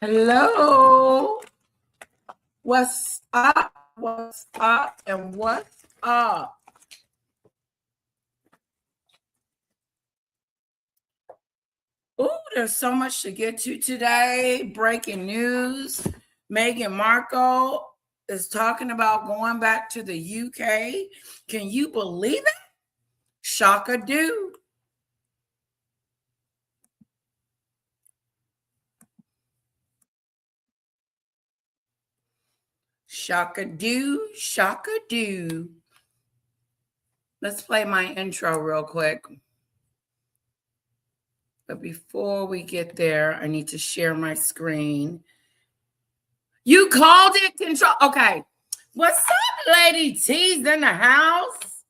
Hello. What's up? What's up? And what's up? Oh, there's so much to get to today. Breaking news. Meghan Markle is talking about going back to the UK. Can you believe it? Shock-a-doo. Shock-a-doo, shock-a-doo. Let's play my intro real quick. But before we get there, I need to share my screen. You called it control. Okay. What's up, Lady T's in the house?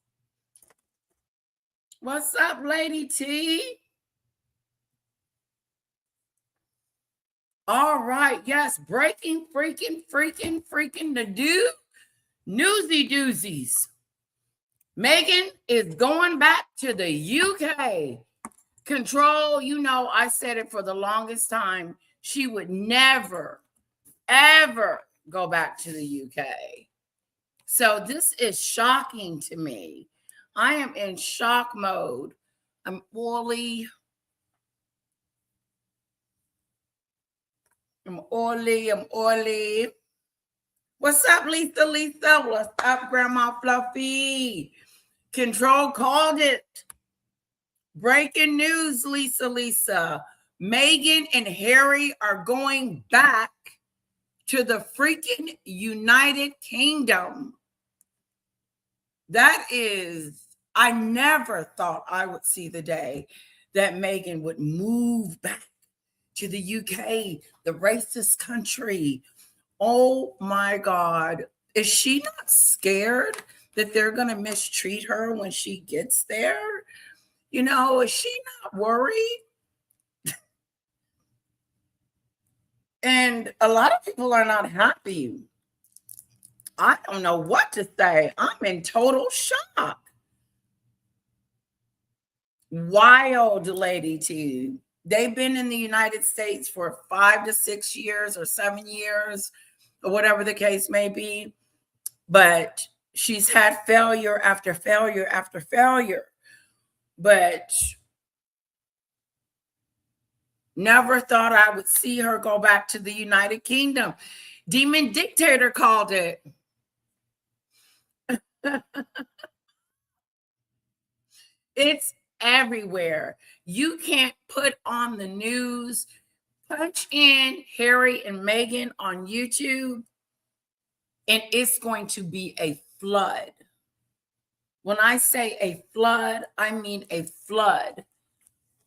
What's up, Lady T? All right. Yes. Breaking, freaking the do. Newsy doozies. Meghan is going back to the UK. Control, you know, I said it for the longest time. She would never, ever go back to the UK. So this is shocking to me. I am in shock mode. I'm oily. What's up, Lisa? What's up, Grandma Fluffy? Control called it. Breaking news, Lisa. Meghan and Harry are going back to the freaking United Kingdom. That is, I never thought I would see the day that Meghan would move back to the UK, the racist country. Oh my God. Is she not scared that they're going to mistreat her when she gets there? You know, is she not worried? And a lot of people are not happy. I don't know what to say. I'm in total shock. Wild, Lady T. They've been in the United States for 5 to 6 years or 7 years or whatever the case may be. But she's had failure after failure after failure. But never thought I would see her go back to the United Kingdom. Demon Dictator called it. It's everywhere. You can't put on the news, punch in Harry and Meghan on YouTube, and it's going to be a flood. When I say a flood, I mean a flood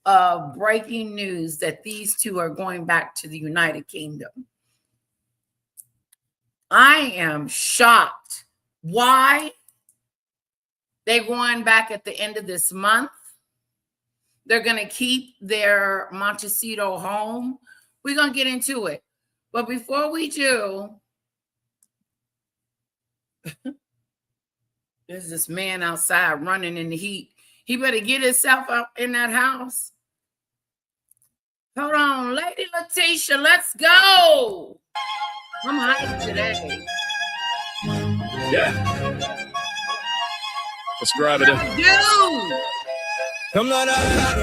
of breaking news that these two are going back to the United Kingdom. I am shocked. Why? They're going back at the end of this month. They're going to keep their Montecito home. We're going to get into it. But before we do, there's this man outside running in the heat. He better get himself up in that house. Hold on, Lady Letitia, let's go. I'm hyped today. Yeah. Let's grab it. Dude. Come on, yeah.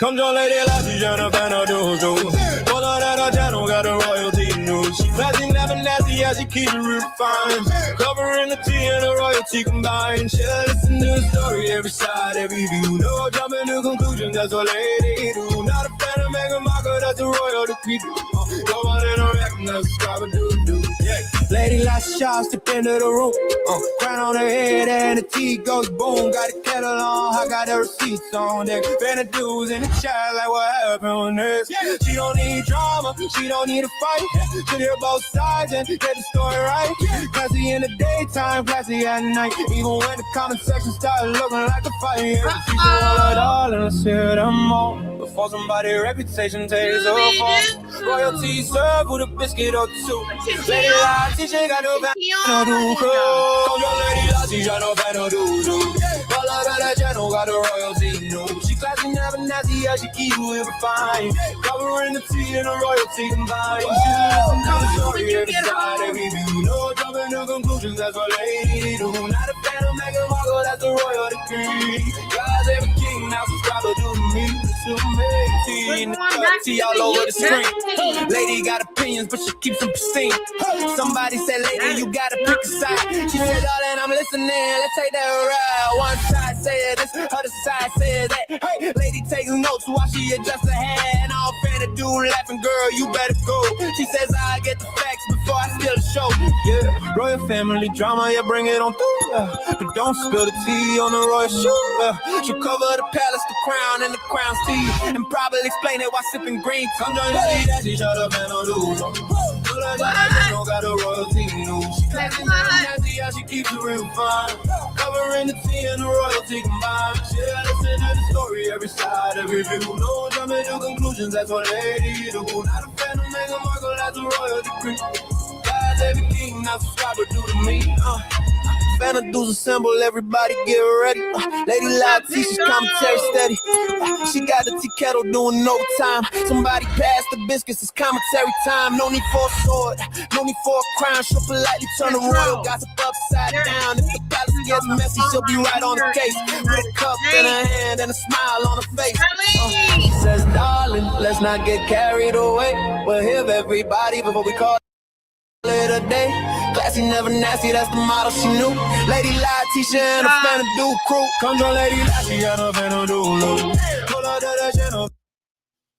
Come join Lady Letitia, the fan of do. Hold on at our channel, got the royalty news. Flashing never nasty as she keeps it refined. Covering the tea and the royalty combined. She'll listen to the story, every side, every view. No jumping to conclusions, that's what Lady do. Not a fan of Meghan Markle, that's the royal decree. Come on and react and subscribe and do. Yeah. Lady Letitia step into the room. Crown on her head and the tea goes boom. Got a kettle on, I got the receipts on deck. Fan of dudes in the chat like what happened on this. She don't need drama, she don't need a fight. She'll hear both sides and get the story right. Classy in the daytime, classy at night. Even when the comment section started looking like a fight. She said all it all and let's hear them all. Before somebody's reputation takes over. Royalty served with a biscuit or two. Lady Letitia got no back. Come on, Lady Lassie, you're no fan of doo-doo. All of that channel got the royalty news. She classy, never nasty, yeah, she keep it refined. Covering the tea and the royalty combined. She listen to the story every side, every view. No jumping to conclusions, that's what lady do. Not a fan of Meghan Markle, that's the royal decree. God's every king, now subscribe to me. Tea all over the screen. Lady got opinions, but she keeps them pristine. Somebody said, lady, you gotta pick a side. She said, darling, I'm listening, let's take that ride. One side said this, other side said that. Hey, lady takes notes while she adjusts her hair. And all fan of dude laughing, girl, you better go. She says, I get the facts before I steal the show. Yeah, royal family drama, yeah, bring it on through. But don't spill the tea on the royal shoe. She'll cover the palace, the crown, and the crown's tea. And probably explain it while sipping green. Come join Lady Daddy, shut up and don't lose. Don't got a royalty news. She classy, nasty, how she keeps it real fine. Covering the tea and the royalty combined. Yeah, listen to the story, every side, every view. No jumping to conclusions, that's what lady do. Not a fan of Meghan Markle, that's a royal decree. God's every king, now subscribe or do to me. Fan of dudes assemble, everybody get ready. Lady Loud teaches commentary steady. She got the tea kettle doing overtime. Somebody pass the biscuits, it's commentary time. No need for a sword, no need for a crown. She'll politely turn the royal gossip upside down. If the palace gets messy, she'll be right on the case. With a cup in her hand and a smile on her face. She says, darling, let's not get carried away. We'll hear everybody before we call it a day. Classy, never nasty, that's the model she knew. Lady Letitia and a fan of Duke crew. Come on, Lady Lassie, and a fan of Duke. Pull out that channel,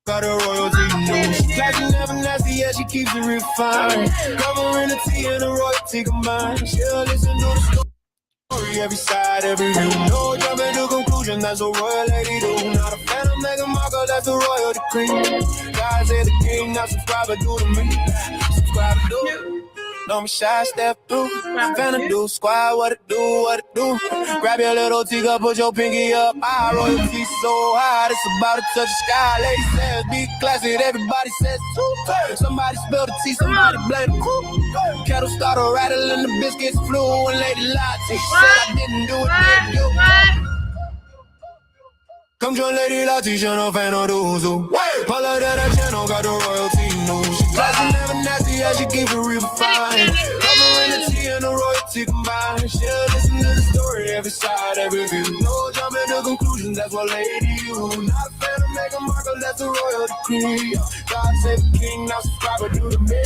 got a royalty news. Classy, never nasty, yeah, she keeps it refined. Covering the tea and the royalty combined. She'll listen to the story, every side, every view. No jumping to conclusion, that's a royal lady do. Not a fan of Meghan Markle, that's a royal decree. God say the king, now subscribe or do to me. Subscribe or do. Don't be shy, step through. Finna do squad, what it do. Grab your little teacup, put your pinky up. Our royalty so high, it's about to touch the sky. Lady says, be classy, everybody says too. Somebody spill the tea, somebody blame the crew. Kettle started rattling, the biscuits flew. And Lady lied, she said I didn't do it, did you? Come join Lady Letitia, no fan of Duzu. Pull out that channel, got the royalty news. She classy, never nasty, yeah, she keep it real fine. Covering the tea and the royalty combined. She'll listen to the story, every side, every view. No jumping to conclusions, that's what lady do. Not a fan of Meghan Markle, that's a royal decree. God save the king, now subscribe or do the mid.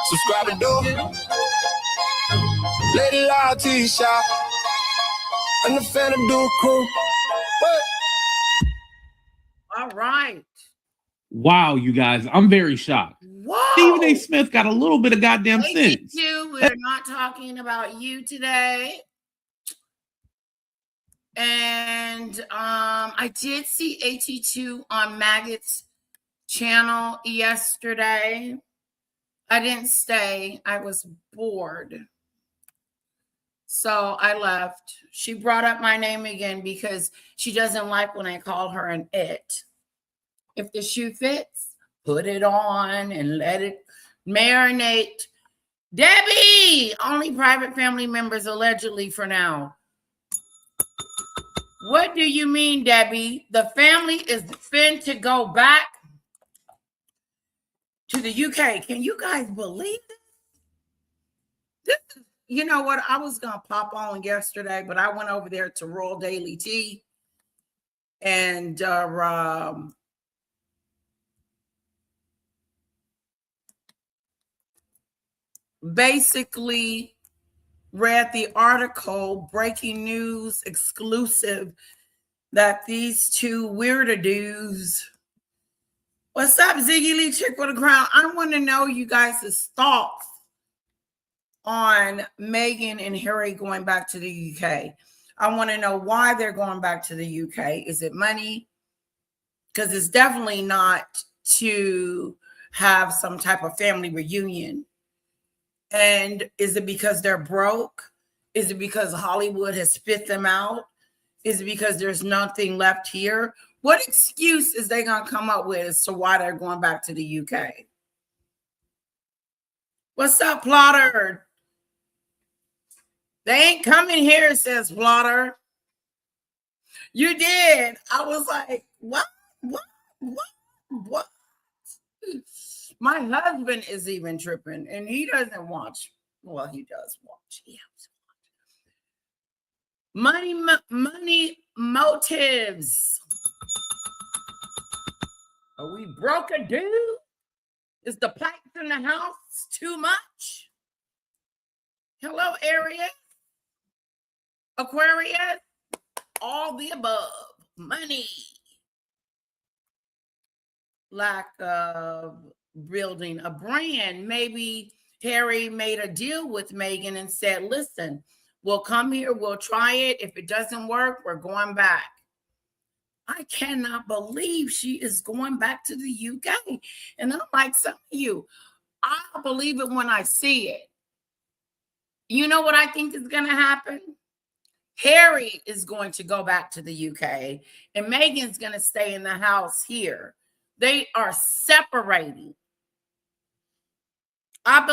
Subscribe or do. Lady Letitia. I'm the fan of Duke crew. All right. Wow, you guys, I'm very shocked. Whoa. Stephen A. Smith got a little bit of goddamn sense. We're not talking about you today. And I did see AT2 on Maggot's channel yesterday. I didn't stay. I was bored. So I left. She brought up my name again because she doesn't like when I call her an it. If the shoe fits, put it on and let it marinate. Debbie, only private family members allegedly for now. What do you mean, Debbie? The family is fin to go back to the UK. Can you guys believe this? You know what? I was going to pop on yesterday, but I went over there to Royal Daily Tea and basically read the article, breaking news exclusive, that these two weirder dudes. What's up, Ziggy Lee Chick with a Crown? I want to know you guys' thoughts on Meghan and Harry going back to the UK. I want to know why they're going back to the UK. Is it money? Because it's definitely not to have some type of family reunion. And is it because they're broke? Is it because Hollywood has spit them out? Is it because there's nothing left here? What excuse is they going to come up with as to why they're going back to the UK? What's up, Plotter? They ain't coming here, says Blotter. You did. I was like, what? What? My husband is even tripping, and he doesn't watch. Well, he does watch. He has watch. Money motives. Are we broke a dude? Is the pipes in the house too much? Hello, Aries, Aquarius, all the above. Money. Lack of building a brand. Maybe Harry made a deal with Meghan and said, listen, we'll come here, we'll try it. If it doesn't work, we're going back. I cannot believe she is going back to the UK. And I'm like some of you, I'll believe it when I see it. You know what I think is going to happen? Harry is going to go back to the UK and Meghan's going to stay in the house here. They are separating. I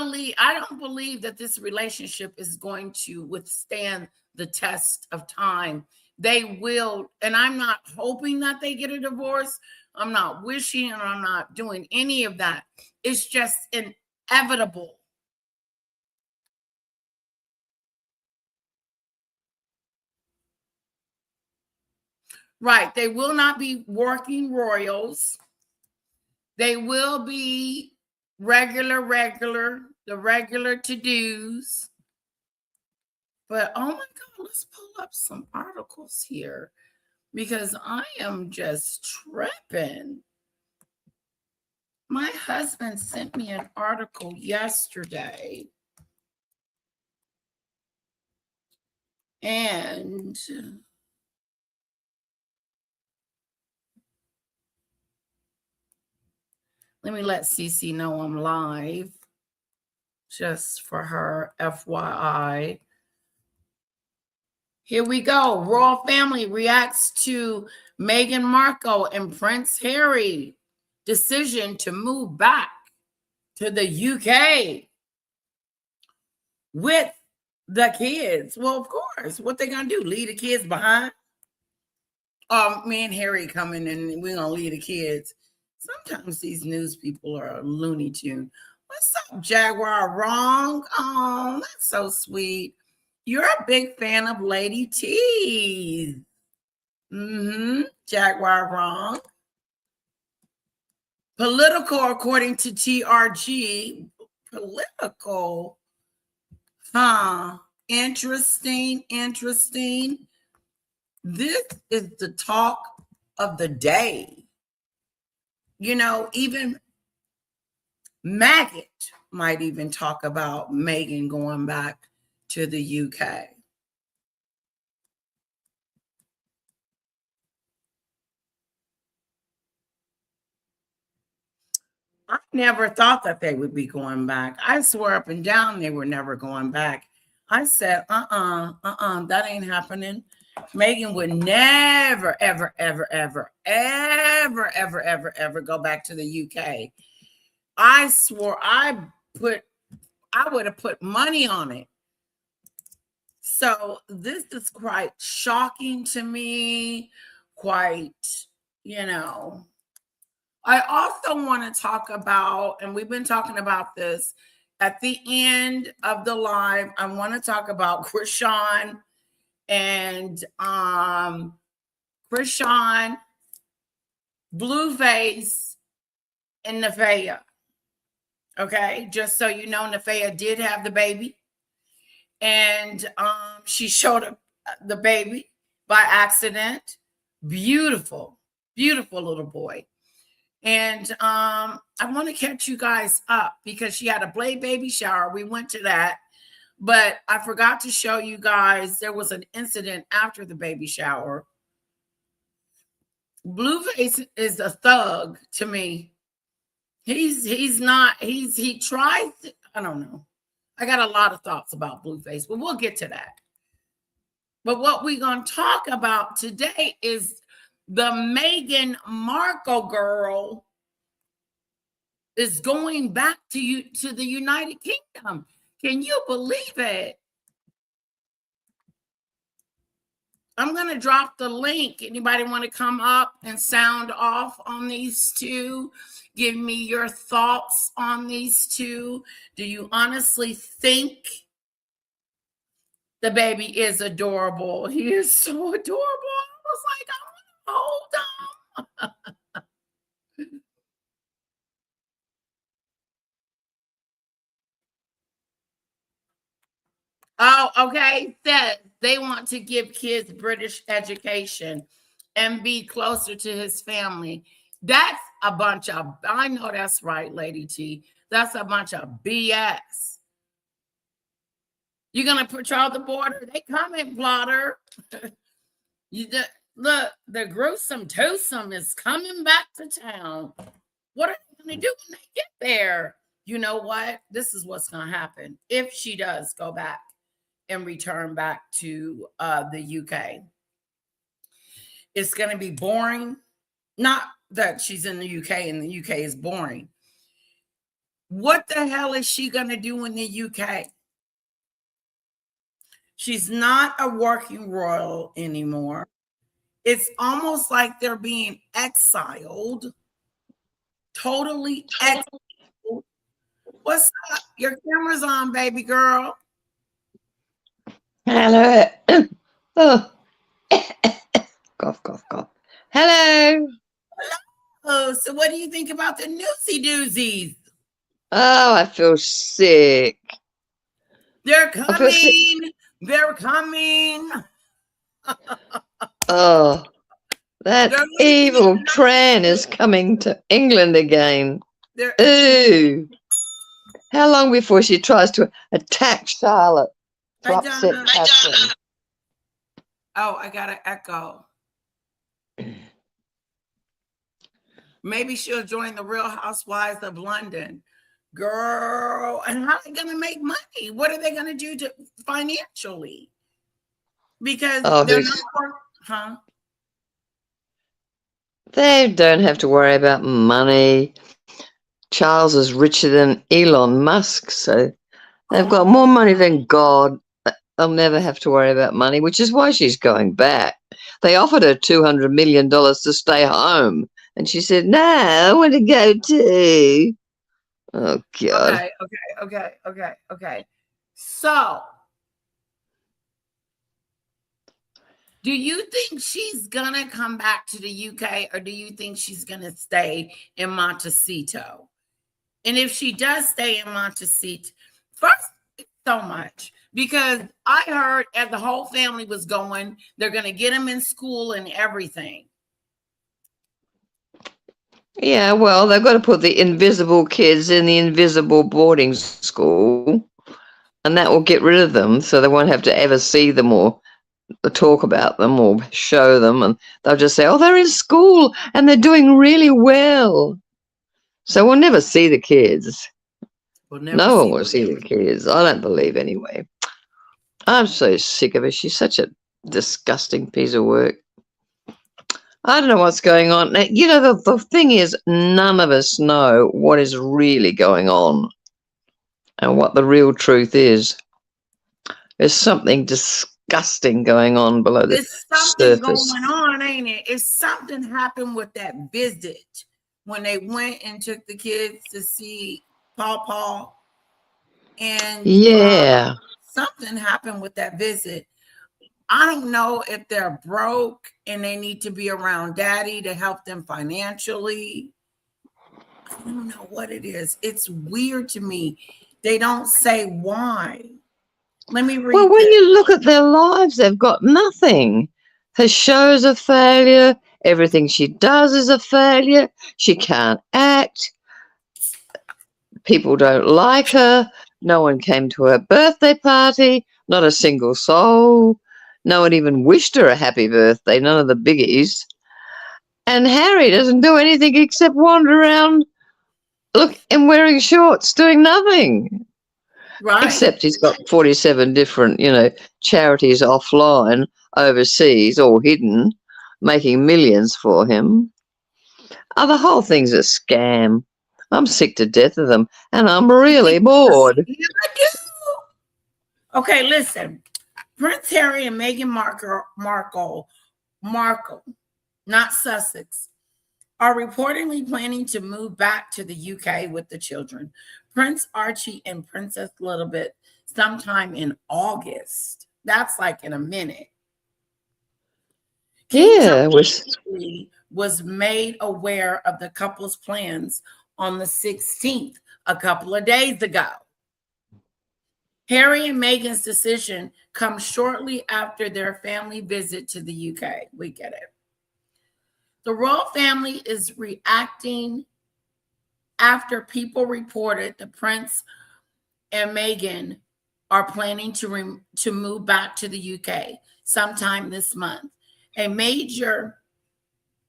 don't believe that this relationship is going to withstand the test of time. They will, and I'm not hoping that they get a divorce. I'm not wishing, and I'm not doing any of that. It's just inevitable. Right. They will not be working royals. They will be the regular to-dos. But oh my God, let's pull up some articles here because I am just tripping. My husband sent me an article yesterday. And let me let Cece know I'm live, just for her FYI. Here we go. Royal family reacts to Meghan Markle and Prince Harry decision to move back to the UK with the kids. Well, of course. What they gonna do? Leave the kids behind? Me and Harry coming and we're gonna leave the kids. Sometimes these news people are a Looney Tune. What's up, Jaguar Wrong? Oh, that's so sweet. You're a big fan of Lady T. Jaguar Wrong. Political, according to TRG. Political. Interesting. This is the talk of the day. You know, even Maggot might even talk about Meghan going back to the UK. I never thought that they would be going back. I swear up and down they were never going back. I said, that ain't happening. Meghan would never, ever go back to the UK. I swore I would have put money on it. So this is quite shocking to me, quite, I also want to talk about, and we've been talking about this at the end of the live, I want to talk about Krishan and Krishan, Blueface, and Nevaeh. Okay, just so you know, Nevaeh did have the baby. And she showed the baby by accident. Beautiful little boy. And I want to catch you guys up because she had a baby shower. We went to that, but I forgot to show you guys there was an incident after the baby shower. Blueface is a thug to me. He tries, I don't know. I got a lot of thoughts about Blueface, but we'll get to that. But what we're going to talk about today is the Meghan Markle girl is going back to the United Kingdom. Can you believe it? I'm going to drop the link. Anybody want to come up and sound off on these two? Give me your thoughts on these two. Do you honestly think the baby is adorable? He is so adorable. I was like, I want to hold him. Oh, okay. Said they want to give kids British education and be closer to his family. That's a bunch of, I know that's right, Lady T. That's a bunch of BS. You're going to patrol the border? They coming, plotter. Look, the gruesome twosome is coming back to town. What are they going to do when they get there? You know what? This is what's going to happen if she does go back and return back to the UK. It's going to be boring. Not that she's in the UK and the UK is boring. What the hell is she going to do in the UK? She's not a working royal anymore. It's almost like they're being exiled. Totally exiled. What's up? Your camera's on, baby girl. Hello. Oh. Cough, cough, cough. Hello. Oh, so what do you think about the newsy doozies? Oh, I feel sick. They're coming. They're coming. Oh, that evil Tran is coming to England again. Ooh. How long before she tries to attack Charlotte? To upset Catherine? Oh, I got an echo. Maybe she'll join the Real Housewives of London. Girl, and how are they going to make money? What are they going to do financially? Because they're not, They don't have to worry about money. Charles is richer than Elon Musk, so they've got more money than God. They'll never have to worry about money, which is why she's going back. They offered her $200 million to stay home, and she said, "No, I want to go too." Oh, God. Okay. So, do you think she's going to come back to the UK, or do you think she's going to stay in Montecito? And if she does stay in Montecito, first, so much. Because I heard as the whole family was going, they're going to get him in school and everything. Yeah, well, they've got to put the invisible kids in the invisible boarding school, and that will get rid of them, so they won't have to ever see them or talk about them or show them, and they'll just say, "Oh, they're in school and they're doing really well." So we'll never see the kids. No one will see the kids. I don't believe anyway. I'm so sick of her. She's such a disgusting piece of work. I don't know what's going on. Now, you know, the thing is, none of us know what is really going on and what the real truth is. There's something disgusting going on below the surface. There's something going on, ain't it? If something happened with that visit when they went and took the kids to see Paw. And yeah, something happened with that visit. I don't know if they're broke and they need to be around daddy to help them financially. I don't know what it is. It's weird to me. They don't say why. Let me read. Well, when you look at their lives, they've got nothing. Her show's a failure. Everything she does is a failure. She can't act. People don't like her. No one came to her birthday party. Not a single soul. No one even wished her a happy birthday. None of the biggies. And Harry doesn't do anything except wander around, look, and wearing shorts, doing nothing. Right. Except he's got 47 different, charities offline, overseas, all hidden, making millions for him. Oh, the whole thing's a scam. I'm sick to death of them, and I'm really bored. Okay, listen. Prince Harry and Meghan Markle, not Sussex, are reportedly planning to move back to the UK with the children, Prince Archie and Princess Elizabeth, sometime in August. That's like in a minute. Yeah, was made aware of the couple's plans on the 16th, a couple of days ago. Harry and Meghan's decision comes shortly after their family visit to the UK. We get it. The royal family is reacting after people reported the Prince and Meghan are planning to move back to the UK sometime this month. A major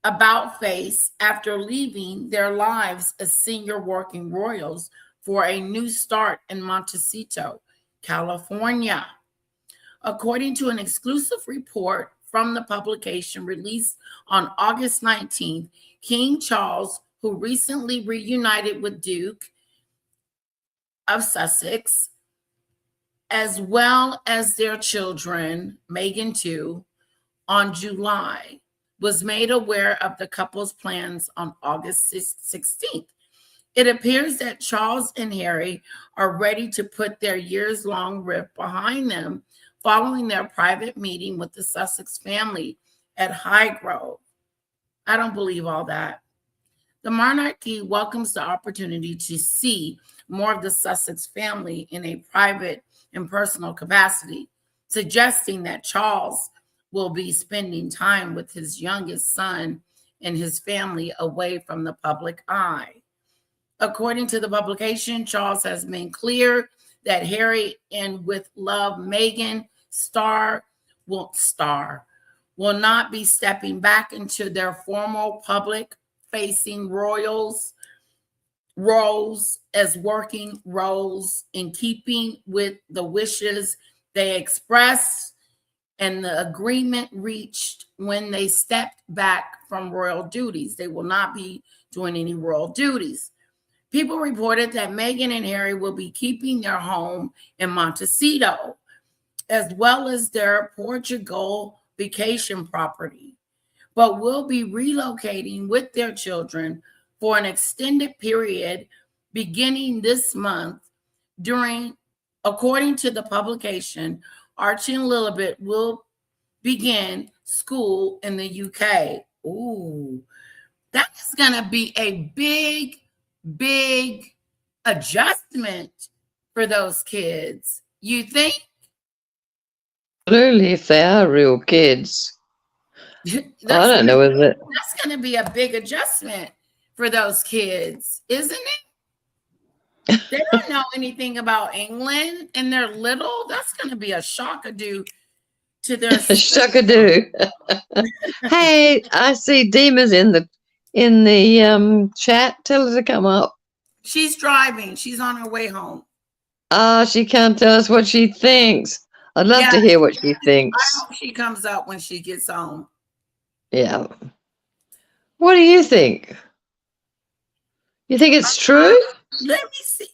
about face after leaving their lives as senior working royals for a new start in Montecito, California. According to an exclusive report from the publication released on August 19th, King Charles, who recently reunited with Duke of Sussex, as well as their children, Meghan too, on July, was made aware of the couple's plans on August 16th. It appears that Charles and Harry are ready to put their years-long rift behind them following their private meeting with the Sussex family at Highgrove. I don't believe all that. The monarchy welcomes the opportunity to see more of the Sussex family in a private and personal capacity, suggesting that Charles will be spending time with his youngest son and his family away from the public eye. According to the publication, Charles has made clear that Harry and with love Meghan will not be stepping back into their formal public-facing roles as working roles in keeping with the wishes they expressed and the agreement reached when they stepped back from royal duties. They will not be doing any royal duties. People reported that Meghan and Harry will be keeping their home in Montecito, as well as their Portugal vacation property, but will be relocating with their children for an extended period beginning this month. According to the publication, Archie and Lilibet will begin school in the UK. Ooh, that's going to be a big adjustment for those kids. You think? Absolutely, if they are real kids. I don't know if it. That's going to be a big adjustment for those kids, isn't it? They don't know anything about England and they're little. That's going to be a shockadoo to their shockadoo. Hey, I see Dima's in the chat. Tell her to come up. She's driving. She's on her way home. She can't tell us what she thinks. I'd love to hear what she thinks. I hope she comes up when she gets home. Yeah. What do you think? You think it's true? Let me see.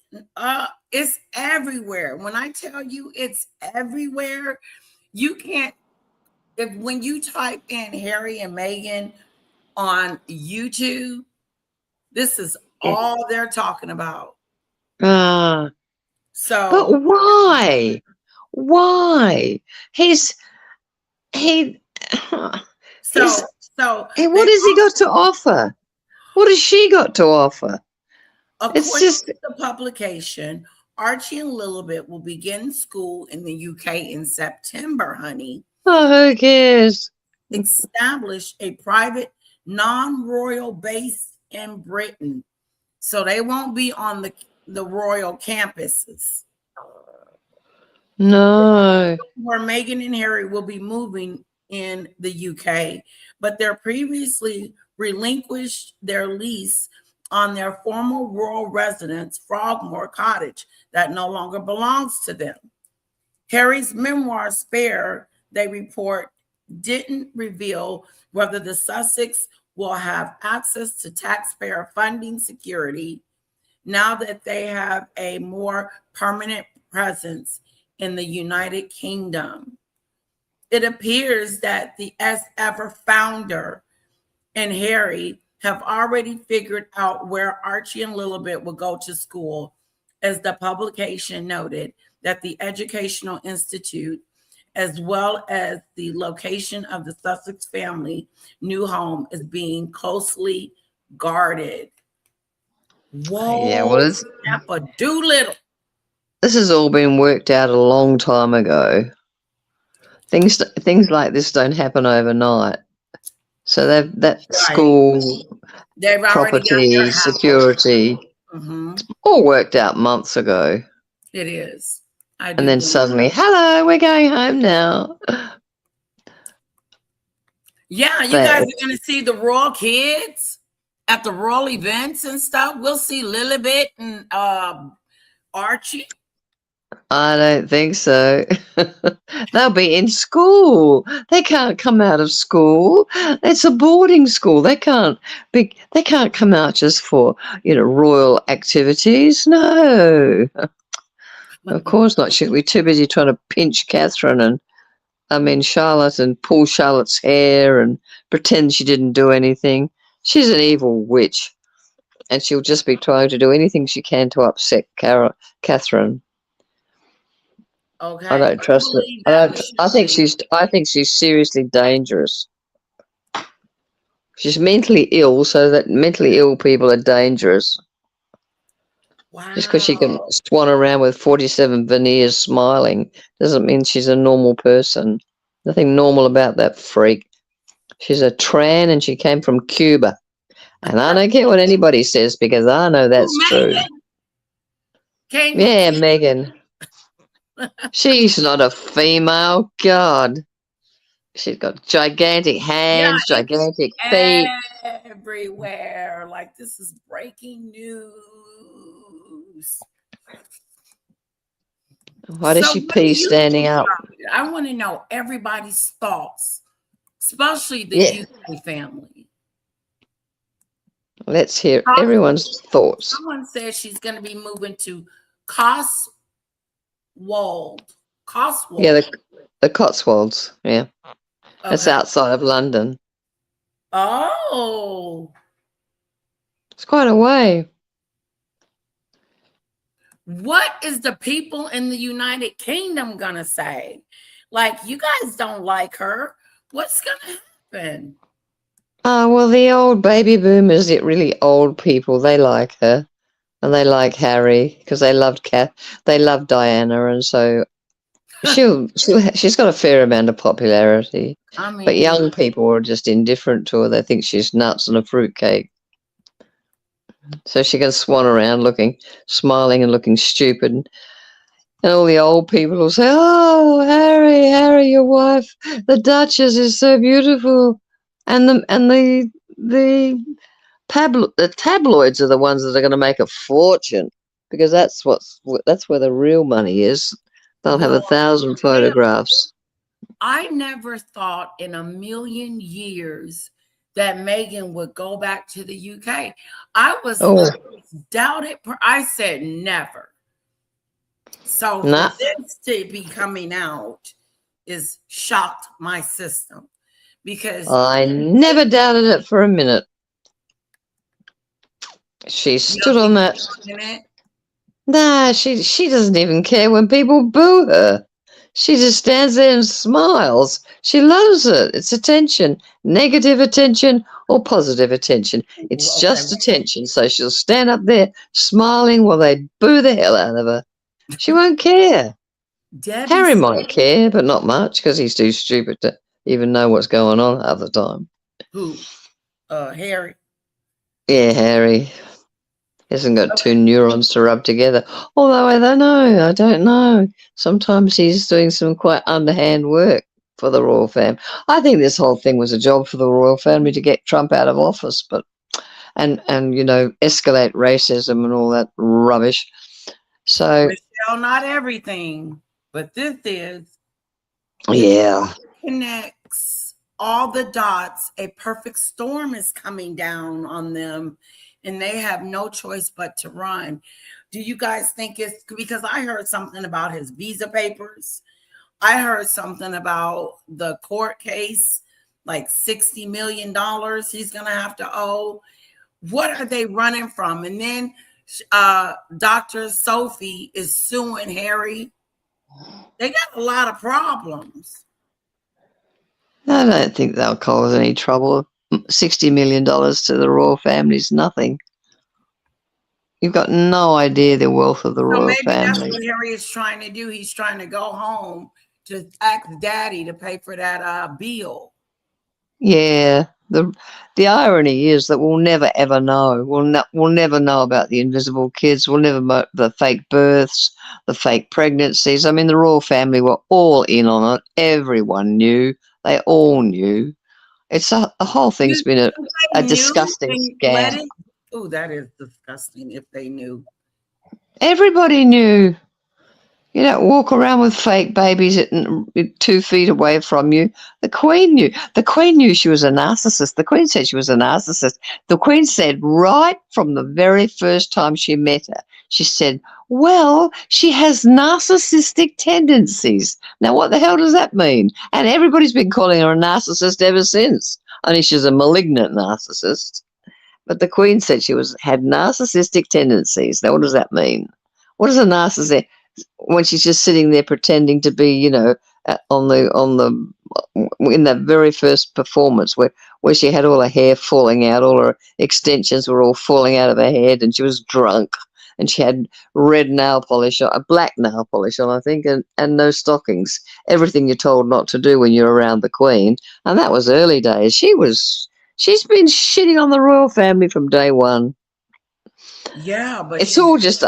It's everywhere. When I tell you it's everywhere, you can't. When you type in Harry and Meghan on YouTube, this is all they're talking about. So, but why? Why? What has he got to offer? What has she got to offer? According to the publication, Archie and Lilibet will begin school in the UK in September, honey. Oh, who cares? Establish a private non-royal base in Britain. So they won't be on the royal campuses. No. Where Meghan and Harry will be moving in the UK, but they're previously relinquished their lease on their former royal residence, Frogmore Cottage, that no longer belongs to them. Harry's memoir, Spare, they report, didn't reveal whether the Sussex will have access to taxpayer funding security now that they have a more permanent presence in the United Kingdom. it appears that the ever founder and Harry have already figured out where Archie and Lilibet will go to school, as the publication noted that the Educational Institute, as well as the location of the Sussex family new home, is being closely guarded. Whoa, Yeah, well, Snapper Doolittle. this has all been worked out a long time ago. Things like this don't happen overnight. So that Right. school, They've already got their property, house. security, all worked out months ago. It is. And then suddenly, hello, we're going home now. Yeah, you guys are going to see the royal kids at the royal events and stuff. We'll see Lilibet and Archie. I don't think so. They'll be in school. They can't come out of school. It's a boarding school. They can't come out just for, royal activities. No. Of course not. She'll be too busy trying to pinch Charlotte and pull Charlotte's hair and pretend she didn't do anything. She's an evil witch. And she'll just be trying to do anything she can to upset Catherine. Okay. I don't trust her. I think she's seriously dangerous. She's mentally ill, so that mentally ill people are dangerous. Wow. Just because she can swan around with 47 veneers smiling doesn't mean she's a normal person. Nothing normal about that freak. She's a tran and she came from Cuba. And I don't care what anybody says because I know that's true. Yeah, Meghan. She's not a female. God. She's got gigantic hands, gigantic feet. Everywhere. Like, this is breaking news. Why does she pee standing up? I want to know everybody's thoughts, especially the UK family. Let's hear everyone's thoughts. Someone says she's going to be moving to Cotswold. Yeah, the Cotswolds. Yeah. Okay. That's outside of London. Oh. It's quite a way. What is the people in the United Kingdom going to say? Like, you guys don't like her. What's going to happen? Well, the old baby boomers, the really old people, they like her. And they like Harry because they loved Diana, and so she's got a fair amount of popularity. But young people are just indifferent to her. They think she's nuts and a fruitcake. So she can swan around smiling and looking stupid. And all the old people will say, "Oh, Harry, your wife, the Duchess is so beautiful." And the tabloids are the ones that are going to make a fortune because that's where the real money is. They'll have 1,000 photographs. I never thought in a million years that Meghan would go back to the UK. I was doubted. I said never. So for this to be coming out is shocked my system because I never doubted it for a minute. She stood on that. Nah, she doesn't even care when people boo her. She just stands there and smiles. She loves it. It's attention, negative attention or positive attention. It's just attention. So she'll stand up there smiling while they boo the hell out of her. She won't care. Harry might care, but not much because he's too stupid to even know what's going on half the time. Who? Harry. Yeah, Harry. He hasn't got two neurons to rub together. Although I don't know. Sometimes he's doing some quite underhand work for the royal family. I think this whole thing was a job for the royal family to get Trump out of office, and escalate racism and all that rubbish. So Michelle, not everything, but this is connects all the dots. A perfect storm is coming down on them. And they have no choice but to run. Do you guys think it's because I heard something about his visa papers? I heard something about the court case, like $60 million he's going to have to owe. What are they running from? And then Dr. Sophie is suing Harry. They got a lot of problems. I don't think they'll cause any trouble. $60 million to the royal family is nothing. You've got no idea the wealth of the royal maybe family. that's what Harry is trying to do. He's trying to go home to ask Daddy to pay for that bill. Yeah. The irony is that we'll never ever know. We'll never know about the invisible kids. We'll never know the fake births, the fake pregnancies. I mean, the royal family were all in on it. Everyone knew. They all knew. The whole thing's been a disgusting scam. Oh, that is disgusting. If they knew, everybody knew. You don't walk around with fake babies at 2 feet away from you. The Queen knew. The Queen knew she was a narcissist. The Queen said she was a narcissist. The Queen said right from the very first time she met her, she said, well, she has narcissistic tendencies. Now, what the hell does that mean? And everybody's been calling her a narcissist ever since. Only she's a malignant narcissist. But the Queen said she had narcissistic tendencies. Now, what does that mean? What is a narcissist? When she's just sitting there pretending to be, in that very first performance where she had all her hair falling out, all her extensions were all falling out of her head, and she was drunk, and she had red nail polish on, a black nail polish on, I think, and no stockings. Everything you're told not to do when you're around the Queen, and that was early days. She's been shitting on the royal family from day one. Yeah, but it's all just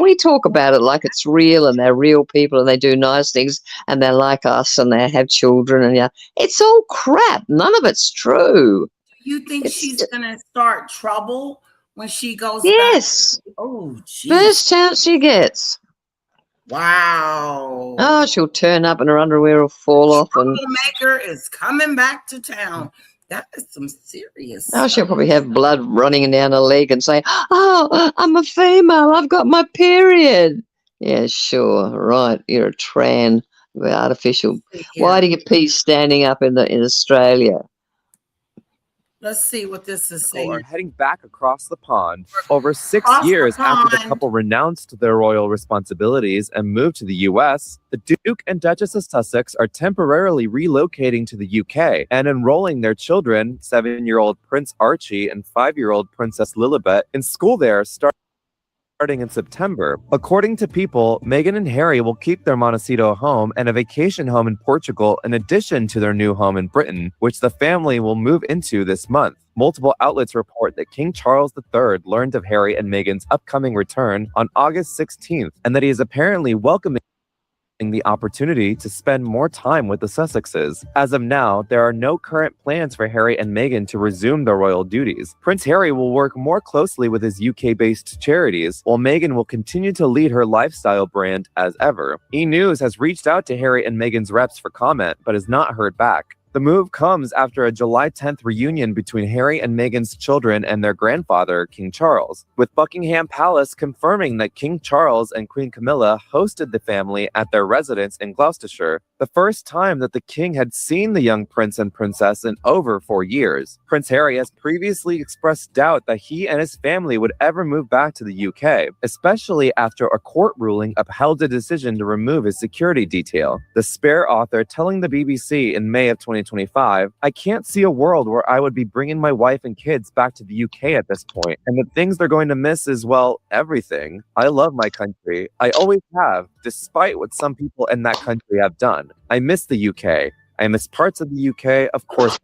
we talk about it like it's real and they're real people and they do nice things and they're like us and they have children and it's all crap. None of it's true. Do you think she's gonna start trouble when she goes yes back? Oh, geez. First chance she gets. Wow. Oh, she'll turn up and her underwear will fall off and troublemaker is coming back to town. That is some serious stuff. She'll probably have blood running down her leg and say, oh, I'm a female, I've got my period. Yeah, sure, right, you're a tran, artificial. Why do you pee standing up in Australia? Let's see what this is saying. Are heading back across the pond. Over 6 years after the couple renounced their royal responsibilities and moved to the U.S., the Duke and Duchess of Sussex are temporarily relocating to the UK and enrolling their children, 7-year-old Prince Archie and 5-year-old Princess Lilibet, in school there starting in September. According to People, Meghan and Harry will keep their Montecito home and a vacation home in Portugal in addition to their new home in Britain, which the family will move into this month. Multiple outlets report that King Charles III learned of Harry and Meghan's upcoming return on August 16th, and that he is apparently welcoming the opportunity to spend more time with the Sussexes. As of now, there are no current plans for Harry and Meghan to resume their royal duties. Prince Harry will work more closely with his UK-based charities, while Meghan will continue to lead her lifestyle brand as ever. E! News has reached out to Harry and Meghan's reps for comment, but has not heard back. The move comes after a July 10th reunion between Harry and Meghan's children and their grandfather, King Charles, with Buckingham Palace confirming that King Charles and Queen Camilla hosted the family at their residence in Gloucestershire, the first time that the king had seen the young prince and princess in over 4 years. Prince Harry has previously expressed doubt that he and his family would ever move back to the UK, especially after a court ruling upheld a decision to remove his security detail. The Spare author telling the BBC in May of 2025, I can't see a world where I would be bringing my wife and kids back to the UK at this point, and the things they're going to miss is, well, everything. I love my country. I always have, despite what some people in that country have done. I miss the UK. I miss parts of the UK, of course.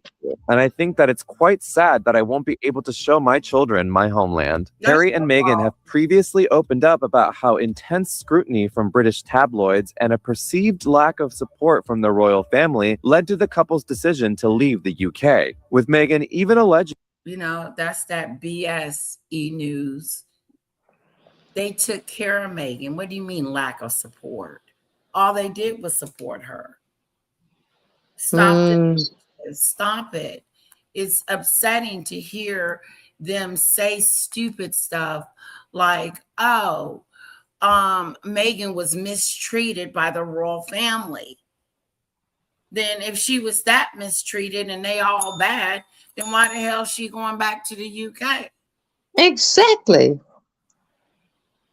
And I think that it's quite sad that I won't be able to show my children my homeland. Harry and Meghan have previously opened up about how intense scrutiny from British tabloids and a perceived lack of support from the royal family led to the couple's decision to leave the UK, with Meghan even alleging. That's that BS E! News. They took care of Meghan. What do you mean lack of support? All they did was support her. Stop it. It's upsetting to hear them say stupid stuff like, oh, Meghan was mistreated by the royal family. Then if she was that mistreated and they all bad, then why the hell is she going back to the UK? Exactly.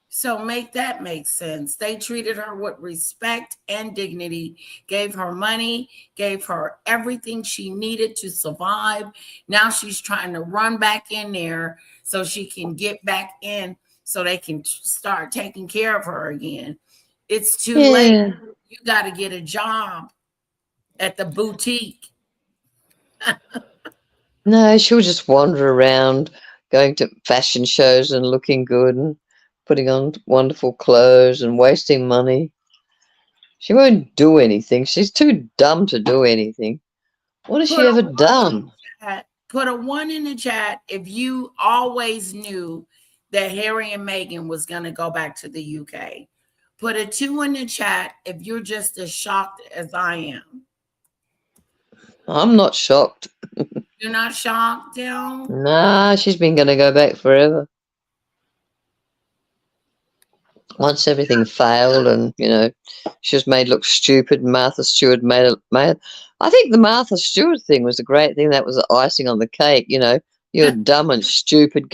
So make that make sense. They treated her with respect and dignity, gave her money, gave her everything she needed to survive. Now she's trying to run back in there so she can get back in so they can start taking care of her again. It's too late. You got to get a job at the boutique. No, she'll just wander around going to fashion shows and looking good and putting on wonderful clothes and wasting money. She won't do anything. She's too dumb to do anything. What has she ever done? Put a 1 in the chat if you always knew that Harry and Meghan was going to go back to the UK. Put a 2 in the chat if you're just as shocked as I am. I'm not shocked. You're not shocked, Dale? Nah, she's been going to go back forever. Once everything failed and, she was made look stupid, Martha Stewart made I think the Martha Stewart thing was a great thing. That was the icing on the cake, You're dumb and stupid.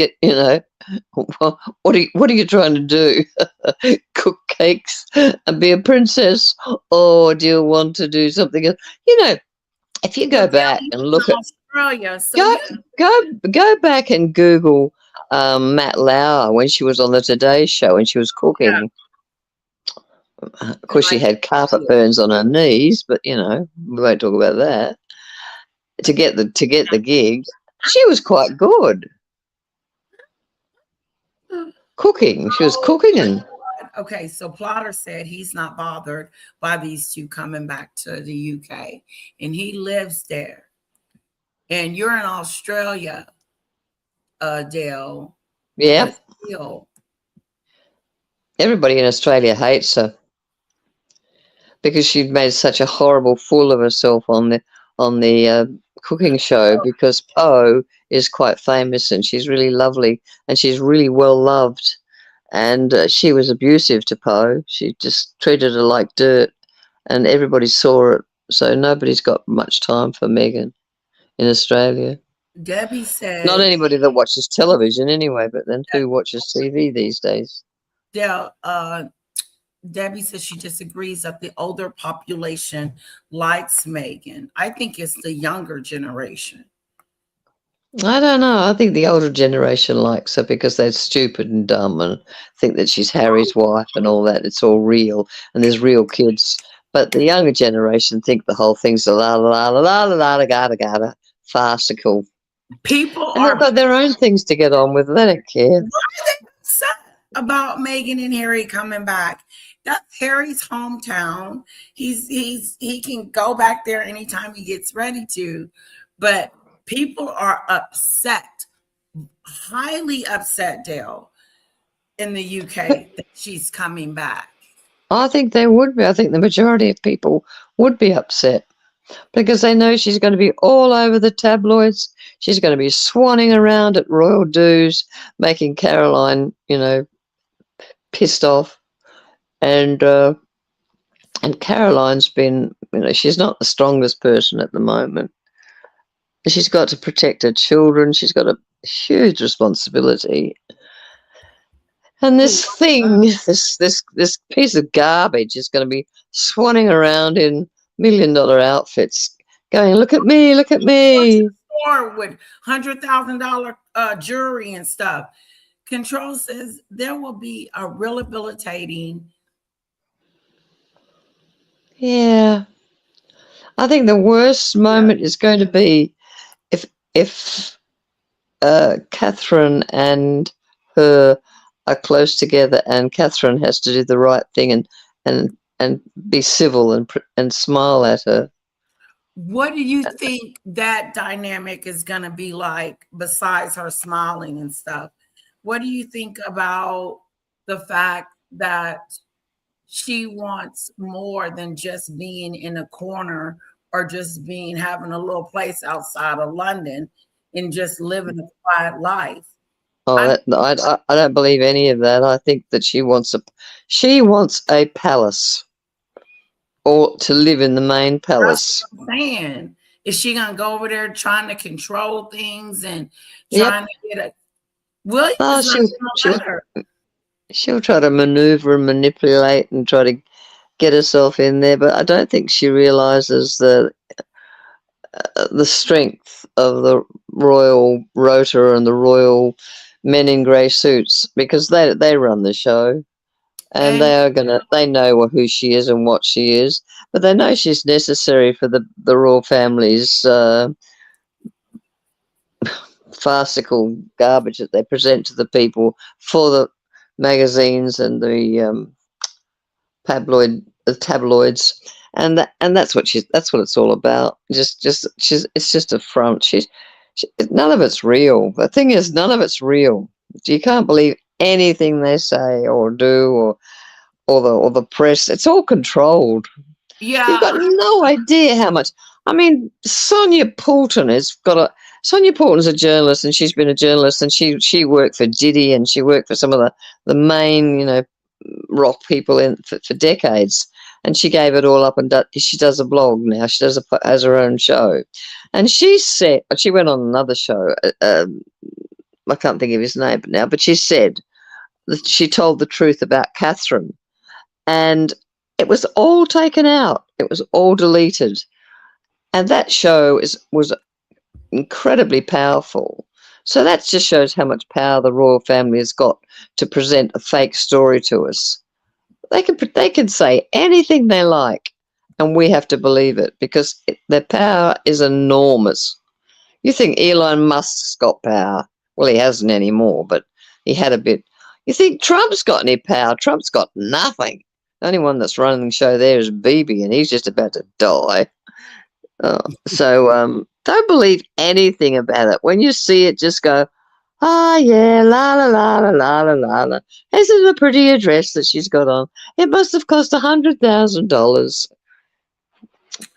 What are you trying to do? Cook cakes and be a princess? Or do you want to do something else? If you go back and look at Australia, so go back and Google Matt Lauer when she was on the Today Show and she was cooking. Yeah. Of course, she had carpet burns on her knees, but we won't talk about that. To get the gig, she was quite good cooking. She was cooking and. Okay, so Plotter said he's not bothered by these two coming back to the UK, and he lives there. And you're in Australia, Dale. Yeah. Everybody in Australia hates her because she'd made such a horrible fool of herself on the cooking show, because Poe is quite famous and she's really lovely and she's really well loved. And she was abusive to Poe. She just treated her like dirt, and everybody saw it. So nobody's got much time for Meghan in Australia. Debbie said... Not anybody that watches television anyway, but then who watches TV these days? Yeah, Debbie says she disagrees that the older population likes Meghan. I think it's the younger generation. I don't know. I think the older generation likes her because they're stupid and dumb and think that she's Harry's wife and all that. It's all real and there's real kids. But the younger generation think the whole thing's a la la la la la la la la farcical. People they've got their own things to get on with. They don't care. What are they upset about Meghan and Harry coming back? That's Harry's hometown. He can go back there anytime he gets ready to, but people are upset, highly upset, Dale, in the UK that she's coming back. I think they would be. I think the majority of people would be upset because they know she's going to be all over the tabloids. She's going to be swanning around at royal dues, making Caroline, pissed off. And Caroline's been, she's not the strongest person at the moment. She's got to protect her children. She's got a huge responsibility. And this thing, this piece of garbage is going to be swanning around in $1 million outfits, going, look at me, look at me. With $100,000 jewelry and stuff. Control says there will be a rehabilitating. Yeah. I think the worst moment is going to be if Catherine and her are close together and Catherine has to do the right thing and be civil and smile at her. What do you think that dynamic is going to be like besides her smiling and stuff? What do you think about the fact that she wants more than just being in a corner or just having a little place outside of London and just living a quiet life? Oh, I, I don't believe any of that. I think that she wants a palace, or to live in the main that's palace. what I'm saying. Is she gonna go over there trying to control things and Yep. trying to get a William Oh, is not gonna let her. she'll try to maneuver and manipulate and try to get herself in there, but I don't think she realizes the strength of the royal rota and the royal men in grey suits, because they run the show, and And they know who she is and what she is, but they know she's necessary for the royal family's farcical garbage that they present to the people for the magazines and the tabloids, and that's what it's all about. It's just a front. None of it's real. The thing is, none of it's real. You can't believe anything they say or do, or the press. It's all controlled. You've yeah, got no idea how much. I mean, Sonia Porton's a journalist, and she's been a journalist, and she worked for Diddy, and she worked for some of the main, rock people for decades. And she gave it all up, and she does a blog now. She has her own show, and she went on another show. I can't think of his name now, but she said that she told the truth about Catherine, and it was all taken out. It was all deleted, and that show was incredibly powerful. So that just shows how much power the royal family has got to present a fake story to us. They can say anything they like, and we have to believe it, because their power is enormous. You think Elon Musk's got power? Well, he hasn't anymore, but he had a bit. You think Trump's got any power? Trump's got nothing. The only one that's running the show there is Bibi, and he's just about to die. So don't believe anything about it. When you see it, just go, "Ah, yeah, la la la la la la la la. Isn't it a pretty dress that she's got on? It must have cost $100,000.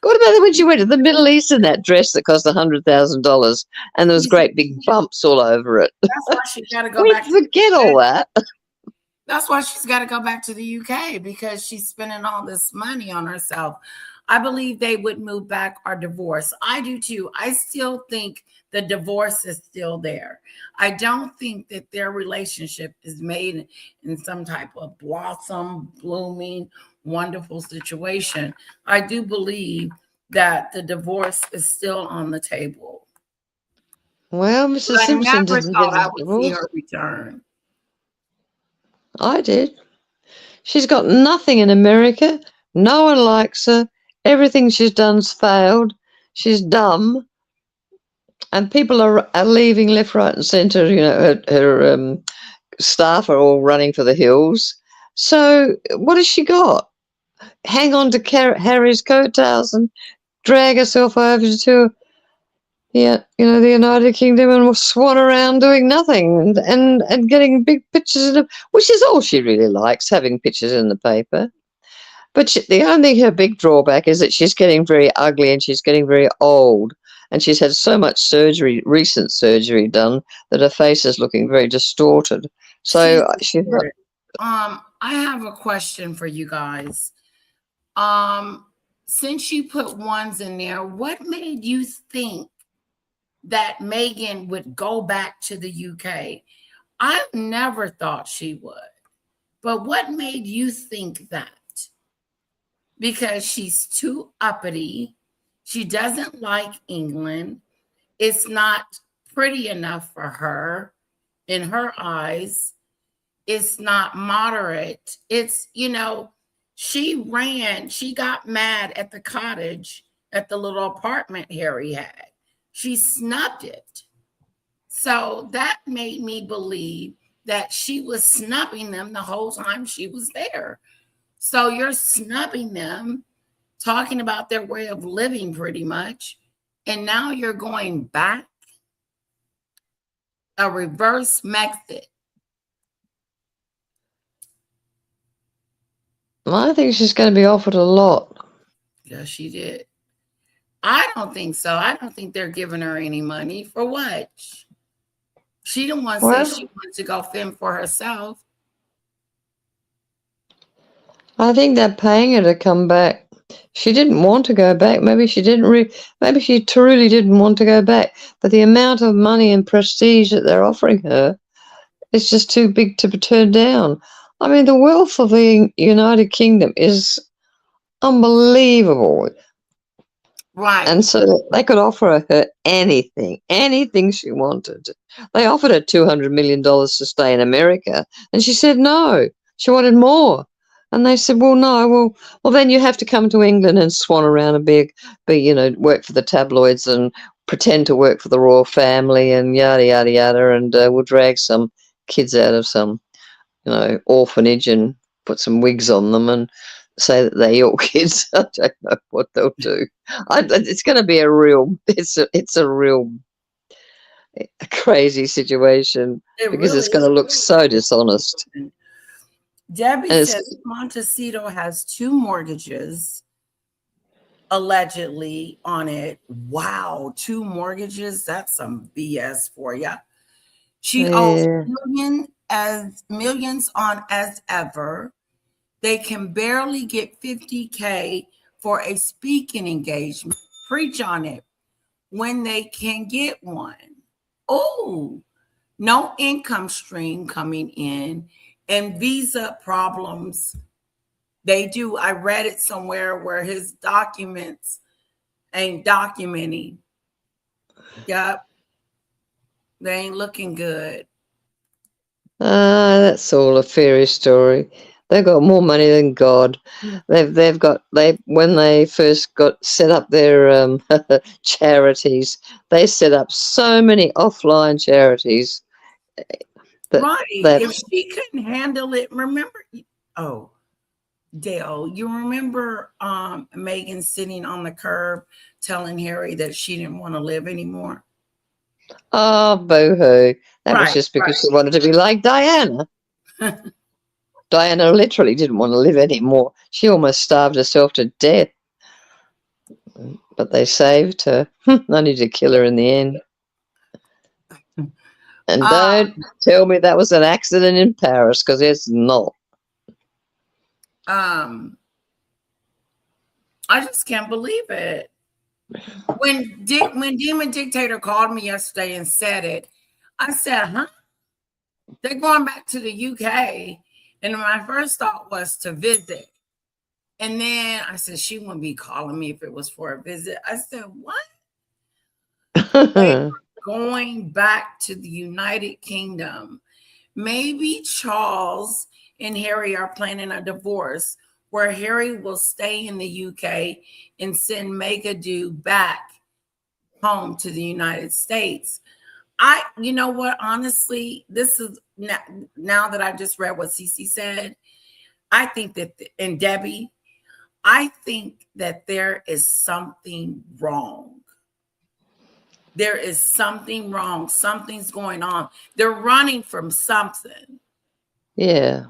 What about when she went to the Middle East in that dress that cost $100,000, and there was great big bumps all over it? that's why she got to go We back. forget all that. That's why she's got to go back to the UK, because she's spending all this money on herself. I believe they would move back or divorce. I do too. I still think the divorce is still there. I don't think that their relationship is made in some type of blossom, blooming, wonderful situation. I do believe that the divorce is still on the table. Well, Mr. But I Simpson never didn't get thought a I would see divorce. her return. I did. She's got nothing in America. No one likes her. Everything she's done's failed. She's dumb. And people are leaving left, right, and centre. Her staff are all running for the hills. So what has she got? Hang on to Harry's coattails and drag herself over to the United Kingdom and swan around doing nothing and getting big pictures which is all she really likes, having pictures in the paper. But her big drawback is that she's getting very ugly, and she's getting very old, and she's had so much recent surgery done, that her face is looking very distorted. So she's not. I have a question for you guys. Since you put ones in there, what made you think that Meghan would go back to the UK? I never thought she would. But what made you think that? Because she's too uppity. She doesn't like England. It's not pretty enough for her in her eyes. It's not moderate. It's, she got mad at the cottage, at the little apartment Harry had. She snubbed it. So that made me believe that she was snubbing them the whole time she was there. So you're snubbing them, talking about their way of living pretty much, and now you're going back, a reverse method. I think she's going to be offered a lot. Yeah, she did. I don't think so. I don't think they're giving her any money. For what? She the one said Well, she wants to go fend for herself. I think they're paying her to come back. She didn't want to go back. Maybe she didn't. Maybe she truly didn't want to go back. But the amount of money and prestige that they're offering her is just too big to be turned down. I mean, the wealth of the United Kingdom is unbelievable. Right. And so they could offer her anything she wanted. They offered her $200 million to stay in America, and she said no. She wanted more. And they said, well, no, well, then you have to come to England and swan around and work for the tabloids and pretend to work for the royal family and yada, yada, yada, and we'll drag some kids out of some, orphanage and put some wigs on them and say that they're your kids. I don't know what they'll do. It's going to be it's a real crazy situation because really it's going to look so dishonest. Debbie And says Montecito has 2 mortgages allegedly on it. Wow, 2 mortgages. That's some BS for you. She owes millions on as ever. They can barely get $50K for a speaking engagement. Preach on it when they can get one. Oh, no income stream coming in and visa problems. They do. I read it somewhere where his documents ain't documenting. Yep. They ain't looking good. That's all a fairy story. They've got more money than God. When they first got set up their charities, they set up so many offline charities. Right. If she couldn't handle it, remember? Oh, Dale, you remember Meghan sitting on the curb telling Harry that she didn't want to live anymore? Oh, boo-hoo. That was just because she wanted to be like Diana. Diana literally didn't want to live anymore. She almost starved herself to death. But they saved her. Only to kill her in the end. And don't tell me that was an accident in Paris, because it's not. I just can't believe it. When Demon Dictator called me yesterday and said it, I said, huh? They're going back to the UK. And my first thought was to visit. And then I said, she wouldn't be calling me if it was for a visit. I said, what? They going back to the United Kingdom. Maybe Charles and Harry are planning a divorce where Harry will stay in the UK and send Meghan back home to the United States. You know what? Honestly, this is now that I just read what Cece said, I think that, and Debbie, I think that there is something wrong. There is something wrong. Something's going on. They're running from something. Yeah.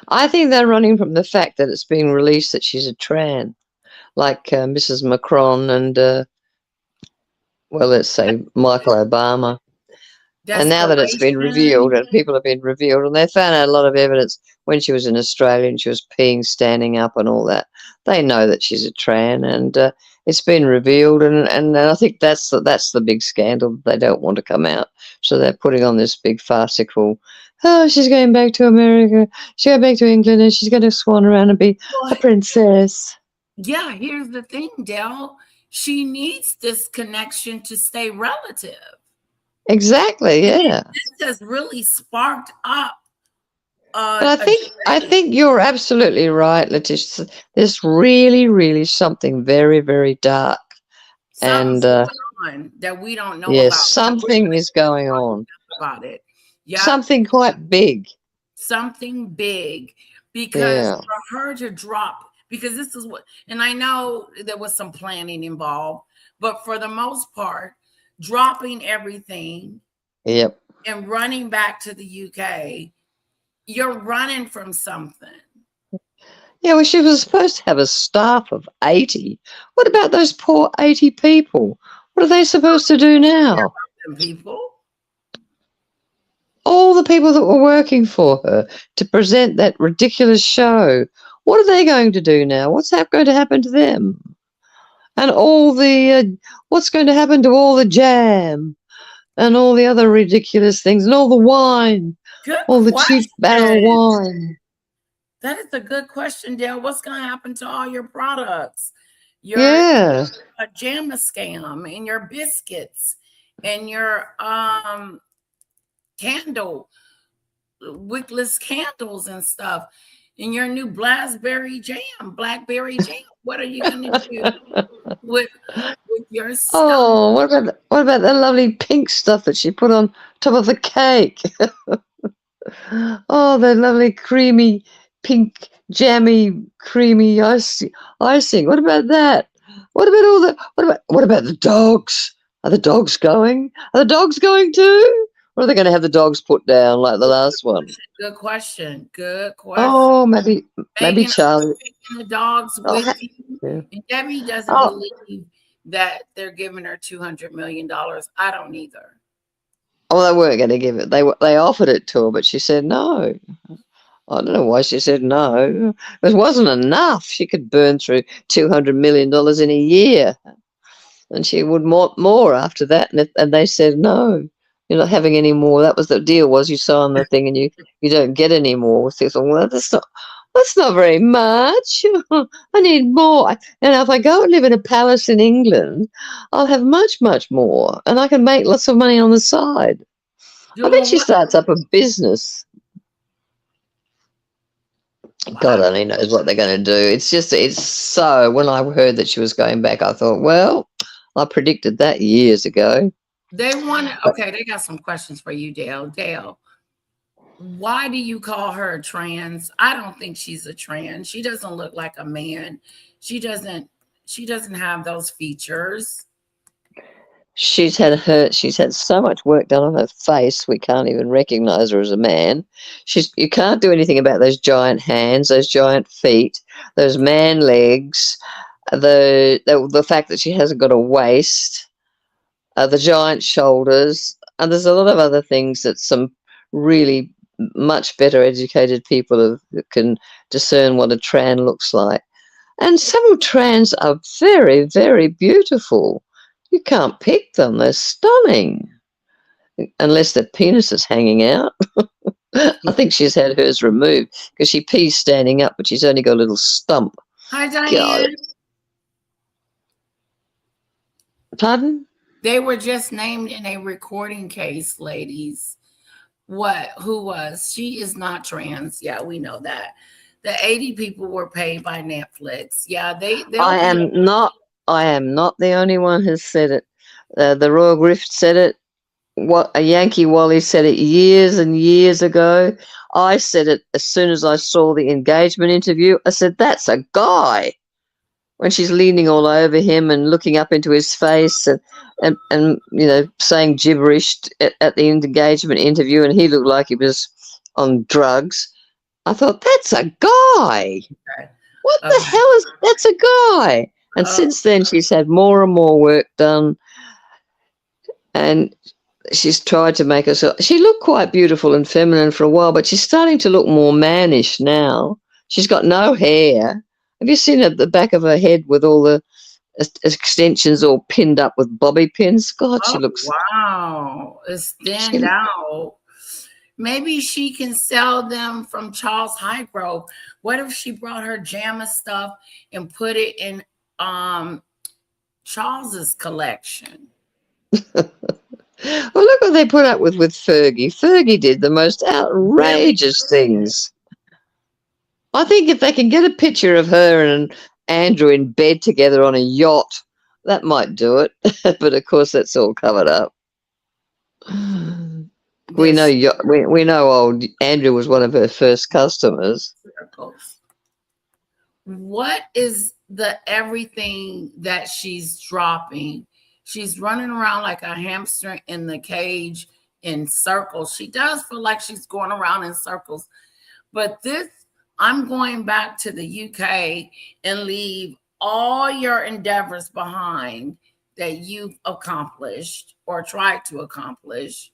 I think they're running from the fact that it's been released that she's a tran, like Mrs. Macron and, let's say Michael Obama. And now that it's been revealed, and people have been revealed, and they found out a lot of evidence when she was in Australia and she was peeing standing up and all that. They know that she's a tran, and it's been revealed, and I think that's the big scandal. They don't want to come out, so they're putting on this big farcical. Oh, she's going back to America. She's going back to England, and she's going to swan around and be a princess. Yeah, here's the thing, Del. She needs this connection to stay relative. Exactly, yeah. This has really sparked up. But I think you're absolutely right, Letitia. There's really, really something very, very dark. Something's going on that we don't know about. Yes, something is going on. About it. Yeah. Something quite big. Something big. Because for her to drop, because this is what, and I know there was some planning involved, but for the most part, dropping everything and running back to the UK, you're running from something. Yeah, well, she was supposed to have a staff of 80. What about those poor 80 people? What are they supposed to do now? People. all the people that were working for her to present that ridiculous show. What are they going to do now? What's going to happen to them? And all the what's going to happen to all the jam and all the other ridiculous things and all the wine, Good all the cheap barrel question. wine? That is a good question, Dale. What's going to happen to all your products? Your Yeah. pajama scam and your biscuits and your candle, wickless candles and stuff, and your new blackberry jam. What are you going to do with your stuff? Oh, what about that lovely pink stuff that she put on top of the cake? Oh, that lovely creamy pink jammy creamy icing. What about that? What about the dogs? Are the dogs going? Are the dogs going too? Or are they going to have the dogs put down like the last one? Good question. Good question. Oh, maybe Megan, Charlie. taking the dogs Oh, with you. yeah. And Debbie doesn't Oh. believe that they're giving her $200 million. I don't either. Oh, they weren't going to give it. They offered it to her, but she said no. I don't know why she said no. It wasn't enough. She could burn through $200 million in a year, and she would more after that. And they said no. You're not having any more. That was the deal. Was you sign the thing and you don't get any more. So thought, well, that's not very much. I need more. And if I go and live in a palace in England, I'll have much more, and I can make lots of money on the side. I bet she starts up a business. God only knows what they're going to do. It's so, when I heard that she was going back, I thought, well, I predicted that years ago. They got some questions for you, Dale. Dale, why do you call her a trans? I don't think she's a trans. She doesn't look like a man. She doesn't have those features. She's had so much work done on her face, we can't even recognize her as a man. You can't do anything about those giant hands, those giant feet, those man legs, the fact that she hasn't got a waist, the giant shoulders, and there's a lot of other things that some really much better educated people can discern what a trans looks like. And some trans are very, very beautiful. You can't pick them. They're stunning. Unless their penis is hanging out. I think she's had hers removed because she pees standing up, but she's only got a little stump. Hi, Diane. God. Pardon? They were just named in a recording case, ladies. Who was? She is not trans. Yeah, we know that. The 80 people were paid by Netflix. Yeah, I am not the only one who's said it. The Royal Grift said it. A Yankee Wally said it years and years ago. I said it as soon as I saw the engagement interview. I said, that's a guy. When she's leaning all over him and looking up into his face and saying gibberish at the engagement interview, and he looked like he was on drugs. I thought, that's a guy. Okay. What the hell that's a guy? And since then, she's had more and more work done, and she's tried to make herself. She looked quite beautiful and feminine for a while, but she's starting to look more mannish now. She's got no hair. Have you seen at the back of her head with all the extensions all pinned up with bobby pins? God, she looks. Wow, stand out. Maybe she can sell them from Charles Highgrove. What if she brought her JAMA stuff and put it in Charles's collection? Well, look what they put up with Fergie. Fergie did the most outrageous things. I think if they can get a picture of her and Andrew in bed together on a yacht, that might do it. But of course, that's all covered up. We know old Andrew was one of her first customers. What is the everything that she's dropping? She's running around like a hamster in the cage in circles. She does feel like she's going around in circles. But I'm going back to the UK and leave all your endeavors behind that you've accomplished or tried to accomplish.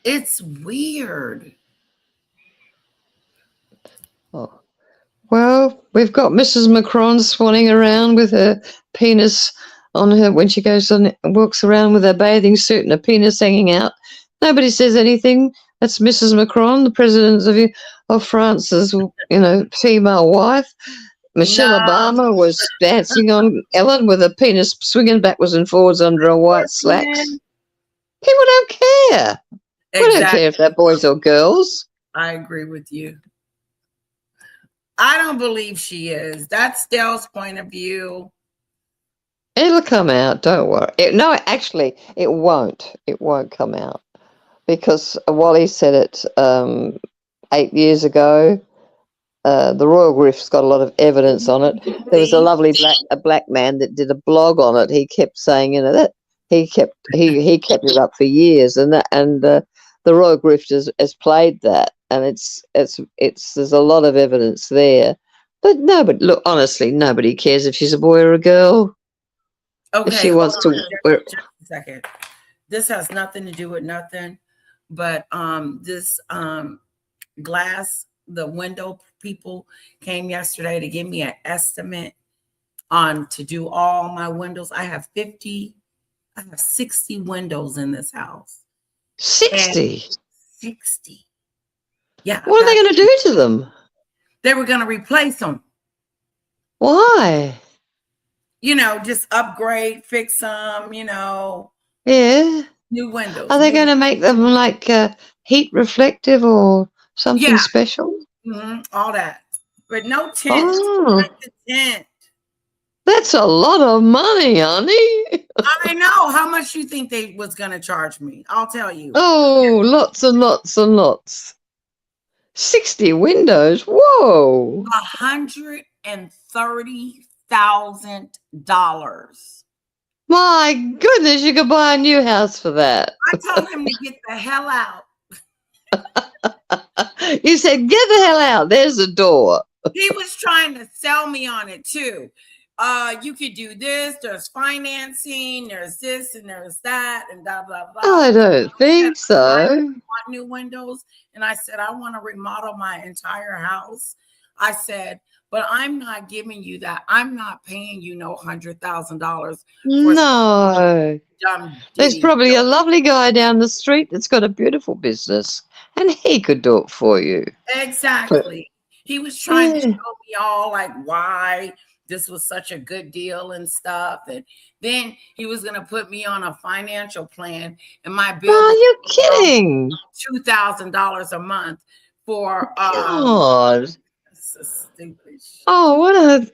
It's weird. Oh. Well, we've got Mrs. Macron swanning around with her penis on her when she goes on walks around with her bathing suit and a penis hanging out. Nobody says anything. That's Mrs. Macron, the president of France's, female wife. Michelle No. Obama was dancing on Ellen with a penis swinging backwards and forwards under a white slacks. People don't care. We don't care if they're boys or girls. I agree with you. I don't believe she is. That's Dell's point of view. It'll come out. Don't worry. No, actually, it won't. It won't come out because Wally said it 8 years ago. The Royal Grift's got a lot of evidence on it. There was a lovely black man that did a blog on it. He kept saying, that he kept it up for years, and the Royal Grift has played that, and it's there's a lot of evidence there. But look, honestly, nobody cares if she's a boy or a girl. Okay, if she wants to. Just a second. This has nothing to do with nothing, but this glass, the window people came yesterday to give me an estimate to do all my windows. I have 60 windows in this house. 60? 60. Yeah. What are they going to do to them? They were going to replace them. Why? Just upgrade, fix them, Yeah. New windows. Are they going to make them like heat reflective or something special? Mm-hmm, all that. But no tint. Oh. Like the tint. That's a lot of money, honey. I know. How much you think they was going to charge me? I'll tell you. Oh, lots and lots and lots. 60 windows. Whoa. $130,000. My goodness, you could buy a new house for that. I told him to get the hell out. You said, get the hell out. There's the door. He was trying to sell me on it too. You could do this. There's financing. There's this and there's that and blah, blah, blah. I don't think so. I want new windows. And I said, I want to remodel my entire house. I said, but I'm not giving you that. I'm not paying you no $100,000. No. There's probably a lovely guy down the street that's got a beautiful business and he could do it for you. Exactly. He was trying to show me all like why this was such a good deal and stuff. And then he was going to put me on a financial plan and my bill. Are you kidding? $2,000 a month for God. So stupid. Oh,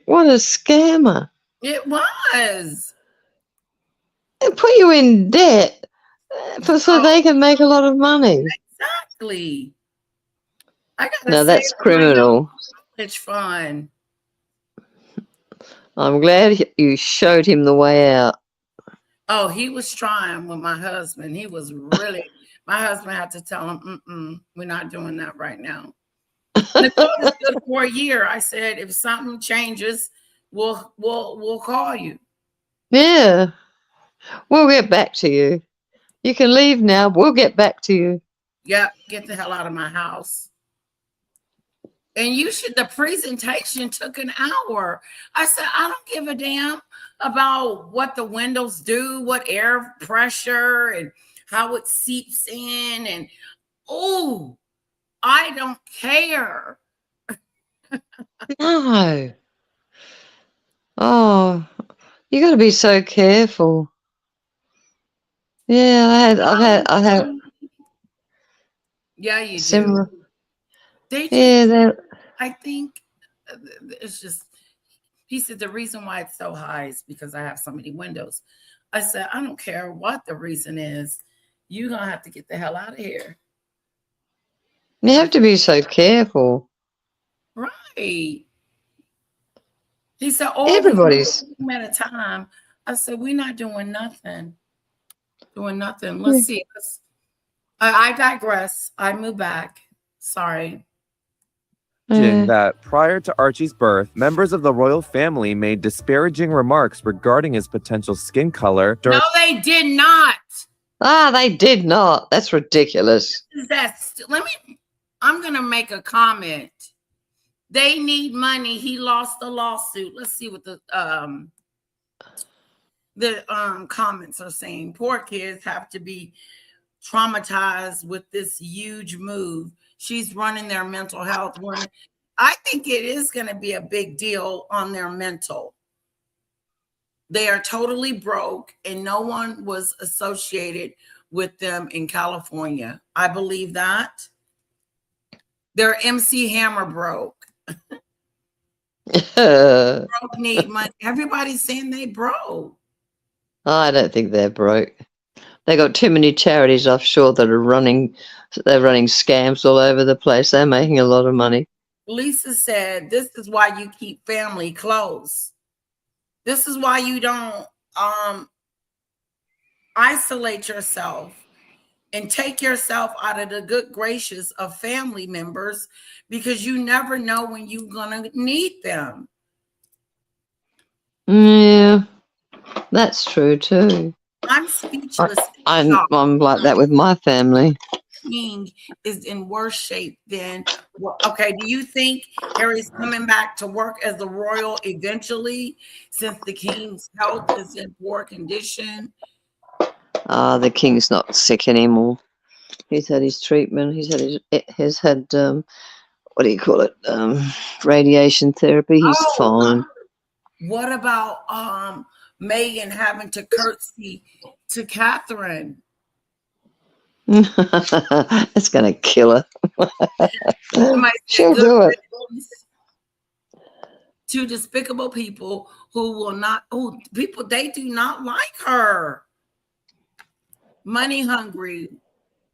what a scammer. It was. They put you in debt so they can make a lot of money. Exactly. No, that's criminal. It's fun. I'm glad you showed him the way out. Oh, he was trying with my husband. He was really, my husband had to tell him, we're not doing that right now. Nicole is good for a year. I said, if something changes, we'll call you. Yeah. We'll get back to you. You can leave now. We'll get back to you. Yep. Get the hell out of my house. And the presentation took an hour. I said, I don't give a damn about what the windows do, what air pressure and how it seeps in. And, I don't care. No. Oh, you got to be so careful. Yeah, I've had. Yeah, you similar. do. They just, I think it's just. He said the reason why it's so high is because I have so many windows. I said I don't care what the reason is. You're gonna have to get the hell out of here. You have to be so careful. Right. He said, everybody's at a time. I said, we're not doing nothing. Let's see. I digress. I move back. Sorry. That prior to Archie's birth, members of the royal family made disparaging remarks regarding his potential skin color. No, they did not. They did not. That's ridiculous. I'm going to make a comment. They need money. He lost the lawsuit. Let's see what the comments are saying. Poor kids have to be traumatized with this huge move. She's running their mental health. I think it is going to be a big deal on their mental. They are totally broke, and no one was associated with them in California. I believe that. Their MC Hammer broke. Broke need money. Everybody's saying they broke. I don't think they're broke. They got too many charities offshore that are running. They're running scams all over the place. They're making a lot of money. Lisa said, "This is why you keep family close. This is why you don't isolate yourself and take yourself out of the good gracious of family members, because you never know when you're gonna need them." Yeah, that's true too. I'm speechless. I'm like that with my family. King is in worse shape than okay. Do you think Harry's coming back to work as the royal eventually, since the king's health is in poor condition? The king's not sick anymore. He's had his treatment. He's had what do you call it? Radiation therapy. He's fine. What about Meghan having to curtsy to Catherine? It's gonna kill her. She'll do it. To despicable people who will not. Oh, people, they do not like her. Money hungry.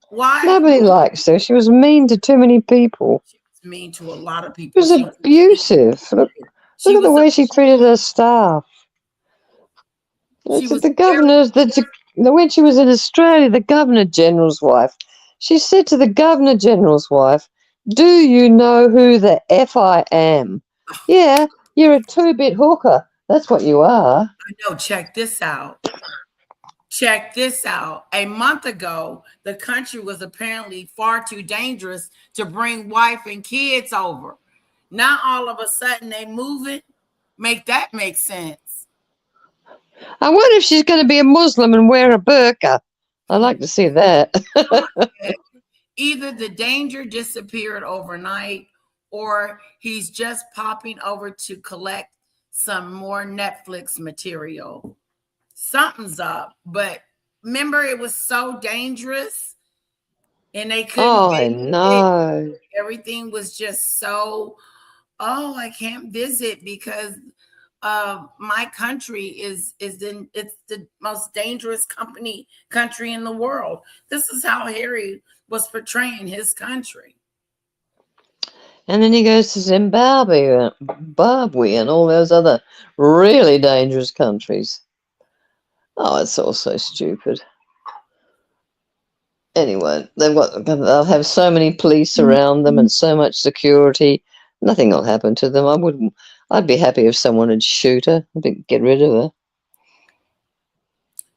Why? Nobody likes her. She was mean to too many people. She was mean to a lot of people. She was abusive. Look at the way she treated her staff. The governor's when she was in Australia, the Governor General's wife. She said to the Governor General's wife, "Do you know who the F I am?" Yeah, you're a two-bit hooker. That's what you are. I know. Check this out. Check this out. A month ago, the country was apparently far too dangerous to bring wife and kids over. Now, all of a sudden, they moving. Make that make sense. I wonder if she's going to be a Muslim and wear a burqa. I'd like to see that. Either the danger disappeared overnight, or he's just popping over to collect some more Netflix material. Something's up, but remember, it was so dangerous and they couldn't. Oh, I know. Everything was just so, I can't visit because my country it's the most dangerous country in the world. This is how Harry was portraying his country. And then he goes to Zimbabwe and all those other really dangerous countries. Oh, it's all so stupid. Anyway, they'll have so many police around them and so much security. Nothing will happen to them. I'd be happy if someone would shoot her, get rid of her.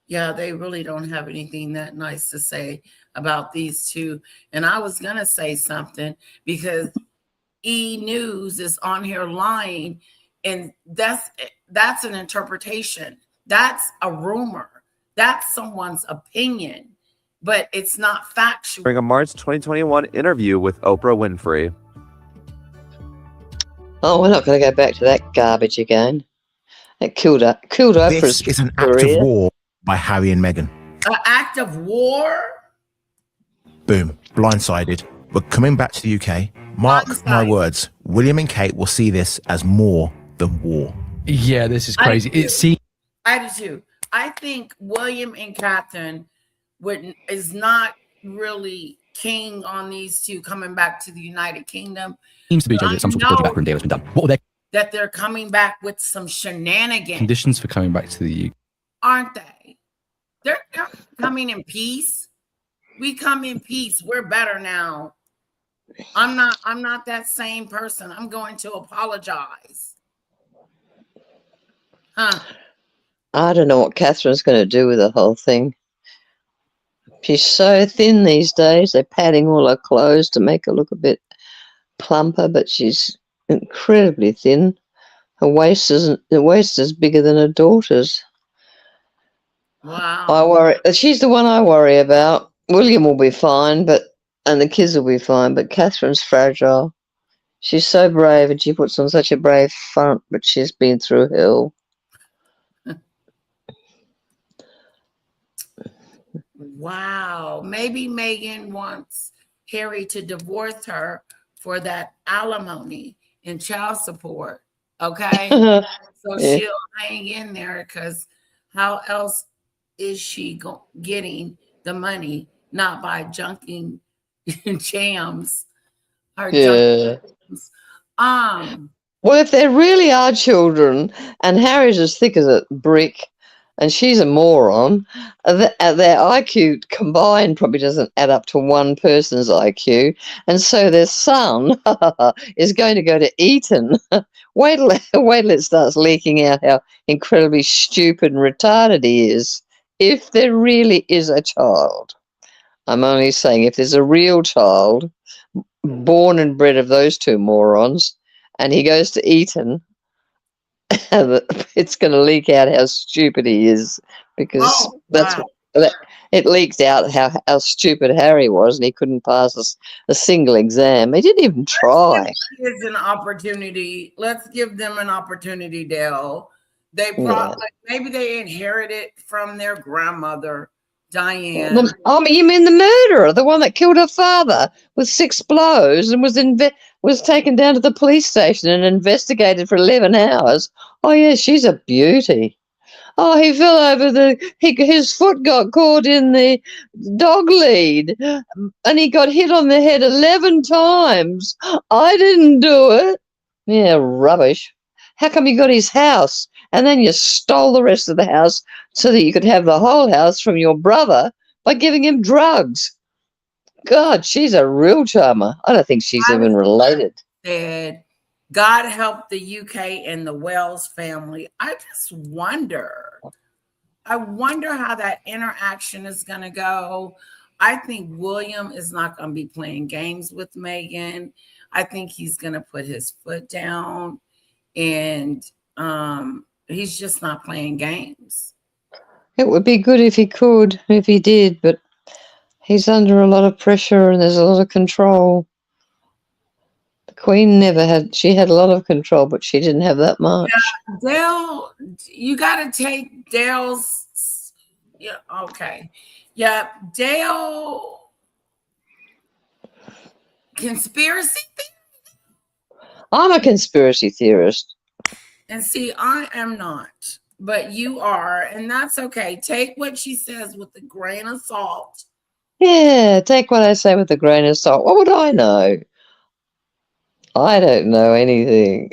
Yeah, they really don't have anything that nice to say about these two. And I was gonna say something because E! News is on here lying, and that's an interpretation. That's a rumor. That's someone's opinion, but it's not factual. During a March 2021 interview with Oprah Winfrey. Oh, we're not going to go back to that garbage again. It killed Oprah's This is an act of war by Harry and Meghan. An act of war? Boom. Blindsided. We're coming back to the UK. Mark my words. William and Kate will see this as more than war. Yeah, this is crazy. I do too. I think William and Catherine is not really keen on these two coming back to the United Kingdom. Seems to be that some sort of dodgy backroom deal has been done. What were their that they're coming back with some shenanigans? Conditions for coming back to the UK, aren't they? They're coming in peace. We come in peace. We're better now. I'm not that same person. I'm going to apologize. Huh? I don't know what Catherine's going to do with the whole thing. She's so thin these days. They're padding all her clothes to make her look a bit plumper, but she's incredibly thin. Her waist is bigger than her daughter's. Wow. I worry. She's the one I worry about. William will be fine, and the kids will be fine. But Catherine's fragile. She's so brave, and she puts on such a brave front, but she's been through hell. Wow. Maybe Meghan wants Harry to divorce her for that alimony and child support. Okay. So Yeah. she'll hang in there, because how else is she getting the money? Not by junking jams or Yeah. Well, if there really are children, and Harry's as thick as a brick, and she's a moron, their IQ combined probably doesn't add up to one person's IQ, and so their son is going to go to Eton. Wait till it starts leaking out how incredibly stupid and retarded he is. If there really is a child, I'm only saying if there's a real child born and bred of those two morons, and he goes to Eton, it's going to leak out how stupid he is, because it leaked out how stupid Harry was, and he couldn't pass a single exam. He didn't even try. Here's an opportunity. Let's give them an opportunity, Dale. They probably maybe they inherited from their grandmother, Diane. You mean the murderer, the one that killed her father with 6 blows and was taken down to the police station and investigated for 11 hours? Oh yeah, she's a beauty. Oh, he fell over his foot got caught in the dog lead, and he got hit on the head 11 times. I didn't do it. Yeah, rubbish. How come you got his house, and then you stole the rest of the house so that you could have the whole house from your brother by giving him drugs? God, she's a real charmer. I don't think she's even related. Said, God help the UK and the Wells family. I just wonder. I wonder how that interaction is going to go. I think William is not going to be playing games with Meghan. I think he's going to put his foot down, and he's just not playing games. It would be good if he could, if he did, but he's under a lot of pressure and there's a lot of control. The Queen she had a lot of control, but she didn't have that much. Yeah, Dale, you got to take Dale's, yeah, okay. Yeah, Dale, conspiracy theory? I'm a conspiracy theorist. And see, I am not, but you are, and that's okay. Take what she says with a grain of salt. Yeah, take what I say with a grain of salt. What would I know? I don't know anything.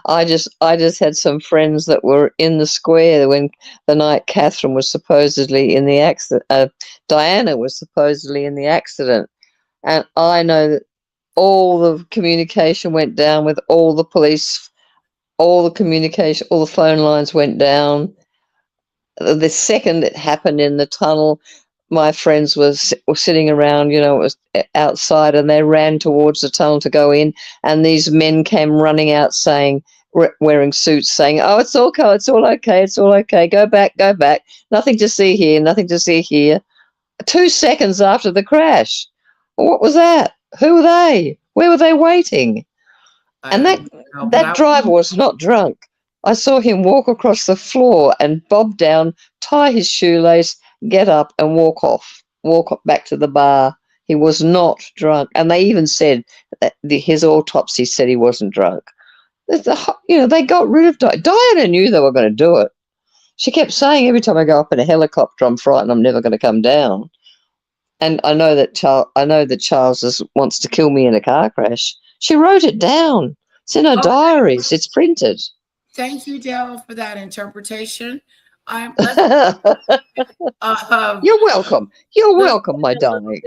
I just had some friends that were in the square when the night Catherine was supposedly in the accident. Diana was supposedly in the accident, and I know that all the communication went down with all the police. All the communication, all the phone lines went down. The second it happened in the tunnel, my friends were sitting around, it was outside, and they ran towards the tunnel to go in, and these men came running out saying, wearing suits, saying, oh, it's okay, it's all okay, it's all okay, go back, nothing to see here, nothing to see here. 2 seconds after the crash. What was that? Who were they? Where were they waiting? And that driver was not drunk. I saw him walk across the floor and bob down, tie his shoelace, get up and walk back to the bar. He was not drunk. And they even said that his autopsy said he wasn't drunk. They got rid of Diana. Diana knew they were going to do it. She kept saying, every time I go up in a helicopter, I'm frightened I'm never going to come down. And I know that Charles wants to kill me in a car crash. She wrote it down. It's in her diaries. It's printed. Thank you, Dale, for that interpretation. You're welcome. You're welcome, my darling.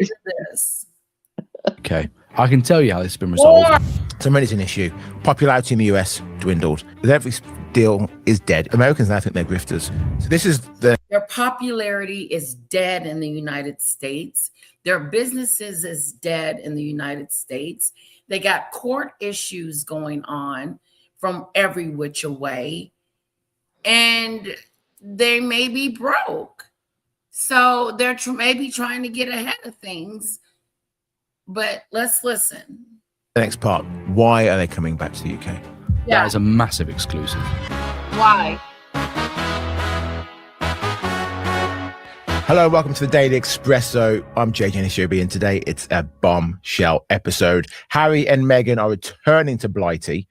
Okay, I can tell you how this has been resolved. So money's an issue. Popularity in the US dwindled. Every deal is dead. Americans now think they're grifters. So this is their popularity is dead in the United States. Their businesses is dead in the United States. They got court issues going on from every which way, and they may be broke. So they're maybe trying to get ahead of things. But let's listen. the next part. Why are they coming back to the UK? That is a massive exclusive. Why? Hello, welcome to the Daily Espresso. I'm JJ Nishobi, and today it's a bombshell episode. Harry and Meghan are returning to Blighty,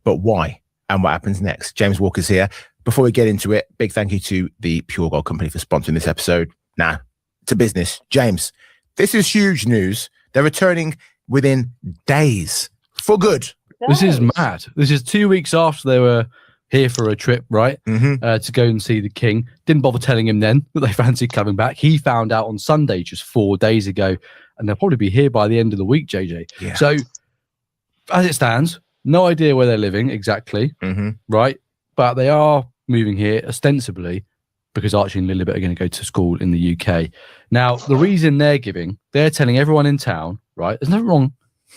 but why? And what happens next? James Walker's here. Before we get into it, big thank you to the Pure Gold Company for sponsoring this episode. Now, to business. James, this is huge news. They're returning within days for good. This is mad. This is 2 weeks after they were here for a trip, right? To go and see the king. Didn't bother telling him then that they fancied coming back. He found out on Sunday, just 4 days ago, and they'll probably be here by the end of the week, JJ. Yeah. So, as it stands, no idea where they're living exactly, right? But they are moving here ostensibly because Archie and Lilibet are going to go to school in the UK. Now, the reason they're telling everyone in town, right? There's nothing wrong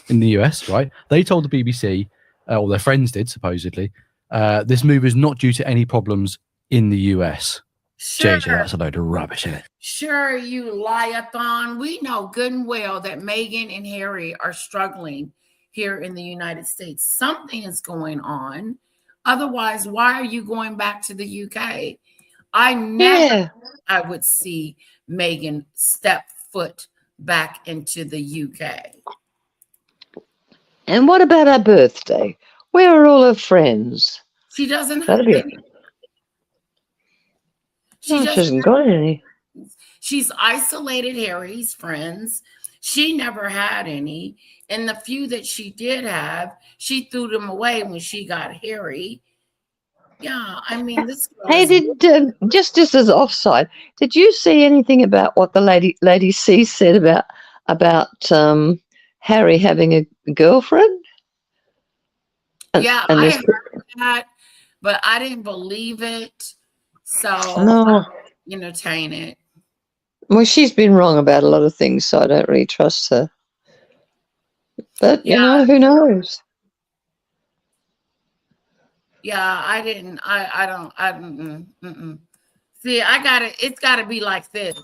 in the US, right? They told the BBC, or their friends did, supposedly, this move is not due to any problems in the US. Sure. JJ, that's a load of rubbish, isn't it? Sure, you liathon. We know good and well that Meghan and Harry are struggling here in the United States. Something is going on. Otherwise, why are you going back to the UK? I would see Meghan step foot back into the UK. And what about her birthday? Where are all her friends? She doesn't have any. She hasn't got any. She's isolated Harry's friends. She never had any. And the few that she did have, she threw them away when she got Harry. Yeah, I mean, this girl. Hey, just as offside, did you see anything about what the lady C said about Harry having a girlfriend? Yeah, I heard that, but I didn't believe it. So no. Entertain it. Well, she's been wrong about a lot of things, so I don't really trust her. But you know, who knows? Yeah, I didn't. I don't. See, it's got to be like this.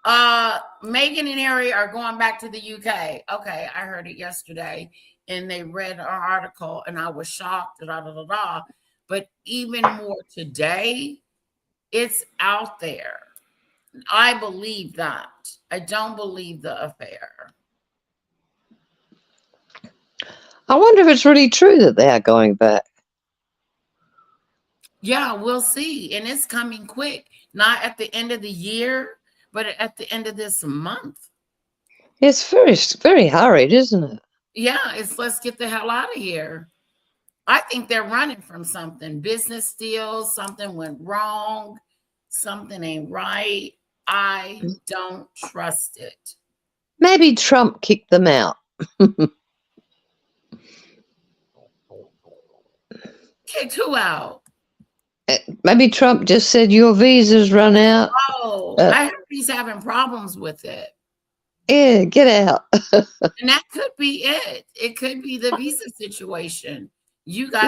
Meghan and Harry are going back to the UK. Okay, I heard it yesterday, and they read an article, and I was shocked. But even more today, it's out there. I believe that. I don't believe the affair. I wonder if it's really true that they are going back. Yeah, we'll see. And it's coming quick. Not at the end of the year, but at the end of this month. It's very hurried, isn't it? Yeah, it's let's get the hell out of here. I think they're running from something. Business deals, something went wrong, something ain't right. I don't trust it. Maybe Trump kicked them out. Kicked who out? Maybe Trump just said your visa's run out. Oh, I heard he's having problems with it. Yeah, get out. And that could be it. It could be the visa situation. You got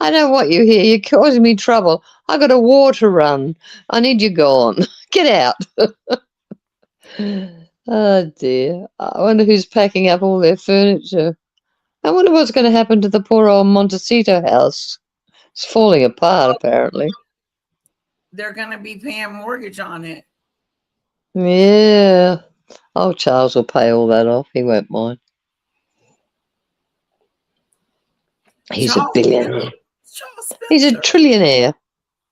I know what you hear. You're causing me trouble. I got a war to run. I need you gone. Get out. Oh dear. I wonder who's packing up all their furniture. I wonder what's going to happen to the poor old Montecito house. It's falling apart, apparently. They're going to be paying mortgage on it. Yeah. Oh, Charles will pay all that off. He won't mind. He's a billionaire. He's a trillionaire.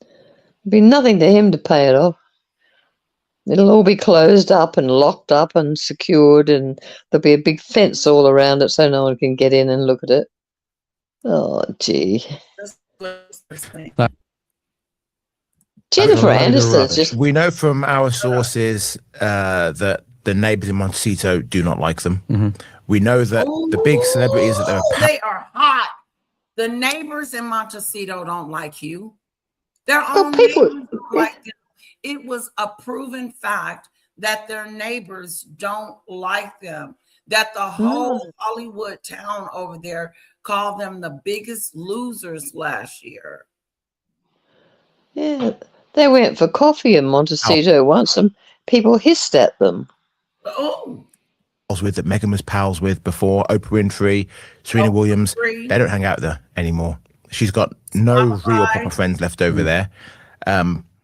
There'll be nothing to him to pay it off. It'll all be closed up and locked up and secured, and there'll be a big fence all around it so no one can get in and look at it. Oh, gee. Jennifer Aniston's just... We know from our sources that the neighbors in Montecito do not like them. Mm-hmm. We know that the big celebrities that they are hot. The neighbors in Montecito don't like you. Their own neighbors don't like them. It was a proven fact that their neighbors don't like them. That the whole Hollywood town over there called them the biggest losers last year. Yeah, they went for coffee in Montecito once, and people hissed at them. Oh. With that Meghan was pals with before, Oprah Winfrey, Serena Williams, they don't hang out there anymore. She's got no real proper friends left over there.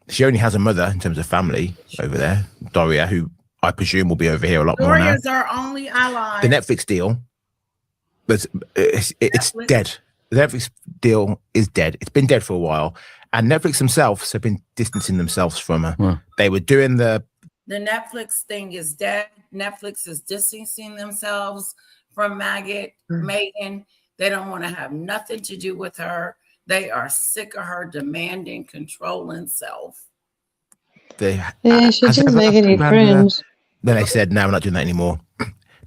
She only has a mother in terms of family over there, Doria, who I presume will be over here a lot more now. Doria's our only ally. The Netflix deal, it's dead. The Netflix deal is dead. It's been dead for a while. And Netflix themselves have been distancing themselves from her. Wow. They were doing the Netflix thing is dead. Netflix is distancing themselves from Meghan. They don't want to have nothing to do with her. They are sick of her demanding, controlling self. She didn't make any friends. Then they said, no, we're not doing that anymore.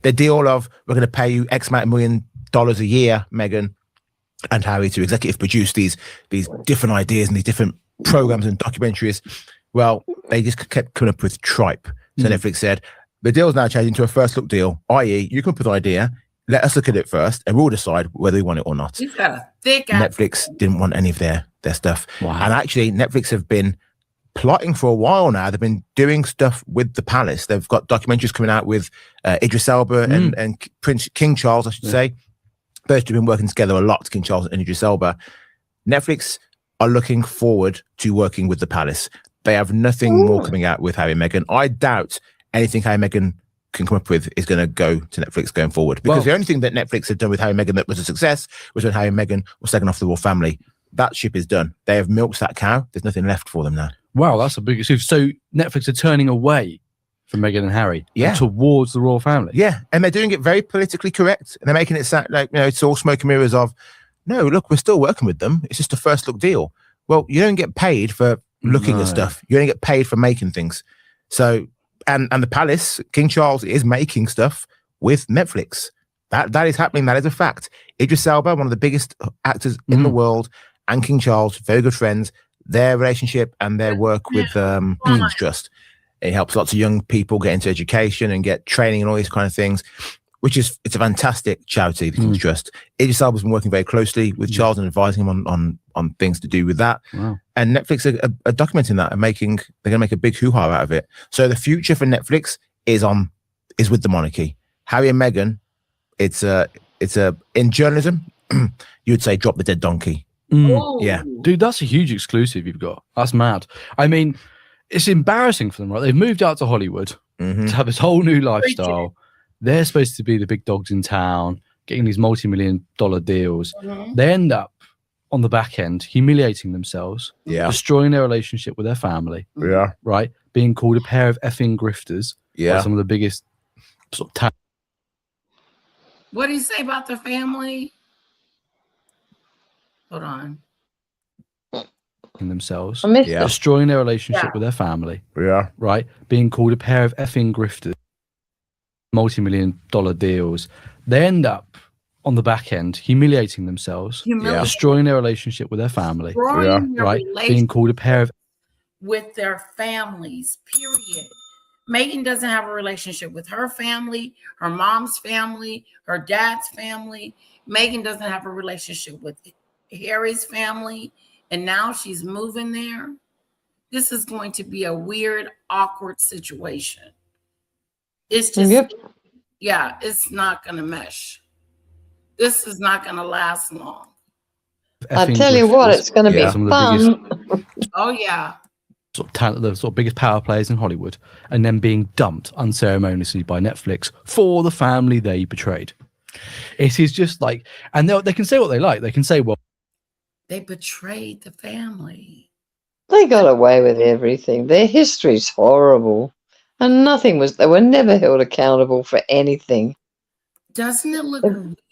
The deal of, we're going to pay you X amount of $1 million a year, Meghan and Harry, to executive produce these different ideas and these different programs and documentaries. Well, they just kept coming up with tripe. So Netflix said, the deal's now changing to a first look deal, i.e. you come up with an idea, let us look at it first, and we'll decide whether we want it or not. He's got a thick Netflix didn't want any of their stuff. Wow. And actually, Netflix have been plotting for a while now. They've been doing stuff with the palace. They've got documentaries coming out with Idris Elba and Prince King Charles, I should say. Those two have been working together a lot, King Charles and Idris Elba. Netflix are looking forward to working with the palace. They have nothing more coming out with Harry and Meghan. I doubt anything Harry and Meghan can come up with is going to go to Netflix going forward. Because the only thing that Netflix had done with Harry and Meghan that was a success was when Harry and Meghan were second off the royal family. That ship is done. They have milked that cow. There's nothing left for them now. Wow, that's a big issue. So Netflix are turning away from Meghan and Harry towards the royal family. Yeah, and they're doing it very politically correct. And they're making it sound like, it's all smoke and mirrors of, no, look, we're still working with them. It's just a first look deal. Well, you don't get paid for looking at stuff. You only get paid for making things. So, and the palace, King Charles is making stuff with Netflix. That is happening. That is a fact. Idris Elba, one of the biggest actors in the world, and King Charles, very good friends. Their relationship and their work with King's Trust. It helps lots of young people get into education and get training and all these kind of things, it's a fantastic charity, the King's Trust. Idris Elba's been working very closely with Charles and advising him on things to do with that. Wow. And Netflix are documenting that and they're going to make a big hoo-ha out of it. So the future for Netflix is with the monarchy. Harry and Meghan, it's in journalism, you would say drop the dead donkey. Yeah. Dude, that's a huge exclusive you've got. That's mad. I mean, it's embarrassing for them, right? They've moved out to Hollywood to have this whole new lifestyle. They're supposed to be the big dogs in town, getting these multi-million-dollar deals. They end up on the back end humiliating themselves, destroying their relationship with their family, right? Being called a pair of effing grifters by some of the biggest sort of what do you say about the family? Hold on. Themselves, destroying their relationship with their family, right? Being called a pair of effing grifters, multi-million-dollar deals. They end up on the back end humiliating themselves, destroying their relationship with their family, right? Being called a pair of with their families, period. Meghan doesn't have a relationship with her family, her mom's family, her dad's family. Meghan doesn't have a relationship with Harry's family, and now she's moving there. This is going to be a weird, awkward situation. It's just, it's not going to mesh. This is not going to last long. I tell you what, it's going to be fun. Oh, yeah. The sort of biggest power players in Hollywood, and then being dumped unceremoniously by Netflix for the family they betrayed. It is just like, and they can say what they like. They can say, well, they betrayed the family. They got away with everything. Their history's horrible. And they were never held accountable for anything. Doesn't it look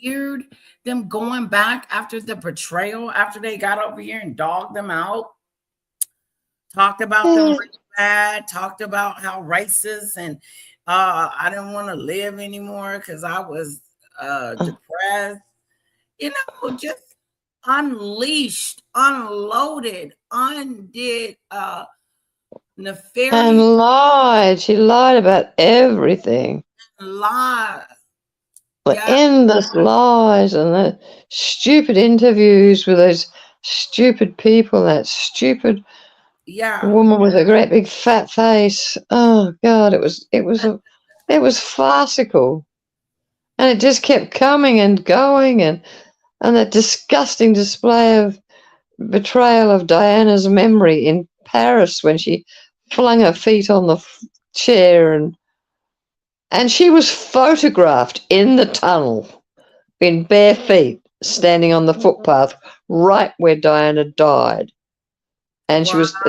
weird, them going back after the betrayal, after they got over here and dogged them out? Talked about them really bad, talked about how racist and I didn't want to live anymore because I was depressed. You know, just unleashed, unloaded, undid nefarious And lied. She lied about everything. lie. The Yeah, endless lies and the stupid interviews with those stupid people, that stupid yeah, woman with a great big fat face. Oh God, it was farcical. And it just kept coming and going, and that disgusting display of betrayal of Diana's memory in Paris when she flung her feet on the chair, and she was photographed in the tunnel in bare feet standing on the footpath right where Diana died. And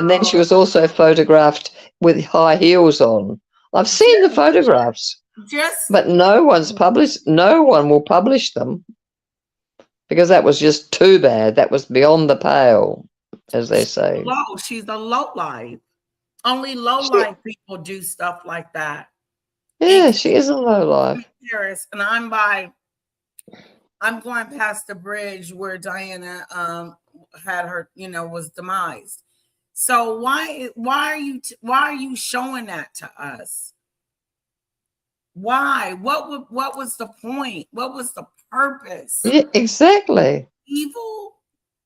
then she was also photographed with high heels on. I've seen the photographs, but no one will publish them because that was just too bad. That was beyond the pale, as they say. She's a low life. Only low life people do stuff like that. Yeah, she is a low life. Paris, and I'm going past the bridge where Diana had her, was demised. So why are you showing that to us? Why? What was the point? What was the purpose? Yeah, exactly. Evil,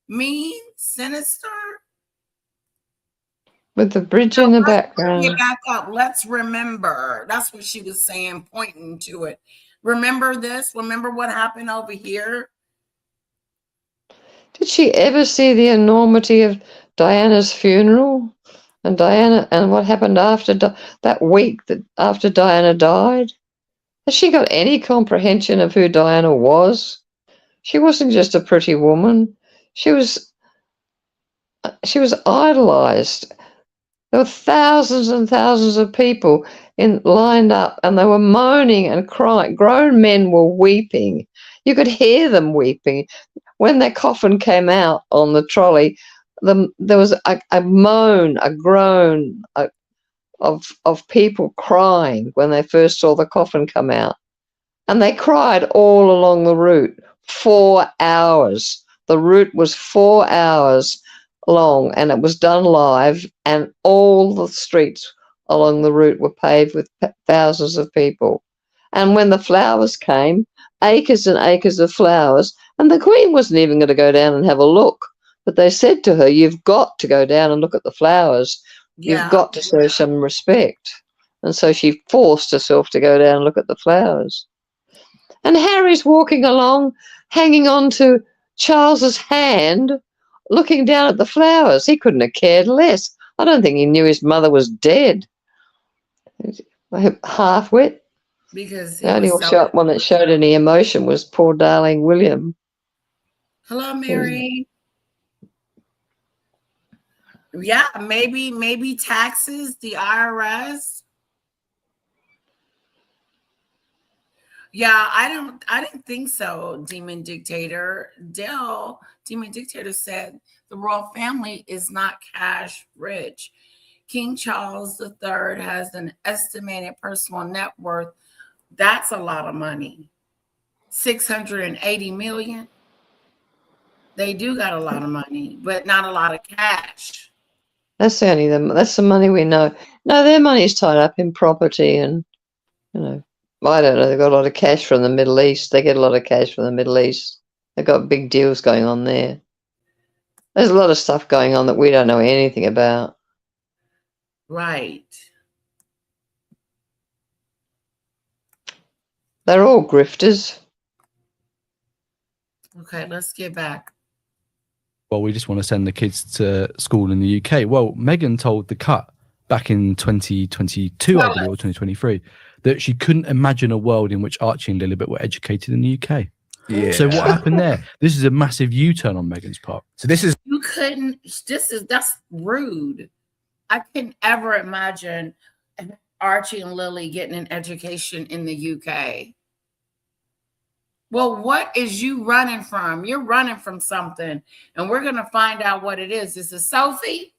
mean, sinister. With the bridge in the background. Get back up. Let's remember. That's what she was saying, pointing to it. Remember this? Remember what happened over here? Did she ever see the enormity of Diana's funeral? And what happened after that week after Diana died? Has she got any comprehension of who Diana was? She wasn't just a pretty woman. She was idolized. There were thousands and thousands of people lined up, and they were moaning and crying. Grown men were weeping. You could hear them weeping. When their coffin came out on the trolley, there was a moan, a groan of people crying when they first saw the coffin come out. And they cried all along the route, 4 hours. The route was 4 hours long, and it was done live, and all the streets along the route were paved with thousands of people. And when the flowers came, acres and acres of flowers, and the Queen wasn't even going to go down and have a look, but they said to her, "You've got to go down and look at the flowers. You've got to show some respect." And so she forced herself to go down and look at the flowers. And Harry's walking along, hanging on to Charles's hand, looking down at the flowers. He couldn't have cared less. I don't think he knew his mother was dead. Half-wit. Because the only one that showed any emotion was poor darling William. Hello, Mary. Yeah, maybe taxes, the IRS. Yeah, I didn't think so, Demon Dictator. Demon Dictator said the royal family is not cash rich. King Charles III has an estimated personal net worth. That's a lot of money. 680 million. They do got a lot of money, but not a lot of cash. That's the money we know. No, their money's tied up in property, and I don't know. They've got a lot of cash from the Middle East. They get a lot of cash from the Middle East. They've got big deals going on there. There's a lot of stuff going on that we don't know anything about. Right. They're all grifters. Okay, let's get back. Well, we just want to send the kids to school in the UK. Well, Meghan told The Cut back in 2022, I believe, or 2023, that she couldn't imagine a world in which Archie and Lilibet were educated in the UK. Yeah. So what happened there? This is a massive U-turn on Meghan's part. So that's rude. I couldn't ever imagine Archie and Lily getting an education in the UK. Well, what is you running from? You're running from something, and we're going to find out what it is. Is it Sophie?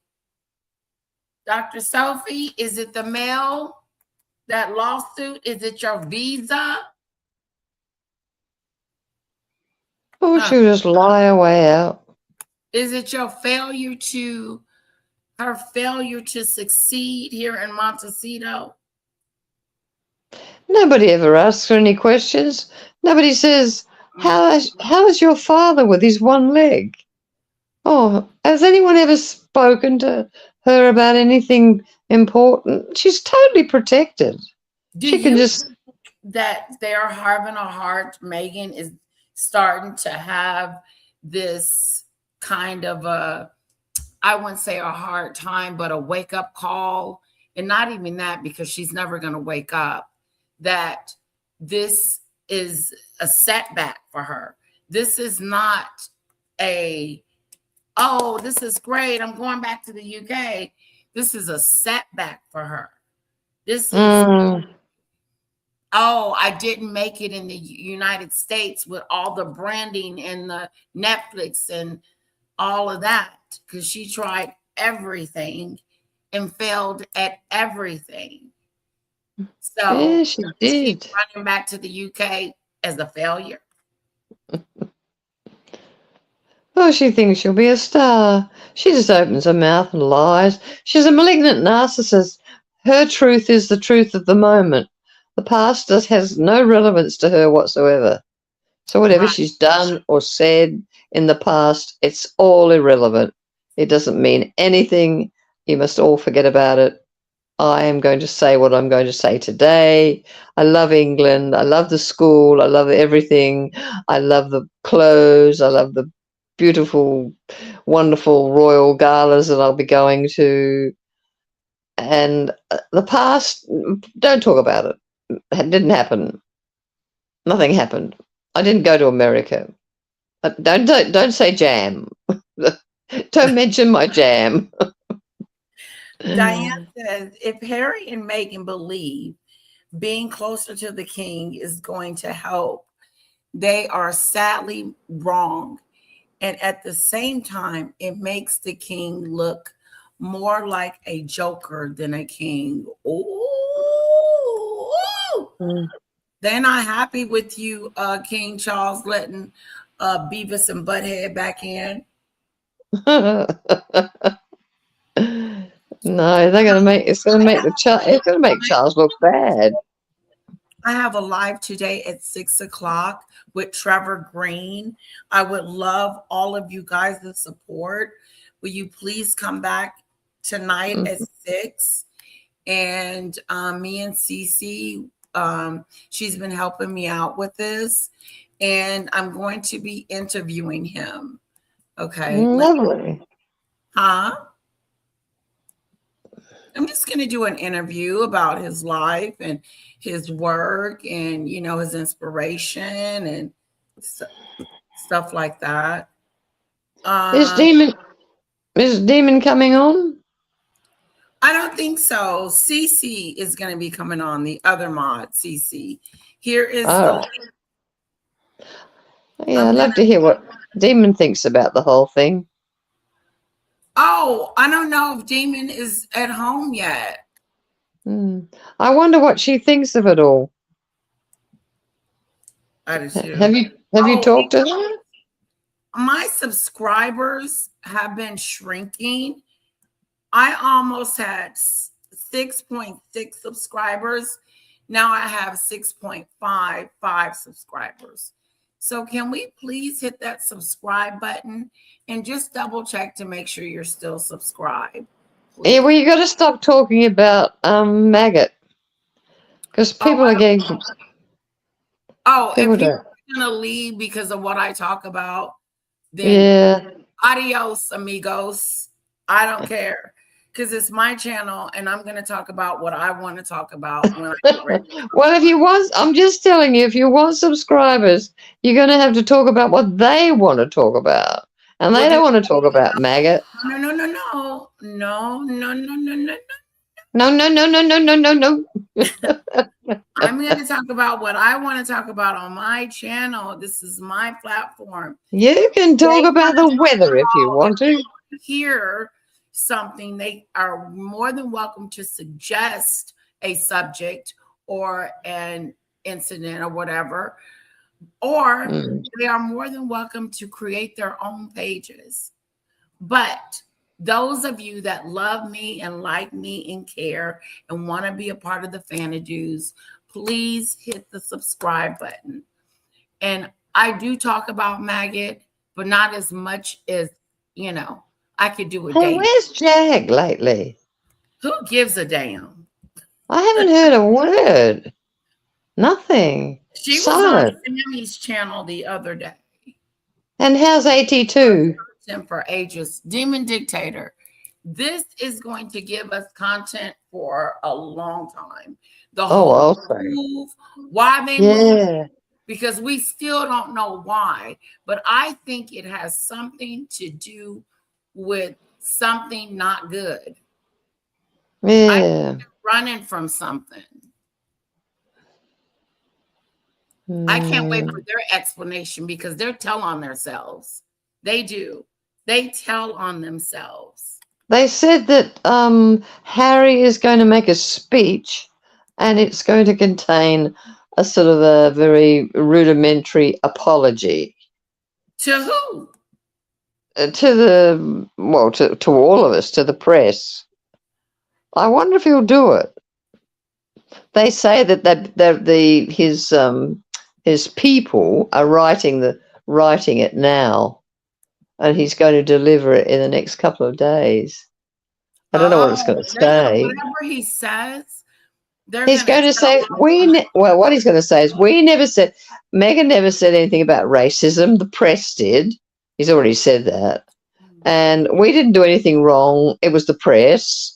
Dr. Sophie? Is it the mail? that lawsuit? Is it your visa? Oh, she'll just lie her way out. Is it your her failure to succeed here in Montecito? Nobody ever asks her any questions. Nobody says, how is your father with his one leg? Oh, has anyone ever spoken to her about anything important? She's totally protected. Do She can you just think that they're having a hard, Meghan is starting to have this kind of I wouldn't say a hard time, but a wake-up call, and not even that, because she's never going to wake up, that this is a setback for her. This is not oh, this is great, I'm going back to the UK. This is a setback for her. This is oh, I didn't make it in the United States with all the branding and the Netflix and all of that, because she tried everything and failed at everything. So yeah, she she's did. running back to the UK as a failure. Oh, she thinks she'll be a star. She just opens her mouth and lies. She's a malignant narcissist. Her truth is the truth of the moment. The past has no relevance to her whatsoever. So whatever she's done or said in the past, it's all irrelevant. It doesn't mean anything. You must all forget about it. I am going to say what I'm going to say today. I love England. I love the school. I love everything. I love the clothes. I love the beautiful, wonderful royal galas that I'll be going to. And the past, don't talk about it. It didn't happen. Nothing happened. I didn't go to America. Don't say jam. Don't mention my jam. Diane says, if Harry and Meghan believe being closer to the king is going to help, they are sadly wrong. And at the same time, it makes the king look more like a joker than a king. Ooh. They're not happy with you, King Charles, letting Beavis and Butthead back in. No, they're gonna make it's gonna make Charles look bad. I have a live today at 6 o'clock with Trevor Green. I would love all of you guys to support. Will you please come back tonight at 6? And me and Cece, she's been helping me out with this, and I'm going to be interviewing him. Okay. Lovely. Huh? I'm just going to do an interview about his life and his work and, you know, his inspiration and stuff like that. Is Demon coming on? I don't think so. Cece is going to be coming on, the other mod, Cece. Here is the link. Yeah, I'd love to hear what Demon thinks about the whole thing. Oh, I don't know if Demon is at home yet. I wonder what she thinks of it all. I do too. Have you talked to her? My subscribers have been shrinking. I almost had 6.6 subscribers. Now I have 6.55 subscribers. So can we please hit that subscribe button and just double check to make sure you're still subscribed? Please. Yeah, well, you got to stop talking about maggot, because people are getting. Oh, people if you're don't. gonna leave because of what I talk about, then adios, amigos. I don't care, because it's my channel and I'm going to talk about what I want to talk about when I get ready. Well, I'm just telling you, if you want subscribers, you're going to have to talk about what they want to talk about. And they don't want to talk about maggot. No. No. I'm going to talk about what I want to talk about on my channel. This is my platform. You can talk about the weather if you want to. Hear something, they are more than welcome to suggest a subject or an incident or whatever, or they are more than welcome to create their own pages. But those of you that love me and like me and care and want to be a part of the Fanadues, please hit the subscribe button. And I do talk about maggot, but not as much as, I could do a Hey, day. where's Jag lately? Who gives a damn? I haven't heard a word. Nothing. She was Silent. on Sammy's channel the other day. And how's 82? For ages. Demon Dictator. This is going to give us content for a long time. The whole move, why they move, because we still don't know why, but I think it has something to do with something not good. Yeah. Running from something. I can't wait for their explanation because they're tell on themselves. They do. They tell on themselves. They said that Harry is going to make a speech and it's going to contain a sort of a very rudimentary apology. To who? To all of us, to the press. I wonder if he'll do it. They say that his people are writing it now, and he's going to deliver it in the next couple of days. I don't know what it's going to say. Whatever he says, he's going to say what he's going to say is Meghan never said anything about racism. The press did. He's already said that, and we didn't do anything wrong. It was the press.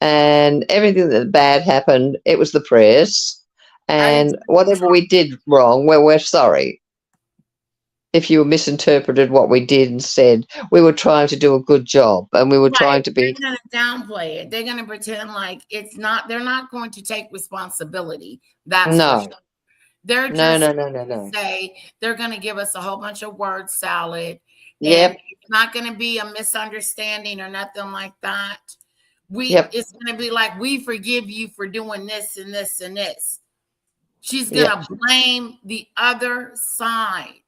And everything that bad happened, it was the press. And whatever we did wrong, we're sorry. If you misinterpreted what we did and said, we were trying to do a good job, and we were trying to be. They're going to downplay it. They're going to pretend like it's not. They're not going to take responsibility. That's no. For sure. They're just no. Say they're going to give us a whole bunch of word salad. Yep. And it's not going to be a misunderstanding or nothing like that. It's going to be like, we forgive you for doing this and this and this. She's going to blame the other side.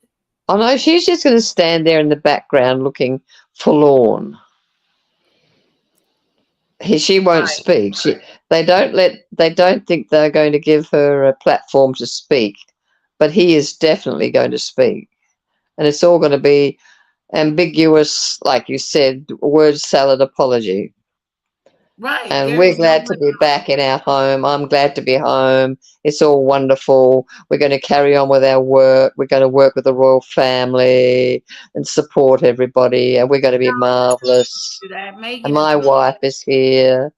Oh no, she's just going to stand there in the background looking forlorn. She won't speak. They don't think they're going to give her a platform to speak, but he is definitely going to speak, and it's all going to be ambiguous, like you said, word salad apology. Right. And we're glad to be back in our home. I'm glad to be home. It's all wonderful. We're going to carry on with our work. We're going to work with the royal family and support everybody. And we're going to be marvelous. And my wife is here.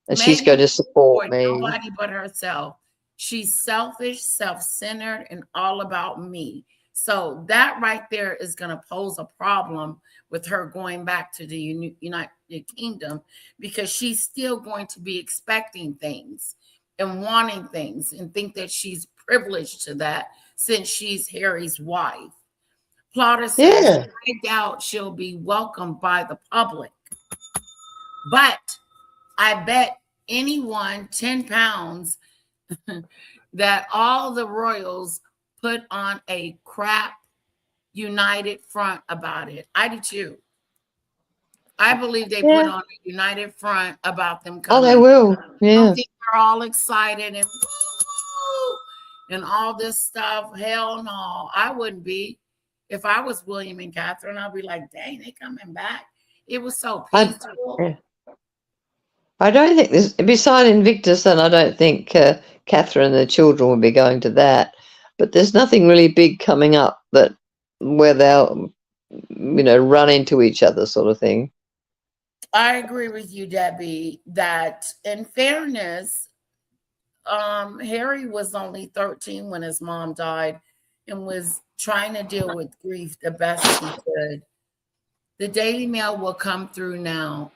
And she's going to support me. Nobody but herself. She's selfish, self-centered, and all about me. So that right there is going to pose a problem with her going back to the United Kingdom, because she's still going to be expecting things and wanting things and think that she's privileged to that since she's Harry's wife. Plotter says, I doubt she'll be welcomed by the public, but I bet anyone 10 pounds that all the royals put on a crap united front about it. I do too. I believe they put on a united front about them coming. Oh, they will. Yeah. I don't think they're all excited and all this stuff. Hell no. I wouldn't be. If I was William and Catherine, I'd be like, dang, they coming back. It was so peaceful. I don't think this, beside Invictus, and I don't think Catherine and the children will be going to that. But there's nothing really big coming up where they'll, run into each other, sort of thing. I agree with you, Debbie, that in fairness, Harry was only 13 when his mom died and was trying to deal with grief the best he could. The Daily Mail will come through now.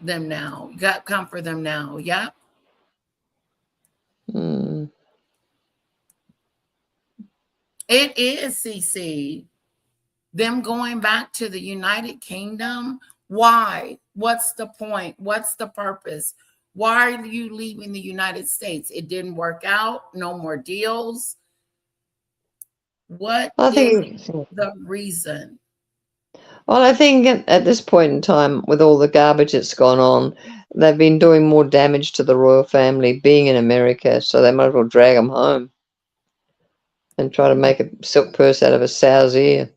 Come for them now. Yep. It is, CC. Them going back to the United Kingdom. Why? What's the point? What's the purpose? Why are you leaving the United States? It didn't work out. No more deals. What I is think. the reason? Well, I think at this point in time, with all the garbage that's gone on, they've been doing more damage to the royal family being in America, so they might as well drag them home and try to make a silk purse out of a sow's ear.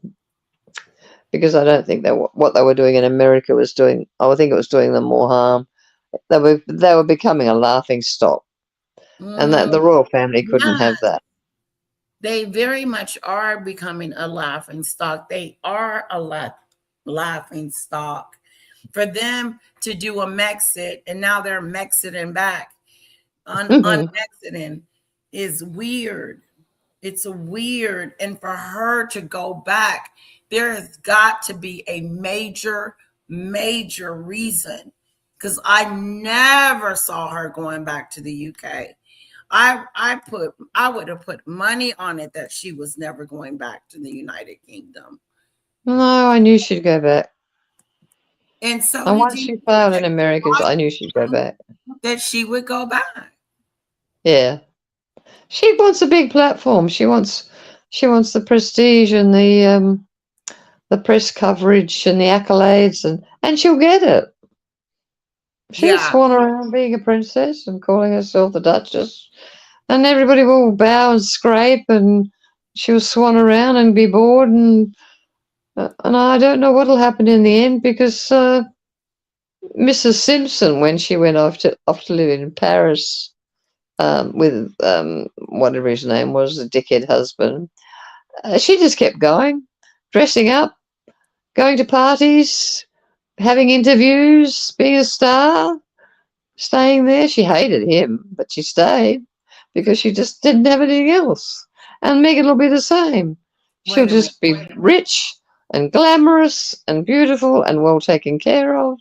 Because I don't think that what they were doing in America was doing. I think it was doing them more harm. They were becoming a laughing stock, and that the royal family couldn't Yeah, have that. they very much are becoming a laughing stock. They are a laughing stock. For them to do a Mexit and now they're Mexiting back, unmexiting is weird. It's weird. And for her to go back, there has got to be a major, major reason. Because I never saw her going back to the UK. I would have put money on it that she was never going back to the United Kingdom. No, I knew she'd go back. And so And did once she failed in America, I knew she'd go back. that she would go back. Yeah, she wants a big platform. She wants the prestige and the press coverage and the accolades, and she'll get it. She'll swan around being a princess and calling herself the Duchess, and everybody will bow and scrape, and she'll swan around and be bored, and I don't know what'll happen in the end because Mrs. Simpson, when she went off to live in Paris with whatever his name was, the dickhead husband, she just kept going, dressing up, going to parties, having interviews, being a star, staying there. She hated him, but she stayed because she just didn't have anything else. And Meghan will be the same. She'll just be rich and glamorous and beautiful and well taken care of.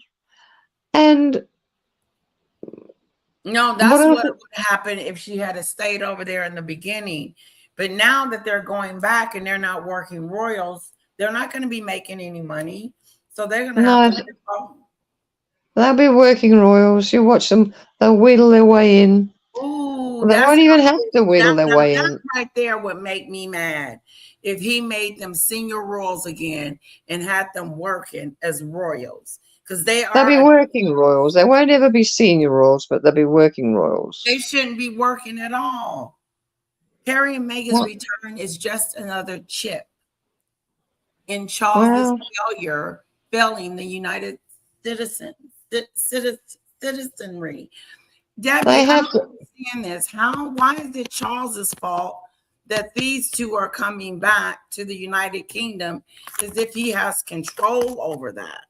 And no, that's what would happen if she had stayed over there in the beginning. But now that they're going back and they're not working royals, they're not going to be making any money. So they're going to have to they'll be working royals. You watch them, they'll wheedle their way in. Ooh, they won't even have to wheedle their way in. That right there would make me mad. If he made them senior royals again and had them working as royals. Because they'll be working royals. They won't ever be senior royals, but they'll be working royals. They shouldn't be working at all. Harry and Meghan's return is just another chip in Charles's failing the United citizenry. Debbie, I don't understand this. Why is it Charles's fault that these two are coming back to the United Kingdom as if he has control over that?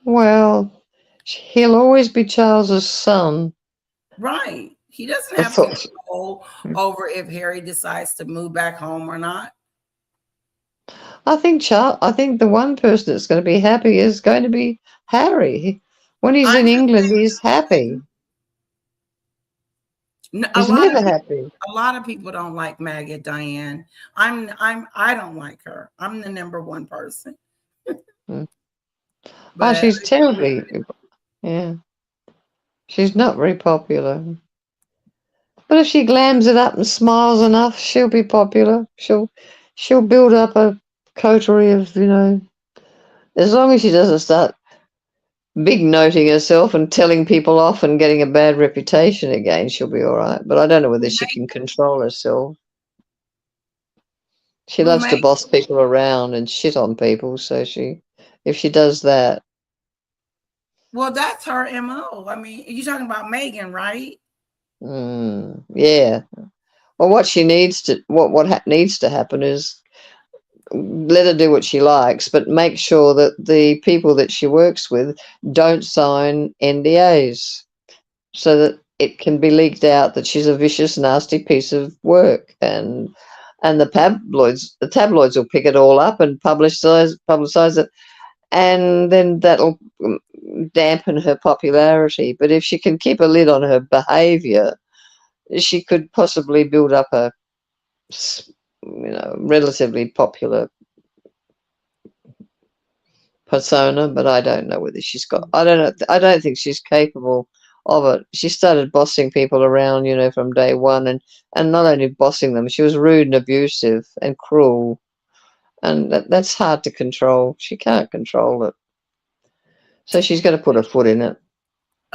Well, he'll always be Charles's son. Right. He doesn't have control over if Harry decides to move back home or not. I think the one person that's going to be happy is going to be Harry. When he's in England, he's happy. He's never happy. A lot of people don't like Maggot Diane. I don't like her. I'm the number one person. But she's terribly, she's not very popular. But if she glams it up and smiles enough, she'll be popular. She'll build up a coterie of, as long as she doesn't start big noting herself and telling people off and getting a bad reputation again, she'll be all right. But I don't know whether she can control herself. She loves to boss people around and shit on people, so if she does that. Well, that's her MO. I mean, you're talking about Meghan, right? Yeah. Well, what needs to happen is let her do what she likes, but make sure that the people that she works with don't sign NDAs so that it can be leaked out that she's a vicious, nasty piece of work. And the tabloids will pick it all up and publicize it, and then that'll dampen her popularity. But if she can keep a lid on her behavior, she could possibly build up a relatively popular persona, but I don't know whether she's got. I don't know. I don't think she's capable of it. She started bossing people around, from day one, and not only bossing them, she was rude and abusive and cruel, and that's hard to control. She can't control it, so she's got to put her foot in it.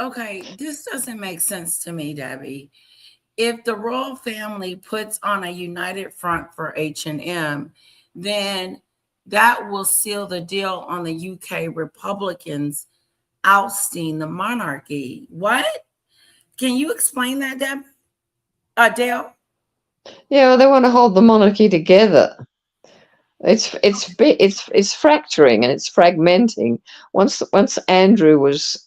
Okay, this doesn't make sense to me, Debbie. If the royal family puts on a united front for H&M, then that will seal the deal on the UK Republicans ousting the monarchy. What? Can you explain that, Dale? Yeah, well, they want to hold the monarchy together. It's fracturing and it's fragmenting. Once Andrew was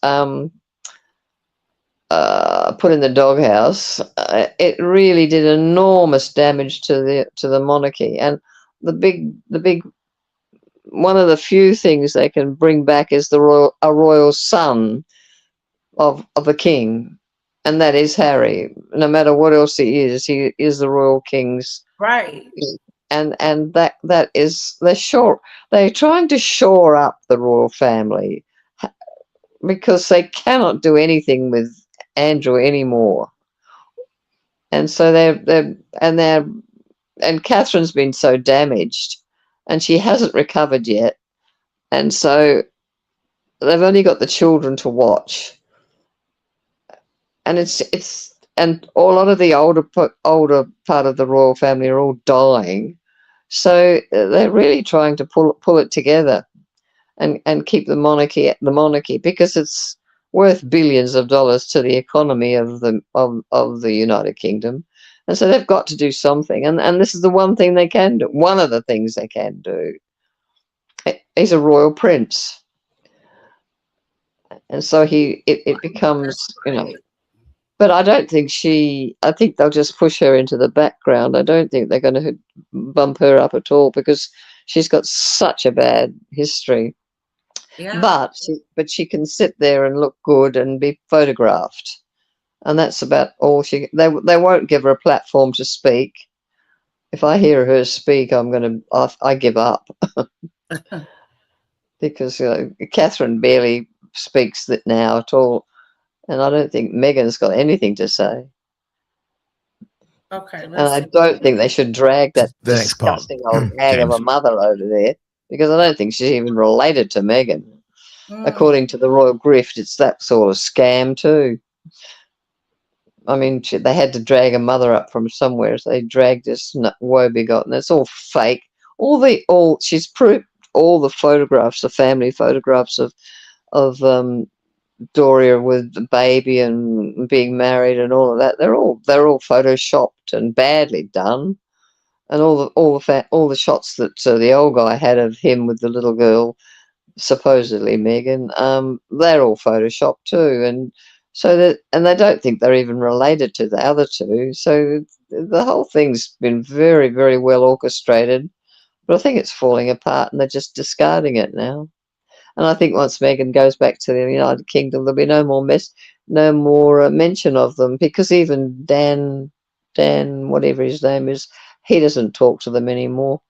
put in the doghouse, it really did enormous damage to the monarchy. And the big one of the few things they can bring back is a royal son of a king, and that is Harry. No matter what else he is the royal king's right. And that is they're trying to shore up the royal family because they cannot do anything with Andrew anymore. And so and Catherine's been so damaged and she hasn't recovered yet. And so they've only got the children to watch. And and a lot of the older part of the royal family are all dying. So they're really trying to pull it together and keep the monarchy because it's worth billions of dollars to the economy of the United Kingdom. And so they've got to do something. And this is the one thing they can do. One of the things they can do. He's a royal prince. And so it becomes, but I don't think I think they'll just push her into the background. I don't think they're going to bump her up at all because she's got such a bad history. Yeah. But she can sit there and look good and be photographed. And that's about all they won't give her a platform to speak. If I hear her speak, I give up. Because Catherine barely speaks that now at all. And I don't think Meghan's got anything to say. Okay. And I don't think they should drag that The next part, disgusting old hag of a James. mother over there because I don't think she's even related to Meghan. According to the Royal Grift, it's that sort of scam too. I mean, they had to drag a mother up from somewhere. So they dragged this woe-begotten. It's all fake. She's proved all the photographs, the family photographs of Doria with the baby and being married and all of that. They're all photoshopped and badly done. And all the shots that the old guy had of him with the little girl, supposedly Meghan, they're all photoshopped too. And so they don't think they're even related to the other two. So the whole thing's been very, very well orchestrated. But I think it's falling apart and they're just discarding it now. And I think once Meghan goes back to the United Kingdom, there'll be no more mention of them because even Dan, whatever his name is, he doesn't talk to them anymore.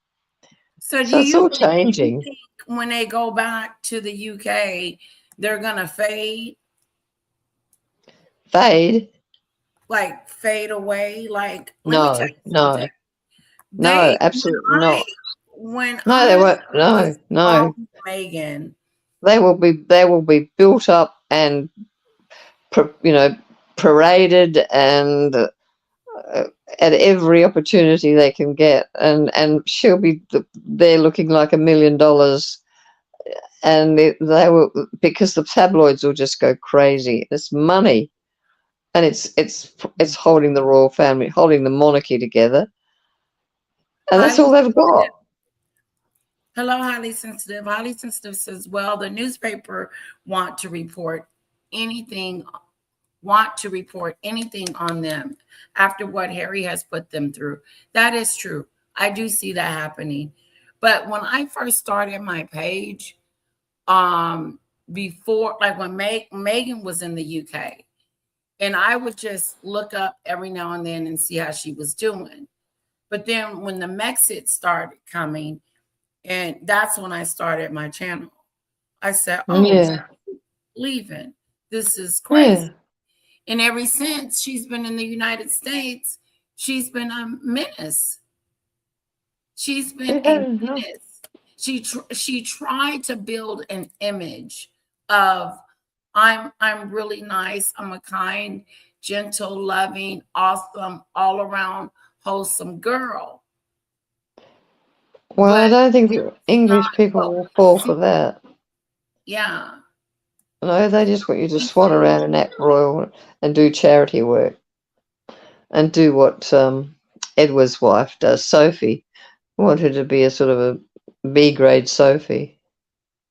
So it's all changing. Do you think when they go back to the UK, they're gonna fade? Fade? Like fade away? Like no, absolutely not. They won't. No. Meghan. They will be built up and paraded and at every opportunity they can get, and she'll be there looking like $1 million, and they will, because the tabloids will just go crazy. It's money, and it's holding the royal family, holding the monarchy together, and that's all they've got. Hello, Highly Sensitive. Highly Sensitive says, well, the newspaper want to report anything on them after what Harry has put them through. That is true. I do see that happening. But when I first started my page, before, like when Meghan was in the UK, and I would just look up every now and then and see how she was doing. But then when the Mexit started coming, and that's when I started my channel. I said, oh, Yeah. leaving. This is crazy. Yeah. And ever since she's been in the United States, she's been a menace. She's been a menace. She tried to build an image of I'm really nice. I'm a kind, gentle, loving, awesome, all around wholesome girl. Well, I But don't think the English not people what will we fall see. for that. Yeah. No, they just want you to swan around and act royal and do charity work and do what Edward's wife does. Sophie wanted to be a sort of a B grade Sophie.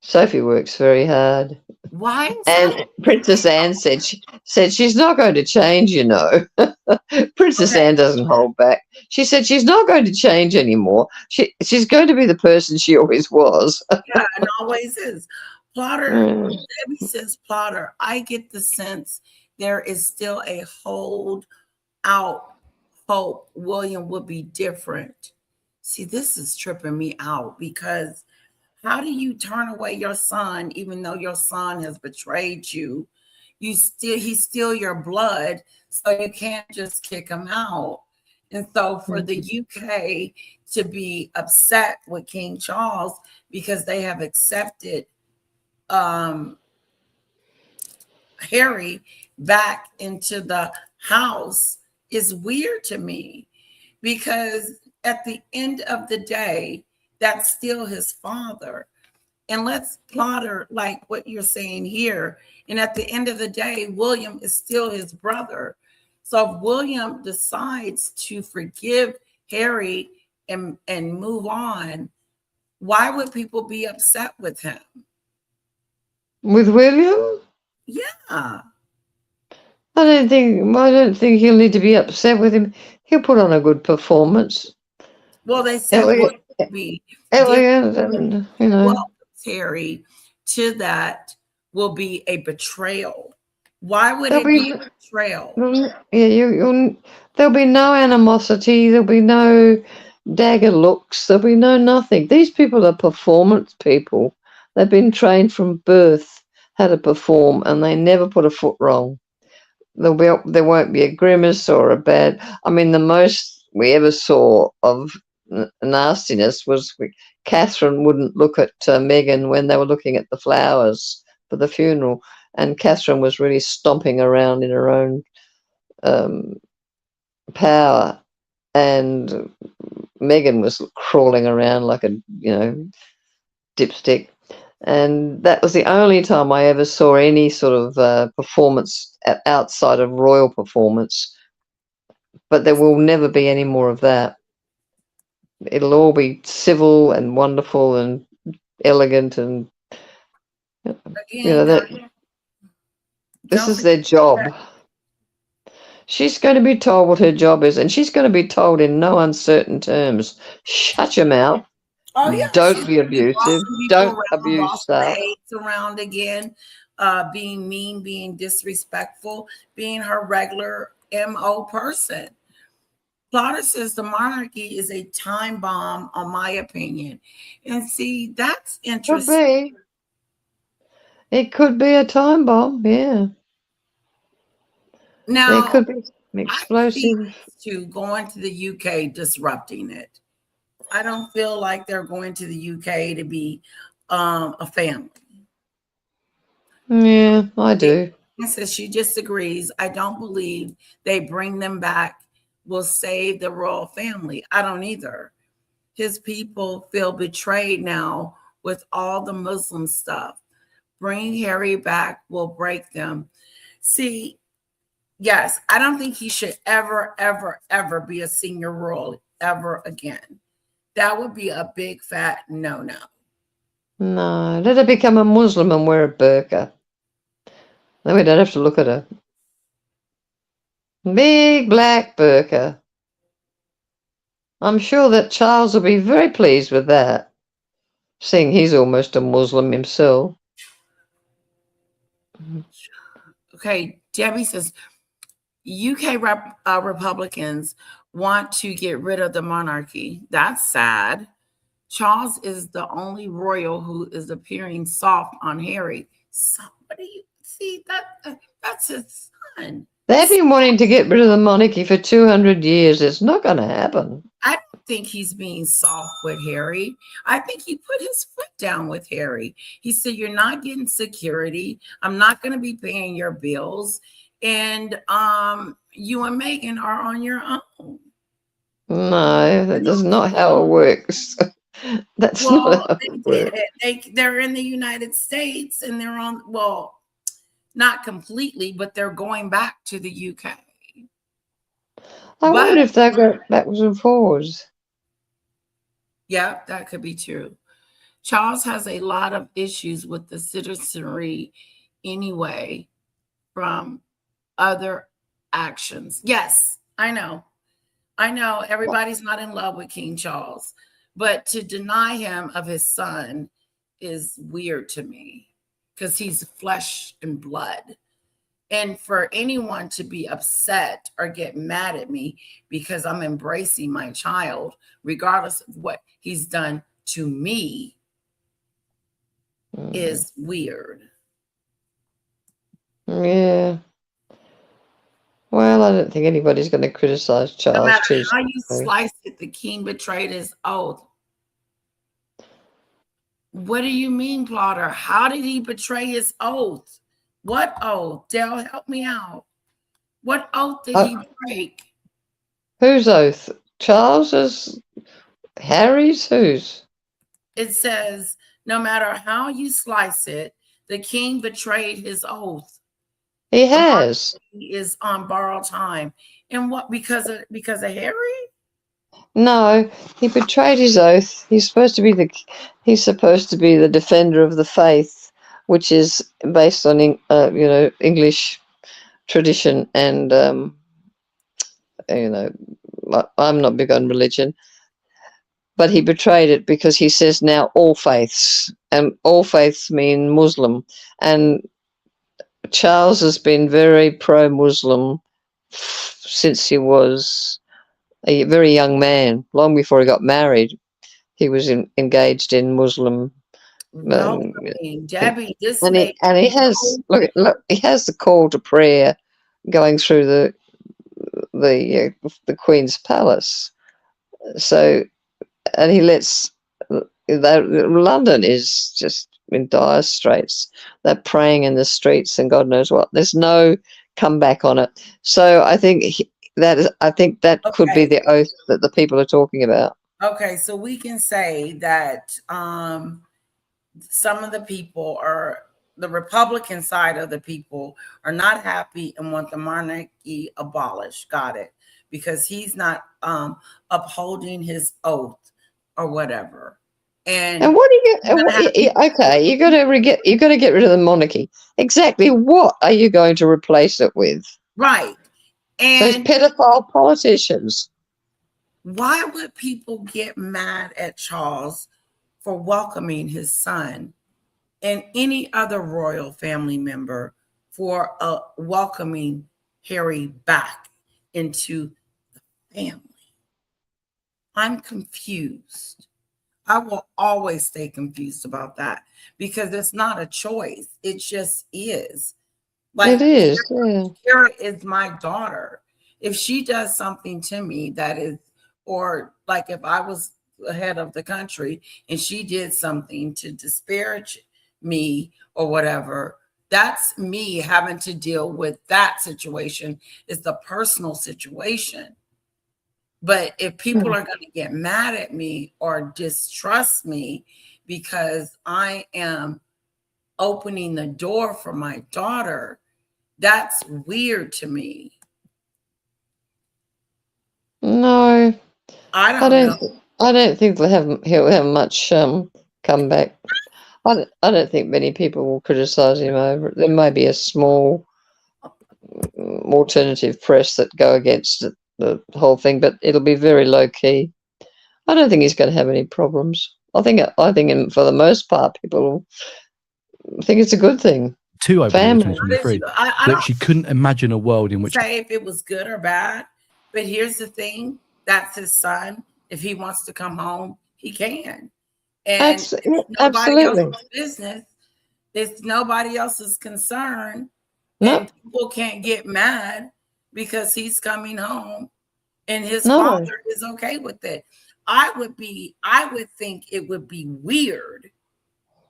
Sophie works very hard. Why is And that? Princess Anne said she's not going to change, you know. Princess Okay. Anne doesn't hold back. She said she's not going to change anymore. She's going to be the person she always was. Yeah, and always is. Plotter, Mm. Debbie says Plotter. I get the sense there is still a hold out hope William would be different. See, this is tripping me out because how do you turn away your son even though your son has betrayed you? He's still your blood, so you can't just kick him out. And so for the UK to be upset with King Charles because they have accepted Harry back into the house is weird to me because at the end of the day, that's still his father. And let's plotter like what you're saying here. And at the end of the day, William is still his brother. So if William decides to forgive Harry and move on, why would people be upset with him? With William? Yeah. I don't think he'll need to be upset with him. He'll put on a good performance. Well, they said Elegant, would be elegant, and you know. welcome Harry to that will be a betrayal. Why would There'll it be be a betrayal? yeah, you'll there'll be no animosity. There'll be no dagger looks. There'll be no nothing. These people are performance people. They've been trained from birth how to perform, and they never put a foot wrong. There won't be a grimace or a bad. I mean, the most we ever saw of nastiness was Catherine wouldn't look at Meghan when they were looking at the flowers for the funeral, and Catherine was really stomping around in her own power, and Meghan was crawling around like a dipstick. And that was the only time I ever saw any sort of performance outside of royal performance. But there will never be any more of that. It'll all be civil and wonderful and elegant, and Again, this is their job. She's going to be told what her job is, and she's going to be told in no uncertain terms. Shut your mouth. Oh yeah, Don't be abusive. Don't abuse staff. Around again, being mean, being disrespectful, being her regular MO person. Plotter says the monarchy is a time bomb, on my opinion. And see, that's interesting. It could be a time bomb, yeah. Now, there could be explosive. To going to the UK disrupting it. I don't feel like they're going to the UK to be a family. Yeah, I do. Says she disagrees. I don't believe they bring them back will save the royal family. I don't either. His people feel betrayed now with all the Muslim stuff. Bring Harry back will break them. See, yes, I don't think he should ever, ever, ever be a senior royal ever again. That would be a big fat no-no. No, let her become a Muslim and wear a burqa. Then we don't have to look at her. Big black burqa. I'm sure that Charles will be very pleased with that, seeing he's almost a Muslim himself. Okay, Debbie says, UK Republicans want to get rid of the monarchy. That's sad. Charles is the only royal who is appearing soft on Harry. So what do you see? That's his son. They've been wanting to get rid of the monarchy for 200 years. It's not going to happen. I don't think he's being soft with Harry. I think he put his foot down with Harry. He said, "You're not getting security. I'm not going to be paying your bills, and you and Meghan are on your own." No, that's not how it works. That's not how it works. They're in the United States, and they're on. Well, not completely, but they're going back to the UK. I wonder if they go backwards and forwards. Yeah, that could be true. Charles has a lot of issues with the citizenry anyway from other actions. Yes, I know. Everybody's not in love with King Charles, but to deny him of his son is weird to me because he's flesh and blood. And for anyone to be upset or get mad at me because I'm embracing my child, regardless of what he's done to me, is weird. Yeah. Well, I don't think anybody's going to criticize Charles. No matter how you slice it, the king betrayed his oath. What do you mean, Plotter? How did he betray his oath? What oath? Dale, help me out. What oath did he break? Whose oath? Charles's? Harry's? Whose? It says, no matter how you slice it, the king betrayed his oath. He has. He is on borrowed time. And what, because of Harry? No, he betrayed his oath. He's supposed to be the defender of the faith, which is based on English tradition, and I'm not big on religion, but he betrayed it because he says now all faiths, and all faiths mean Muslim, and Charles has been very pro-Muslim since he was a very young man. Long before he got married, he was engaged in Muslim. Debbie, this and he has look, he has the call to prayer going through the Queen's palace. So, and he lets London is just in dire straits. They're praying in the streets, and God knows what. There's no comeback on it. So I think that could be the oath that the people are talking about. Okay, so we can say that some of the people are the Republican side of the people are not happy and want the monarchy abolished. Got it? Because he's not upholding his oath or whatever. And what do you okay, you're going to get rid of the monarchy. Exactly what are you going to replace it with? Right. And those pedophile politicians. Why would people get mad at Charles for welcoming his son and any other royal family member for welcoming Harry back into the family? I'm confused. I will always stay confused about that because it's not a choice. It just is. Like, it is. Yeah. Kara is my daughter. If she does something to me that is, or like if I was the head of the country and she did something to disparage me or whatever, that's me having to deal with that situation. It's the personal situation. But if people are going to get mad at me or distrust me because I am opening the door for my daughter, that's weird to me. No, I don't know. I don't think he'll have much comeback. I don't think many people will criticize him over it. There may be a small alternative press that go against the whole thing, but it'll be very low key. I don't think he's going to have any problems. I think for the most part, people think it's a good thing. I believe, that she couldn't imagine a world in which say if it was good or bad. But here's the thing: that's his son. If he wants to come home, he can. And it's nobody Absolutely. else's business. It's nobody else's concern. No. And people can't get mad because he's coming home and his No. father is okay with it. I would think it would be weird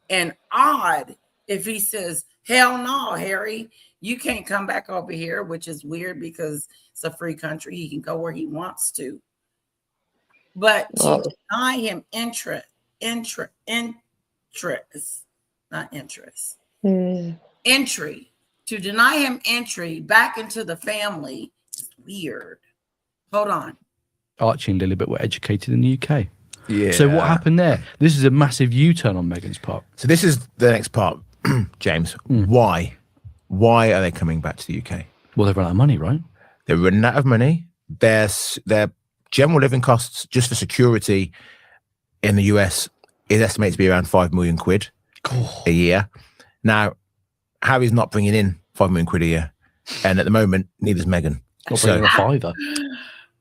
and odd if he says, hell no, Harry, you can't come back over here, which is weird because it's a free country. He can go where he wants to. But to deny him interest, not interest, entry, to deny him entry back into the family is weird. Hold on. Archie and Lilibet were educated in the UK. Yeah. So what happened there? This is a massive U-turn on Meghan's part. So this is the next part, James. Why? Why are they coming back to the UK? Well, they've run out of money, right? They're running out of money. Their general living costs just for security in the US is estimated to be around 5 million quid a year. Now, Harry's not bringing in 5 million quid a year. And at the moment, neither's Meghan. Not bringing a fiver.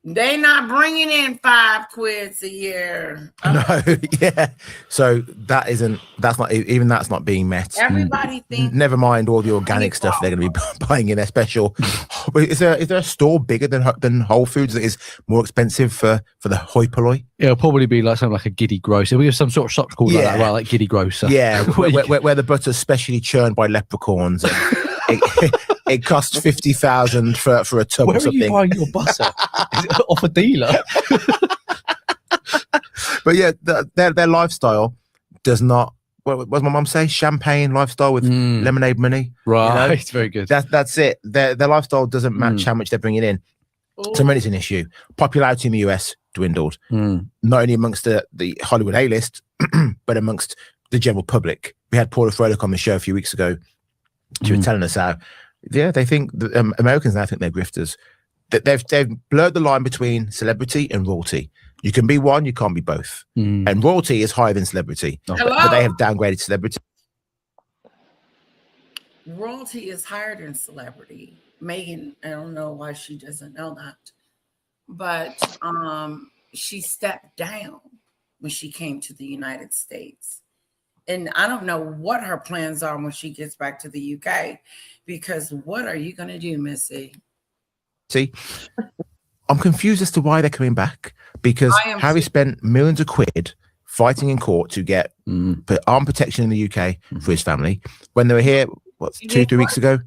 They not bringing in 5 quids a year. No, yeah. So that's not being met. Everybody thinks. Never mind all the organic stuff they're going to be buying in their special. Is there a store bigger than Whole Foods that is more expensive for the hoi polloi? It'll probably be like something like a Giddy Grocer. We have some sort of shop called like that, right? Like Giddy Grocer. Yeah, where the butter's specially churned by leprechauns. It costs 50,000 for a tub Where or something. are you buying your butter? Is it off a dealer? But yeah, their lifestyle does not. What does my mum say? Champagne lifestyle with lemonade money. Right, you know? it's very good. That's it. Their lifestyle doesn't match how much they're bringing in. So money's an issue. Popularity in the US dwindled, not only amongst the Hollywood A-list, but amongst the general public. We had Paula Froelich on the show a few weeks ago. She was telling us how, they think Americans now think they're grifters. That they've blurred the line between celebrity and royalty. You can be one, you can't be both. And royalty is higher than celebrity, but they have downgraded celebrity. Royalty is higher than celebrity. Meghan, I don't know why she doesn't know that, but she stepped down when she came to the United States. And I don't know what her plans are when she gets back to the UK, because what are you going to do, Missy? See, I'm confused as to why they're coming back, because Harry spent millions of quid fighting in court to get armed protection in the UK for his family. When they were here, 2-3 weeks ago,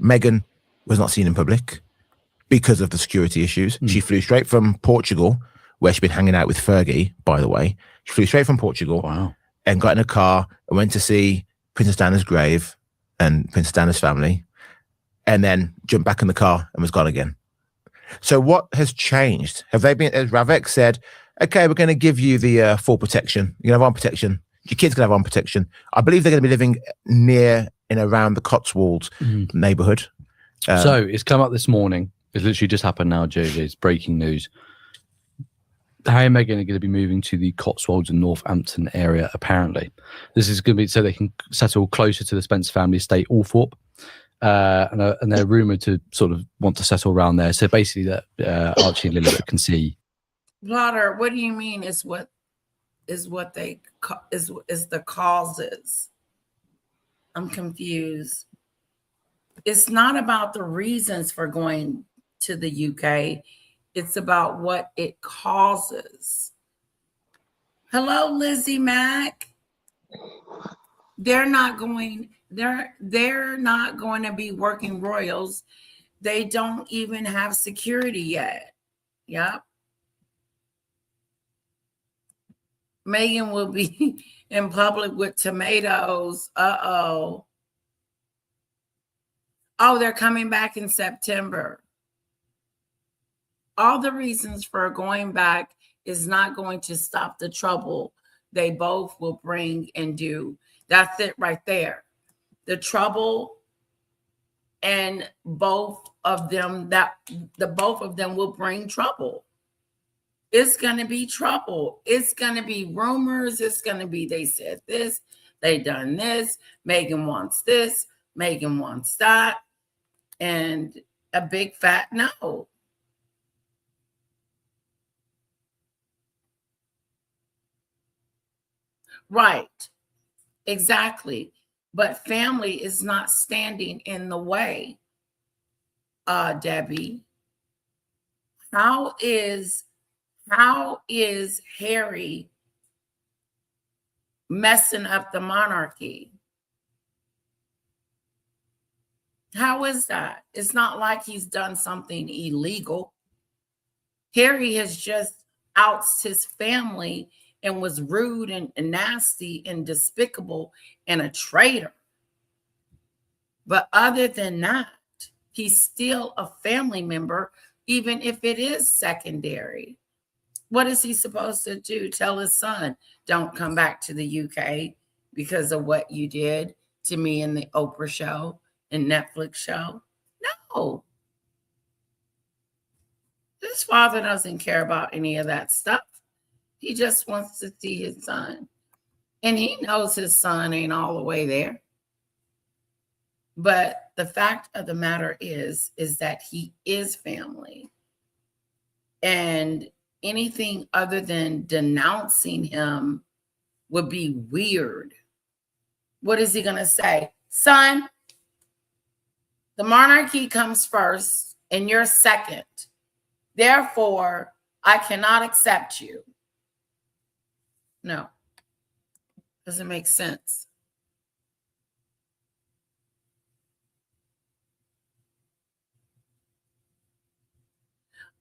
Meghan was not seen in public because of the security issues. She flew straight from Portugal, where she'd been hanging out with Fergie, by the way. She flew straight from Portugal and got in a car and went to see Princess Diana's grave and Princess Diana's family, and then jumped back in the car and was gone again. So what has changed? Have they been, as Ravek said, okay, we're going to give you the full protection. You can have armed protection. Your kids can have armed protection. I believe they're going to be living near and around the Cotswolds neighborhood. So it's come up this morning. It's literally just happened now, Josie. It's breaking news. Harry and Meghan are going to be moving to the Cotswolds and Northampton area, apparently. This is going to be so they can settle closer to the Spencer family estate, Althorpe. And they're rumoured to sort of want to settle around there. So basically that Archie and Lilibet can see. Blotter, what do you mean is the causes? I'm confused. It's not about the reasons for going to the UK. It's about what it causes. Hello, Lizzie Mack. They're not going to be working royals. They don't even have security yet. Yep. Meghan will be in public with tomatoes. Uh-oh. Oh, they're coming back in September. All the reasons for going back is not going to stop the trouble they both will bring and do. That's it right there. The trouble, and both of them will bring trouble. It's going to be trouble. It's going to be rumors. It's going to be, they said this, they done this, Meghan wants this, Meghan wants that, and a big fat no. Right. Exactly. But family is not standing in the way, Debbie. How is Harry messing up the monarchy? How is that? It's not like he's done something illegal. Harry has just outs his family and was rude and nasty and despicable and a traitor. But other than that, he's still a family member, even if it is secondary. What is he supposed to do? Tell his son, don't come back to the UK because of what you did to me in the Oprah show and Netflix show? No. His father doesn't care about any of that stuff. He just wants to see his son. And he knows his son ain't all the way there. But the fact of the matter is that he is family. And anything other than denouncing him would be weird. What is he going to say? Son, the monarchy comes first and you're second. Therefore, I cannot accept you. No. Doesn't make sense.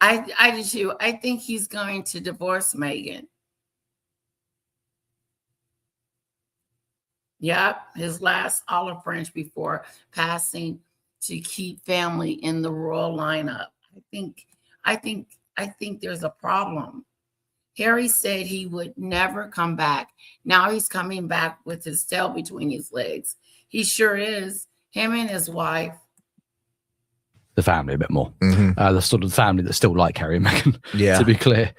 I do too. I think he's going to divorce Meghan. Yep, his last olive branch before passing to keep family in the royal lineup. I think there's a problem. Harry said he would never come back. Now he's coming back with his tail between his legs. He sure is. Him and his wife. The family a bit more. Mm-hmm. The sort of family that still like Harry and Meghan, Yeah. to be clear.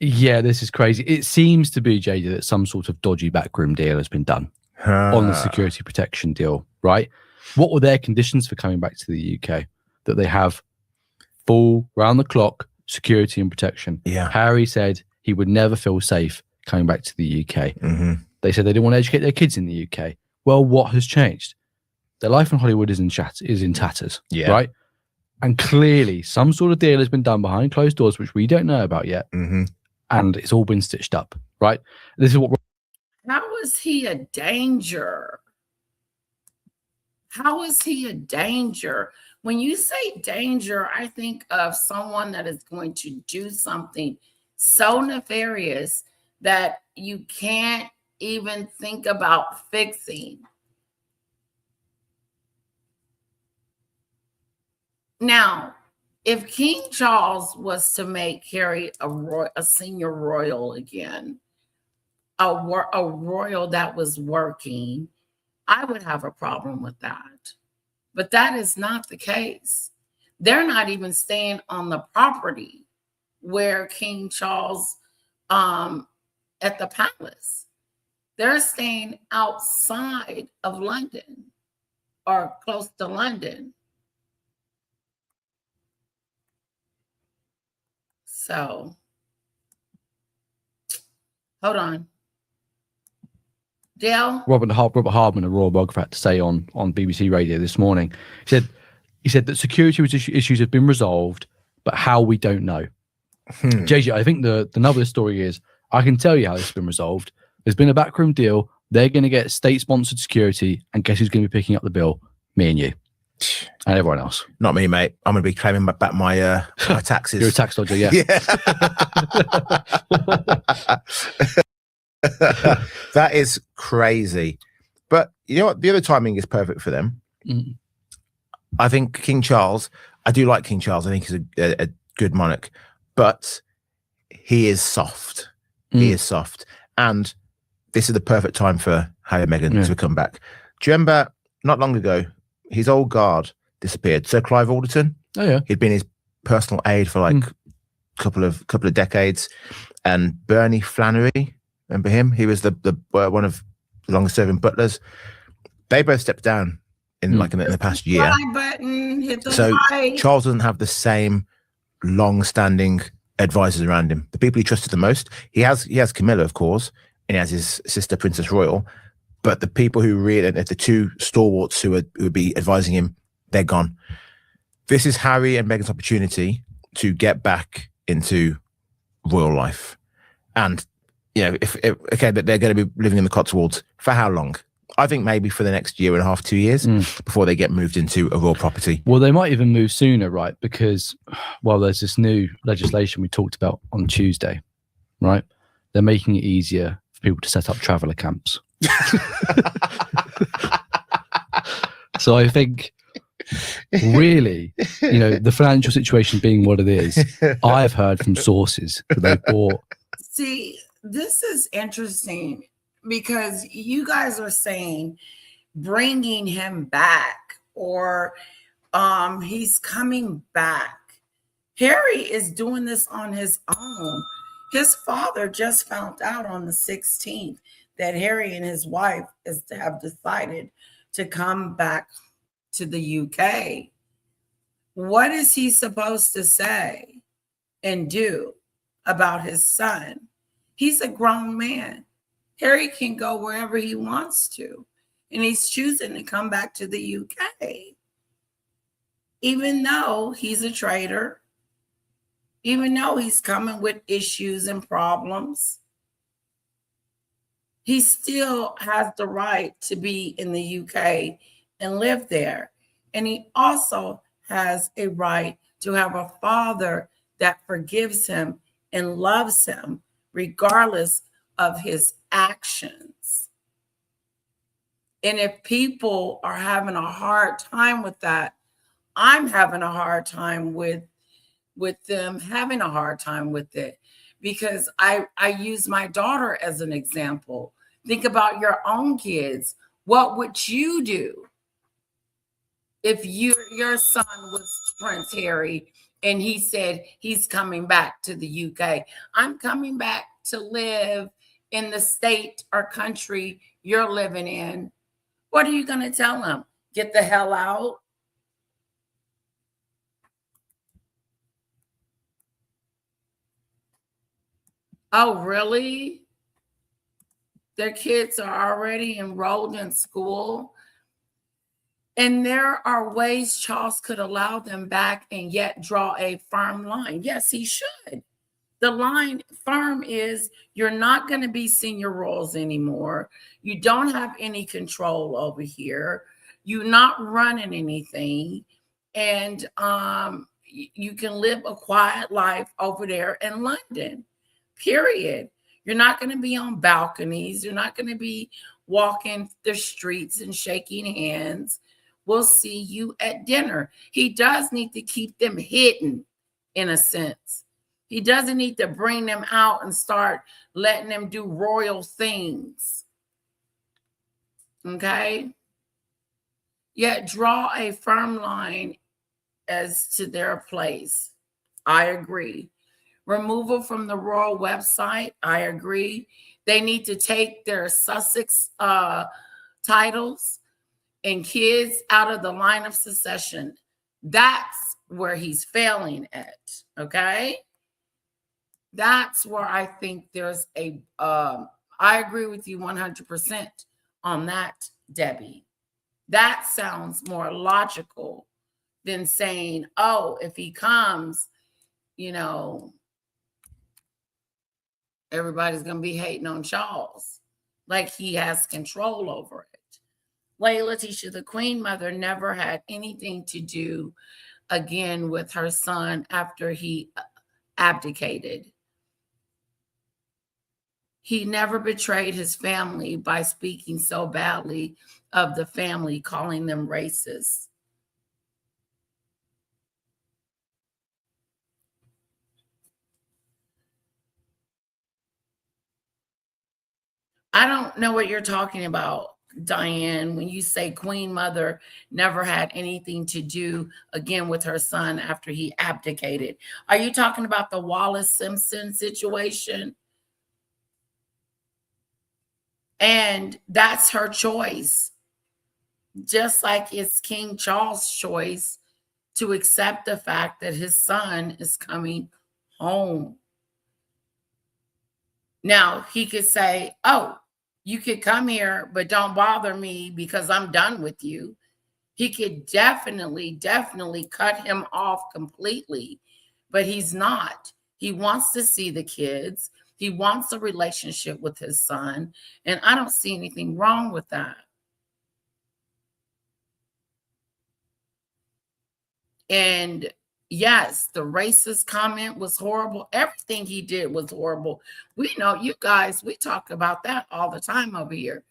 Yeah, this is crazy. It seems to be, JJ, that some sort of dodgy backroom deal has been done on the security protection deal, right? What were their conditions for coming back to the UK? That they have full round-the-clock security and protection. Yeah. Harry said he would never feel safe coming back to the UK. Mm-hmm. They said they didn't want to educate their kids in the UK. Well, what has changed? Their life in Hollywood is in tatters, Yeah. right? And clearly some sort of deal has been done behind closed doors, which we don't know about yet. Mm-hmm. And it's all been stitched up, right? This is what. How is he a danger? How is he a danger? When you say danger, I think of someone that is going to do something so nefarious that you can't even think about fixing. Now, if King Charles was to make Harry a senior royal again, a royal that was working, I would have a problem with that. But that is not the case. They're not even staying on the property where King Charles at the palace. They're staying outside of London or close to London. So, hold on. Dale? Robert Hardman, a royal biographer, had to say on BBC Radio this morning. He said that security issues have been resolved, but how we don't know. JJ, I think the nub of the story is, I can tell you how this has been resolved. There's been a backroom deal. They're going to get state-sponsored security, and guess who's going to be picking up the bill? Me and you. And everyone else. Not me, mate. I'm going to be claiming back my taxes. You're a tax dodger, yeah. That is crazy. But you know what? The other timing is perfect for them. Mm. I think King Charles, I do like King Charles. I think he's a good monarch, but he is soft. He is soft. And this is the perfect time for Harry and Meghan to come back. Do you remember not long ago, his old guard disappeared? Sir Clive Alderton. Oh, yeah. He'd been his personal aide for like a couple of decades. And Bernie Flannery, remember him? He was the one of the longest serving butlers. They both stepped down in the past year. So Charles doesn't have the same long-standing advisors around him. The people he trusted the most. He has Camilla, of course, and he has his sister, Princess Royal. But the people who really, the two stalwarts who would be advising him, they're gone. This is Harry and Meghan's opportunity to get back into royal life. And, if they're going to be living in the Cotswolds for how long? I think maybe for the next year and a half, 2 years before they get moved into a royal property. Well, they might even move sooner, right? Because, there's this new legislation we talked about on Tuesday, right? They're making it easier for people to set up traveller camps. So I think, really, the financial situation being what it is, I've heard from sources that they bought. See, this is interesting because you guys are saying bringing him back or he's coming back. Harry is doing this on his own. His father just found out on the 16th that Harry and his wife have decided to come back to the UK. What is he supposed to say and do about his son? He's a grown man. Harry can go wherever he wants to, and he's choosing to come back to the UK. Even though he's a traitor, even though he's coming with issues and problems, he still has the right to be in the UK and live there. And he also has a right to have a father that forgives him and loves him regardless of his actions. And if people are having a hard time with that, I'm having a hard time with them having a hard time with it, because I use my daughter as an example. Think about your own kids. What would you do if your son was Prince Harry and he said he's coming back to the UK? I'm coming back to live in the state or country you're living in. What are you going to tell him? Get the hell out? Oh, really? Their kids are already enrolled in school. And there are ways Charles could allow them back and yet draw a firm line. Yes, he should. The line firm is you're not going to be senior royals anymore. You don't have any control over here. You're not running anything. And you can live a quiet life over there in London. Period. You're not going to be on balconies. You're not going to be walking the streets and shaking hands. We'll see you at dinner. He does need to keep them hidden in a sense. He doesn't need to bring them out and start letting them do royal things. Okay? Yet draw a firm line as to their place. I agree. Removal from the royal website. I agree. They need to take their Sussex titles and kids out of the line of succession. That's where he's failing at. Okay? That's where I think there's I agree with you 100% on that, Debbie. That sounds more logical than saying, oh, if he comes, everybody's going to be hating on Charles, like he has control over it. Layla Tisha, the Queen Mother, never had anything to do again with her son after he abdicated. He never betrayed his family by speaking so badly of the family, calling them racist. I don't know what you're talking about, Diane, when you say Queen Mother never had anything to do again with her son after he abdicated. Are you talking about the Wallace Simpson situation? And that's her choice. Just like it's King Charles' choice to accept the fact that his son is coming home. Now, he could say, oh, you could come here, but don't bother me because I'm done with you. He could definitely cut him off completely, but he's not. He wants to see the kids. He wants a relationship with his son, and I don't see anything wrong with that. And yes, the racist comment was horrible. Everything he did was horrible. We know, you guys, we talk about that all the time over here.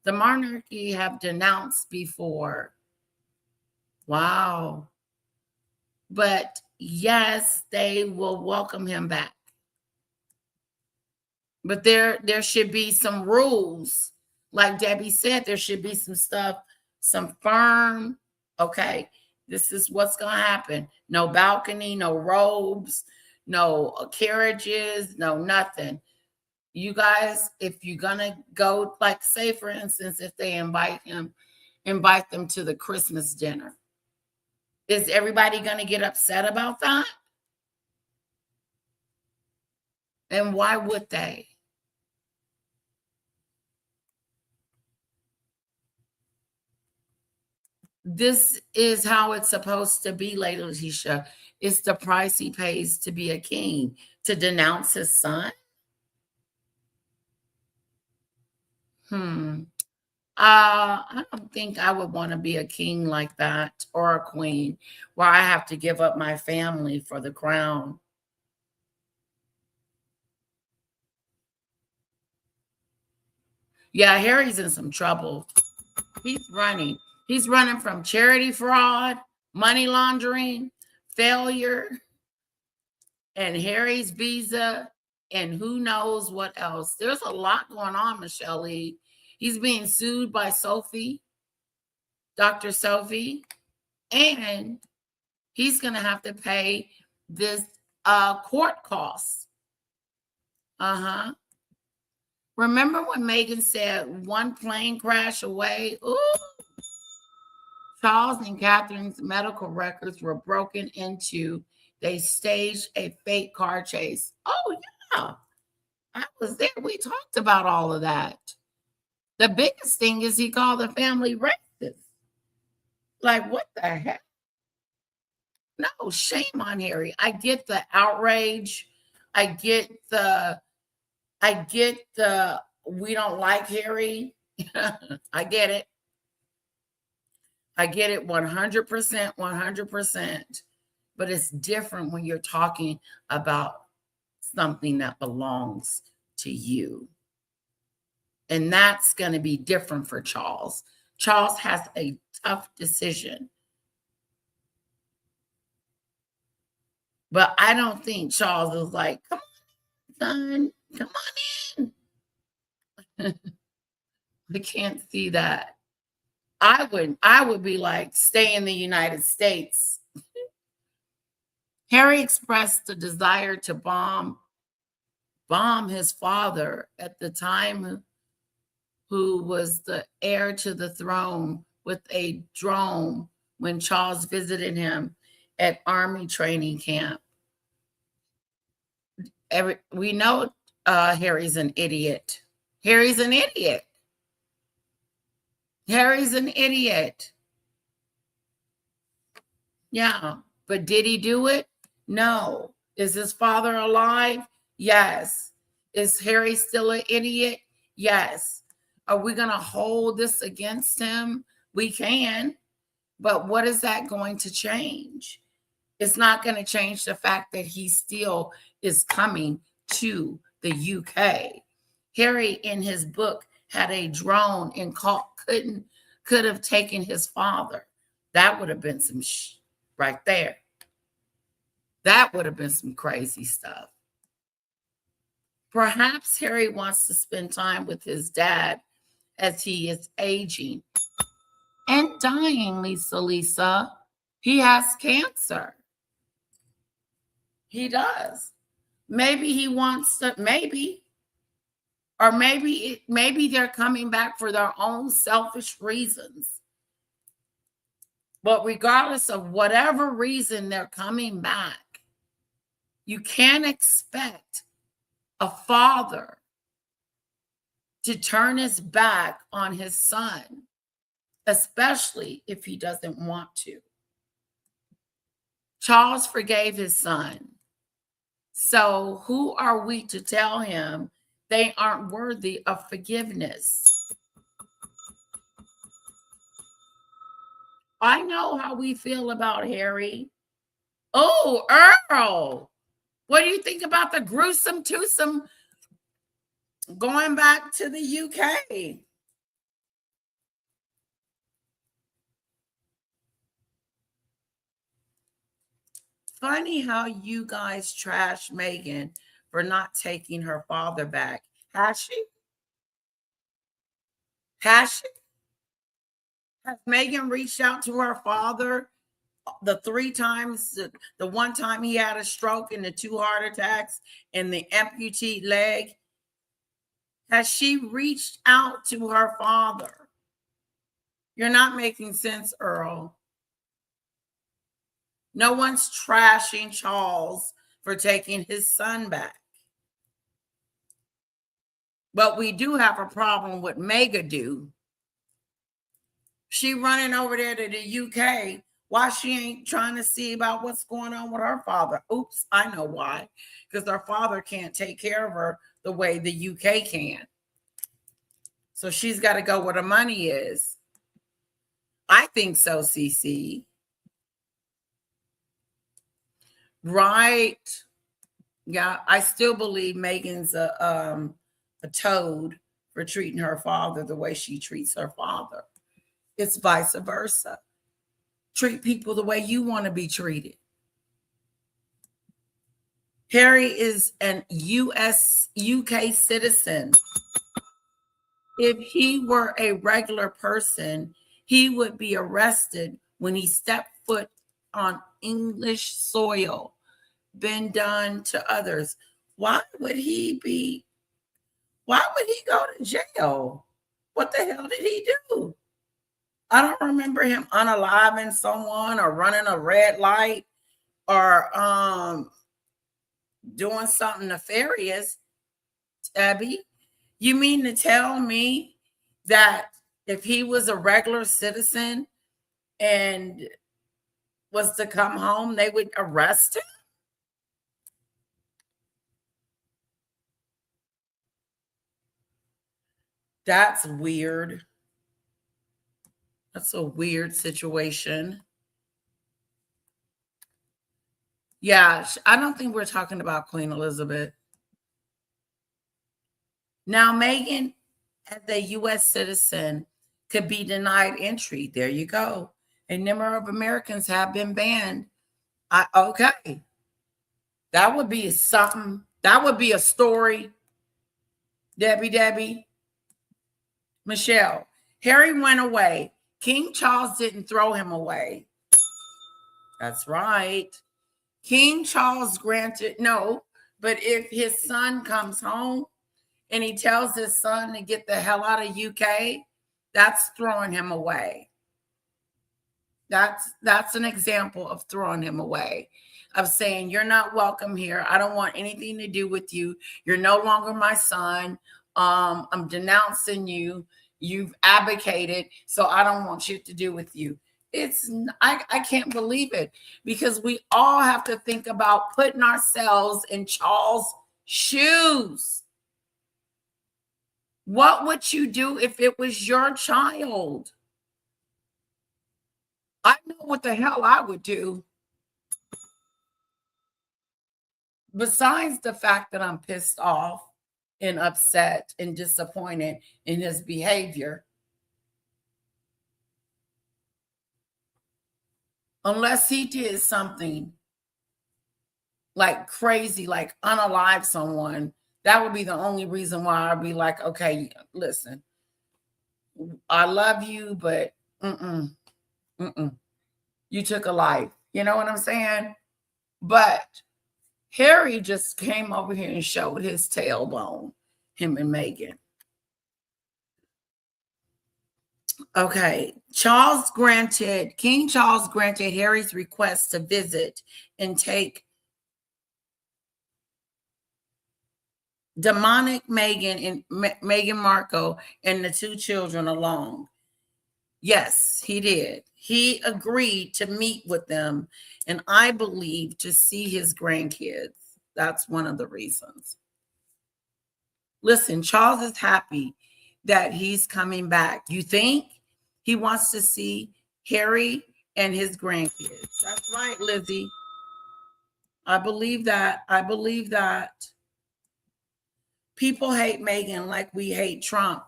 The monarchy have denounced before. Wow. But yes, they will welcome him back. But there should be some rules. Like Debbie said, there should be some stuff, some firm, okay, this is what's going to happen. No balcony, no robes, no carriages, no nothing. You guys, if you're going to go, like say, for instance, if they invite them to the Christmas dinner, is everybody going to get upset about that? And why would they? This is how it's supposed to be, Lady Letitia. It's the price he pays to be a king, to denounce his son. I don't think I would want to be a king like that, or a queen, where I have to give up my family for the crown. Yeah, Harry's in some trouble. He's running. He's running from charity fraud, money laundering, failure, and Harry's visa, and who knows what else. There's a lot going on, Michelle Lee. He's being sued by Sophie, Dr. Sophie, and he's going to have to pay this court costs. Remember when Meghan said one plane crash away? Ooh. Charles and Catherine's medical records were broken into. They staged a fake car chase. Oh, yeah. I was there. We talked about all of that. The biggest thing is he called the family racist. Like, what the heck? No, shame on Harry. I get the outrage. I get the we don't like Harry. I get it. I get it 100%, 100%. But it's different when you're talking about something that belongs to you. And that's going to be different for Charles. Charles has a tough decision. But I don't think Charles is like, come on, son, come on in. I can't see that. I would be like, stay in the United States. Harry expressed a desire to bomb his father at the time, who was the heir to the throne, with a drone when Charles visited him at Army training camp. We know Harry's an idiot. Harry's an idiot. Harry's an idiot. Yeah, but did he do it? No. Is his father alive? Yes. Is Harry still an idiot? Yes. Are we going to hold this against him? We can. But what is that going to change? It's not going to change the fact that he still is coming to the UK. Harry, in his book, had a drone and could have taken his father. That would have been some right there. That would have been some crazy stuff. Perhaps Harry wants to spend time with his dad as he is aging and dying, Lisa. He has cancer. He does. Maybe he wants to, or maybe they're coming back for their own selfish reasons. But regardless of whatever reason they're coming back, you can't expect a father to turn his back on his son, especially if he doesn't want to. Charles forgave his son. So who are we to tell him they aren't worthy of forgiveness? I know how we feel about Harry. Oh, Earl, what do you think about the gruesome twosome going back to the UK? Funny how you guys trash Meghan for not taking her father back. Has she? Has she? Has Meghan reached out to her father the 3 times? The one time he had a stroke and the 2 heart attacks and the amputee leg. Has she reached out to her father? You're not making sense, Earl. No one's trashing Charles for taking his son back. But we do have a problem with Meghan. She running over there to the UK. Why she ain't trying to see about what's going on with her father? Oops, I know why. Because her father can't take care of her the way the UK can. So she's got to go where the money is. I think so, CC. Right. Yeah, I still believe Meghan's a toad for treating her father the way she treats her father. It's vice versa. Treat people the way you want to be treated. Harry is an UK citizen. If he were a regular person, he would be arrested when he stepped foot on English soil, been done to others. Why would he go to jail? What the hell did he do? I don't remember him unaliving someone or running a red light or doing something nefarious. Abby, you mean to tell me that if he was a regular citizen and was to come home, they would arrest him? That's weird. That's a weird situation. Yeah, I don't think we're talking about Queen Elizabeth. Now, Meghan, as a U.S. citizen, could be denied entry. There you go. A number of Americans have been banned. Okay. That would be something. That would be a story. Debbie. Michelle, Harry went away. King Charles didn't throw him away. That's right. King Charles granted, no, but if his son comes home and he tells his son to get the hell out of UK, that's throwing him away. That's an example of throwing him away, of saying, you're not welcome here. I don't want anything to do with you. You're no longer my son. I'm denouncing you. You've abdicated, so I don't want shit to do with you. I can't believe it, because we all have to think about putting ourselves in Charles' shoes. What would you do if it was your child? I know what the hell I would do. Besides the fact that I'm pissed off and upset and disappointed in his behavior, unless he did something like crazy, like unalive someone, that would be the only reason why I'd be like, okay, listen, I love you, but you took a life. You know what I'm saying? But Harry just came over here and showed his tailbone, him and Meghan. Okay, King Charles granted Harry's request to visit and take demonic Meghan and Meghan Markle and the 2 children along. Yes, he did. He agreed to meet with them, and I believe to see his grandkids. That's one of the reasons. Listen, Charles is happy that he's coming back. You think he wants to see Harry and his grandkids? That's right, Lizzie. I believe that. I believe that. People hate Meghan like we hate Trump.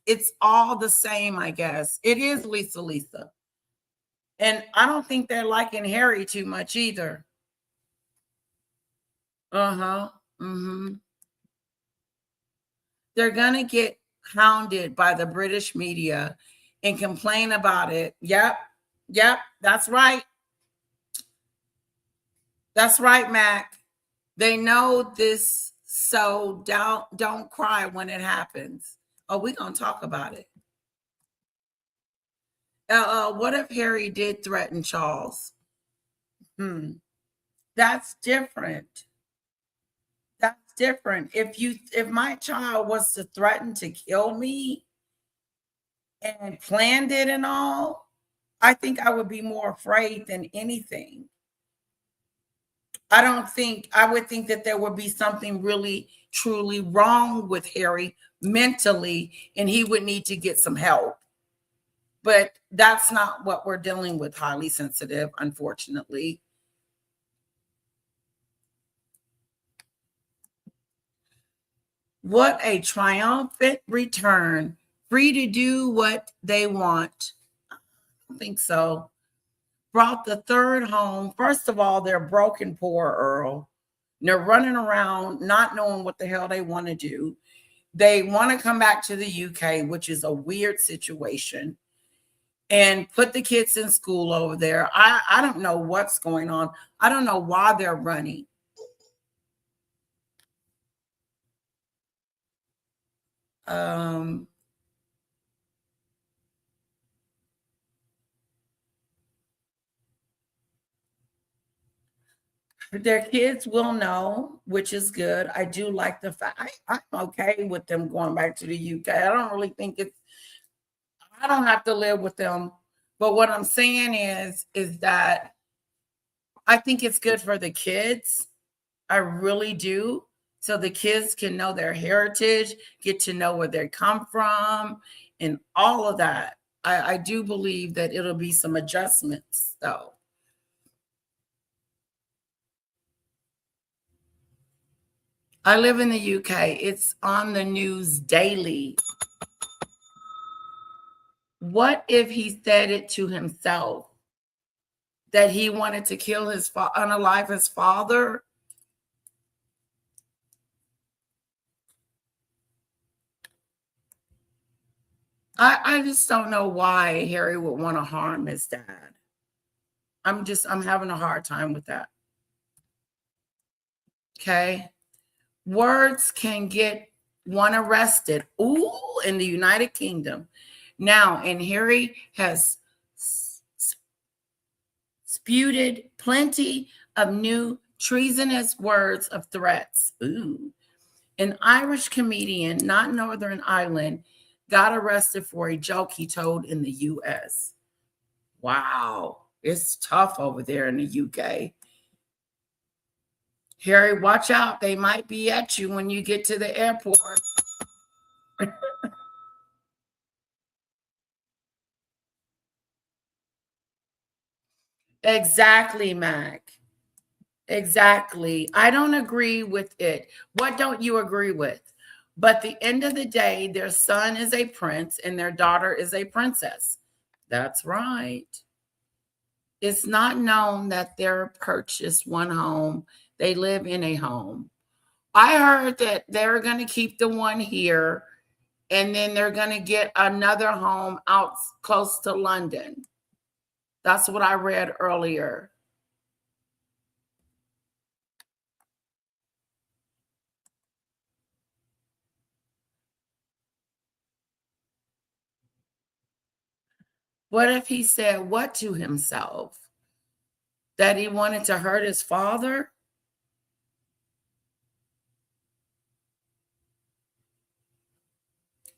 It's all the same, I guess. It is Lisa. And I don't think they're liking Harry too much either. Mm-hmm. They're going to get hounded by the British media and complain about it. Yep, that's right. That's right, Mac. They know this, so don't cry when it happens. Oh, we're going to talk about it. What if Harry did threaten Charles? That's different. That's different. If my child was to threaten to kill me and planned it and all, I think I would be more afraid than anything. I would think that there would be something really, truly wrong with Harry mentally, and he would need to get some help. But that's not what we're dealing with, highly sensitive, unfortunately. What a triumphant return. Free to do what they want. I don't think so. Brought the 3rd home. First of all, they're broken, poor Earl. They're running around not knowing what the hell they want to do. They want to come back to the UK, which is a weird situation, and put the kids in school over there. I don't know what's going on. I don't know why they're running. Their kids will know, which is good. I do like the fact I'm okay with them going back to the UK. I don't really think I don't have to live with them. But what I'm saying is that I think it's good for the kids. I really do. So the kids can know their heritage, get to know where they come from, and all of that. I do believe that it'll be some adjustments, though. I live in the UK. It's on the news daily. What if he said it to himself that he wanted to kill unalive his father? I just don't know why Harry would want to harm his dad. I'm having a hard time with that. Okay. Words can get one arrested. Ooh, in the United Kingdom. Now, and Harry has spewed plenty of new treasonous words of threats. Ooh. An Irish comedian, not Northern Ireland, got arrested for a joke he told in the US. Wow, it's tough over there in the UK. Harry, watch out. They might be at you when you get to the airport. Exactly, Mac. Exactly. I don't agree with it. What don't you agree with? But at the end of the day, their son is a prince and their daughter is a princess. That's right. It's not known that they're purchased one home. They live in a home. I heard that they're going to keep the one here and then they're going to get another home out close to London. That's what I read earlier. What if he said what to himself? That he wanted to hurt his father?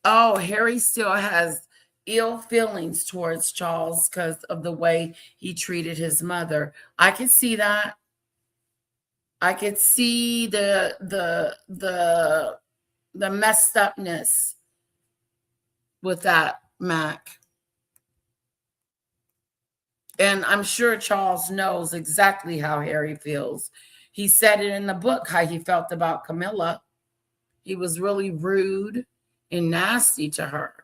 Oh, Harry still has ill feelings towards Charles because of the way he treated his mother. I could see that. I could see the messed upness with that, Mac. And I'm sure Charles knows exactly how Harry feels. He said it in the book how he felt about Camilla. He was really rude and nasty to her.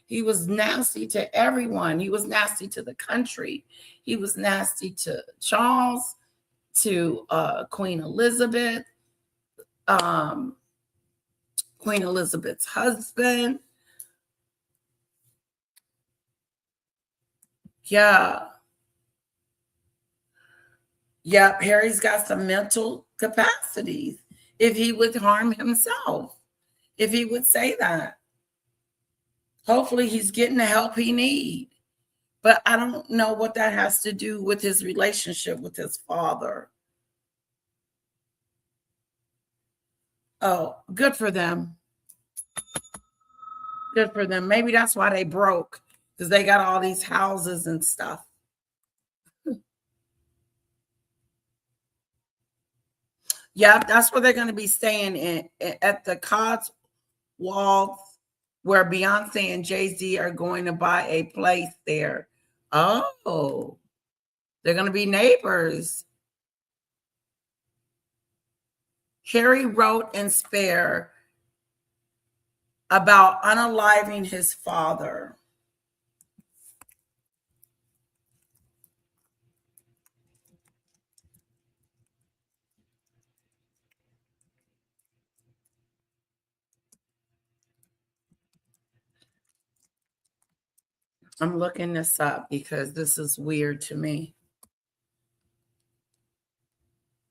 He was nasty to everyone. He was nasty to the country. He was nasty to Charles, to Queen Elizabeth, Queen Elizabeth's husband. Yeah. Yep, Harry's got some mental capacities. If he would harm himself, if he would say that. Hopefully he's getting the help he needs. But I don't know what that has to do with his relationship with his father. Oh, good for them. Good for them. Maybe that's why they broke, because they got all these houses and stuff. Yeah, that's where they're going to be staying in at the Cotswolds, where Beyonce and Jay-Z are going to buy a place there. Oh, they're going to be neighbors. Harry wrote in Spare about unaliving his father. I'm looking this up because this is weird to me.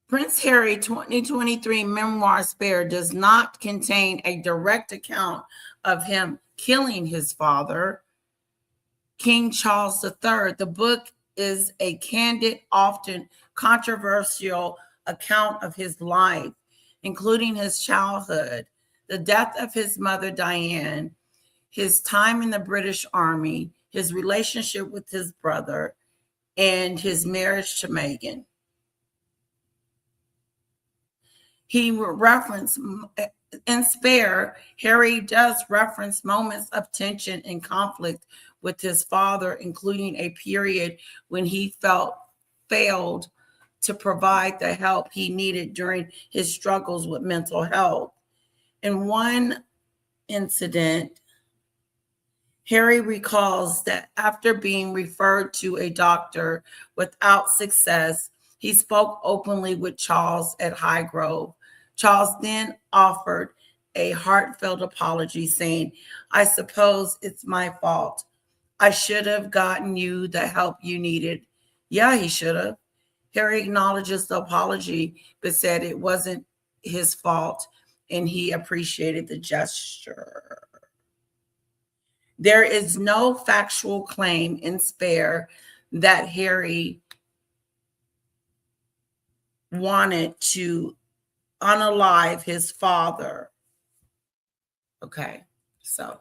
Prince Harry 2023 memoir Spare does not contain a direct account of him killing his father, King Charles III. The book is a candid, often controversial account of his life, including his childhood, the death of his mother, Diane, his time in the British Army, his relationship with his brother, and his marriage to Meghan. He referenced in Spare, Harry does reference moments of tension and conflict with his father, including a period when he failed to provide the help he needed during his struggles with mental health. In one incident, Harry recalls that after being referred to a doctor without success, he spoke openly with Charles at Highgrove. Charles then offered a heartfelt apology, saying, "I suppose it's my fault. I should have gotten you the help you needed." Yeah, he should have. Harry acknowledges the apology, but said it wasn't his fault, and he appreciated the gesture. There is no factual claim in Spare that Harry wanted to unalive his father. Okay, so.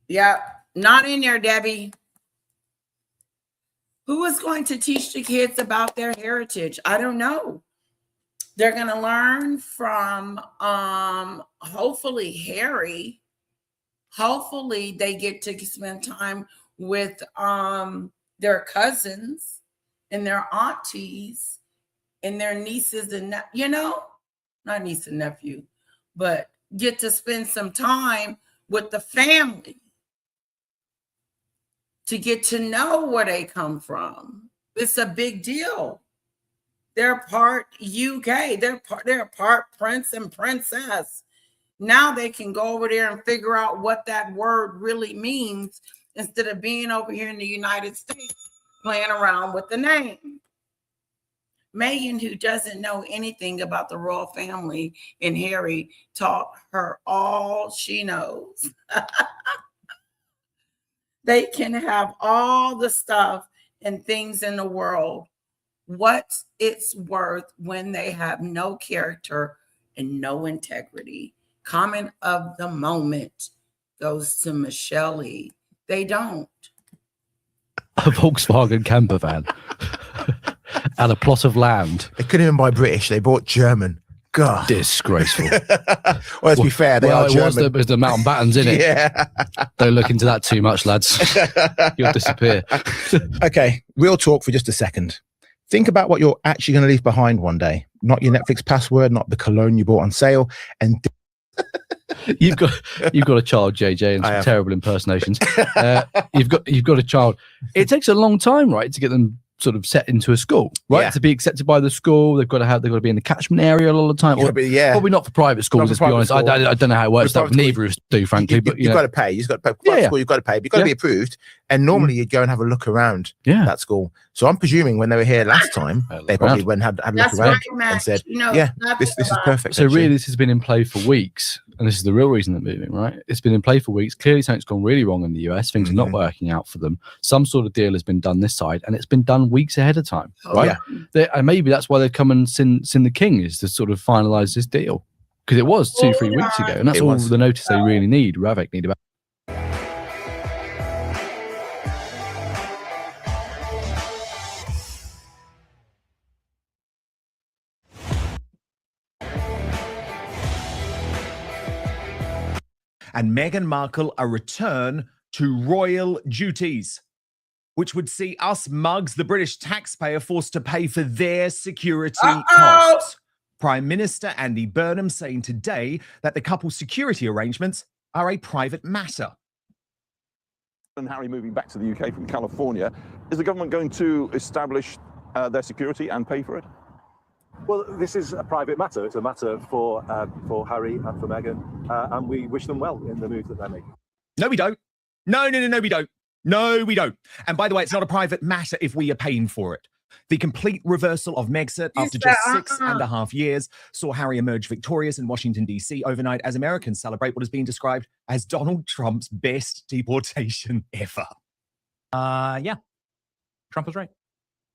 Yeah, not in there, Debbie. Who is going to teach the kids about their heritage? I don't know. They're going to learn from hopefully Harry. Hopefully they get to spend time with their cousins and their aunties and their nieces and not niece and nephew, but get to spend some time with the family to get to know where they come from. It's a big deal. They're part UK. They're part prince and princess. Now they can go over there and figure out what that word really means instead of being over here in the United States playing around with the name. Meghan, who doesn't know anything about the royal family, and Harry taught her all she knows. They can have all the stuff and things in the world, what it's worth when they have no character and no integrity. Comment of the moment goes to Michelle E. They don't. A Volkswagen camper van and a plot of land. They couldn't even buy British. They bought German. God. Disgraceful. Well, let's be fair. They are it German. was the mountain battens, in it? Yeah. Don't look into that too much, lads. You'll disappear. Okay, real talk for just a second. Think about what you're actually going to leave behind one day. Not your Netflix password, not the cologne you bought on sale, and You've got a child, JJ, and some terrible impersonations. You've got a child. It takes a long time, right, to get them sort of set into a school, right? Yeah. To be accepted by the school, they've got to be in the catchment area a lot of the time. Or, probably not for private schools. Let's be honest. I don't know how it works. That neither of us do, frankly. But you've got to pay. You've got to pay. School, you've got to pay. But you've got to be approved. And normally you'd go and have a look around that school. So I'm presuming when they were here last time, they probably went and had a look around and said, this is perfect. So really, this has been in play for weeks. And this is the real reason they're moving, right? It's been in play for weeks. Clearly, something's gone really wrong in the US. Things are not working out for them. Some sort of deal has been done this side, and it's been done weeks ahead of time, right? And maybe that's why they've come and sin the king, is to sort of finalize this deal. Because it was 2-3 weeks ago, and that's all the notice they really need. Ravik need about. And Meghan Markle a return to royal duties, which would see us mugs, the British taxpayer, forced to pay for their security costs. Prime Minister Andy Burnham saying today that the couple's security arrangements are a private matter. And Harry moving back to the UK from California, is the government going to establish their security and pay for it? Well, this is a private matter. It's a matter for Harry and for Meghan, and we wish them well in the move that they're making. No, we don't. No, we don't. No, we don't. And by the way, it's not a private matter if we are paying for it. The complete reversal of Megxit after just 6.5 years saw Harry emerge victorious in Washington, D.C. overnight as Americans celebrate what is being described as Donald Trump's best deportation ever. Yeah. Trump was right.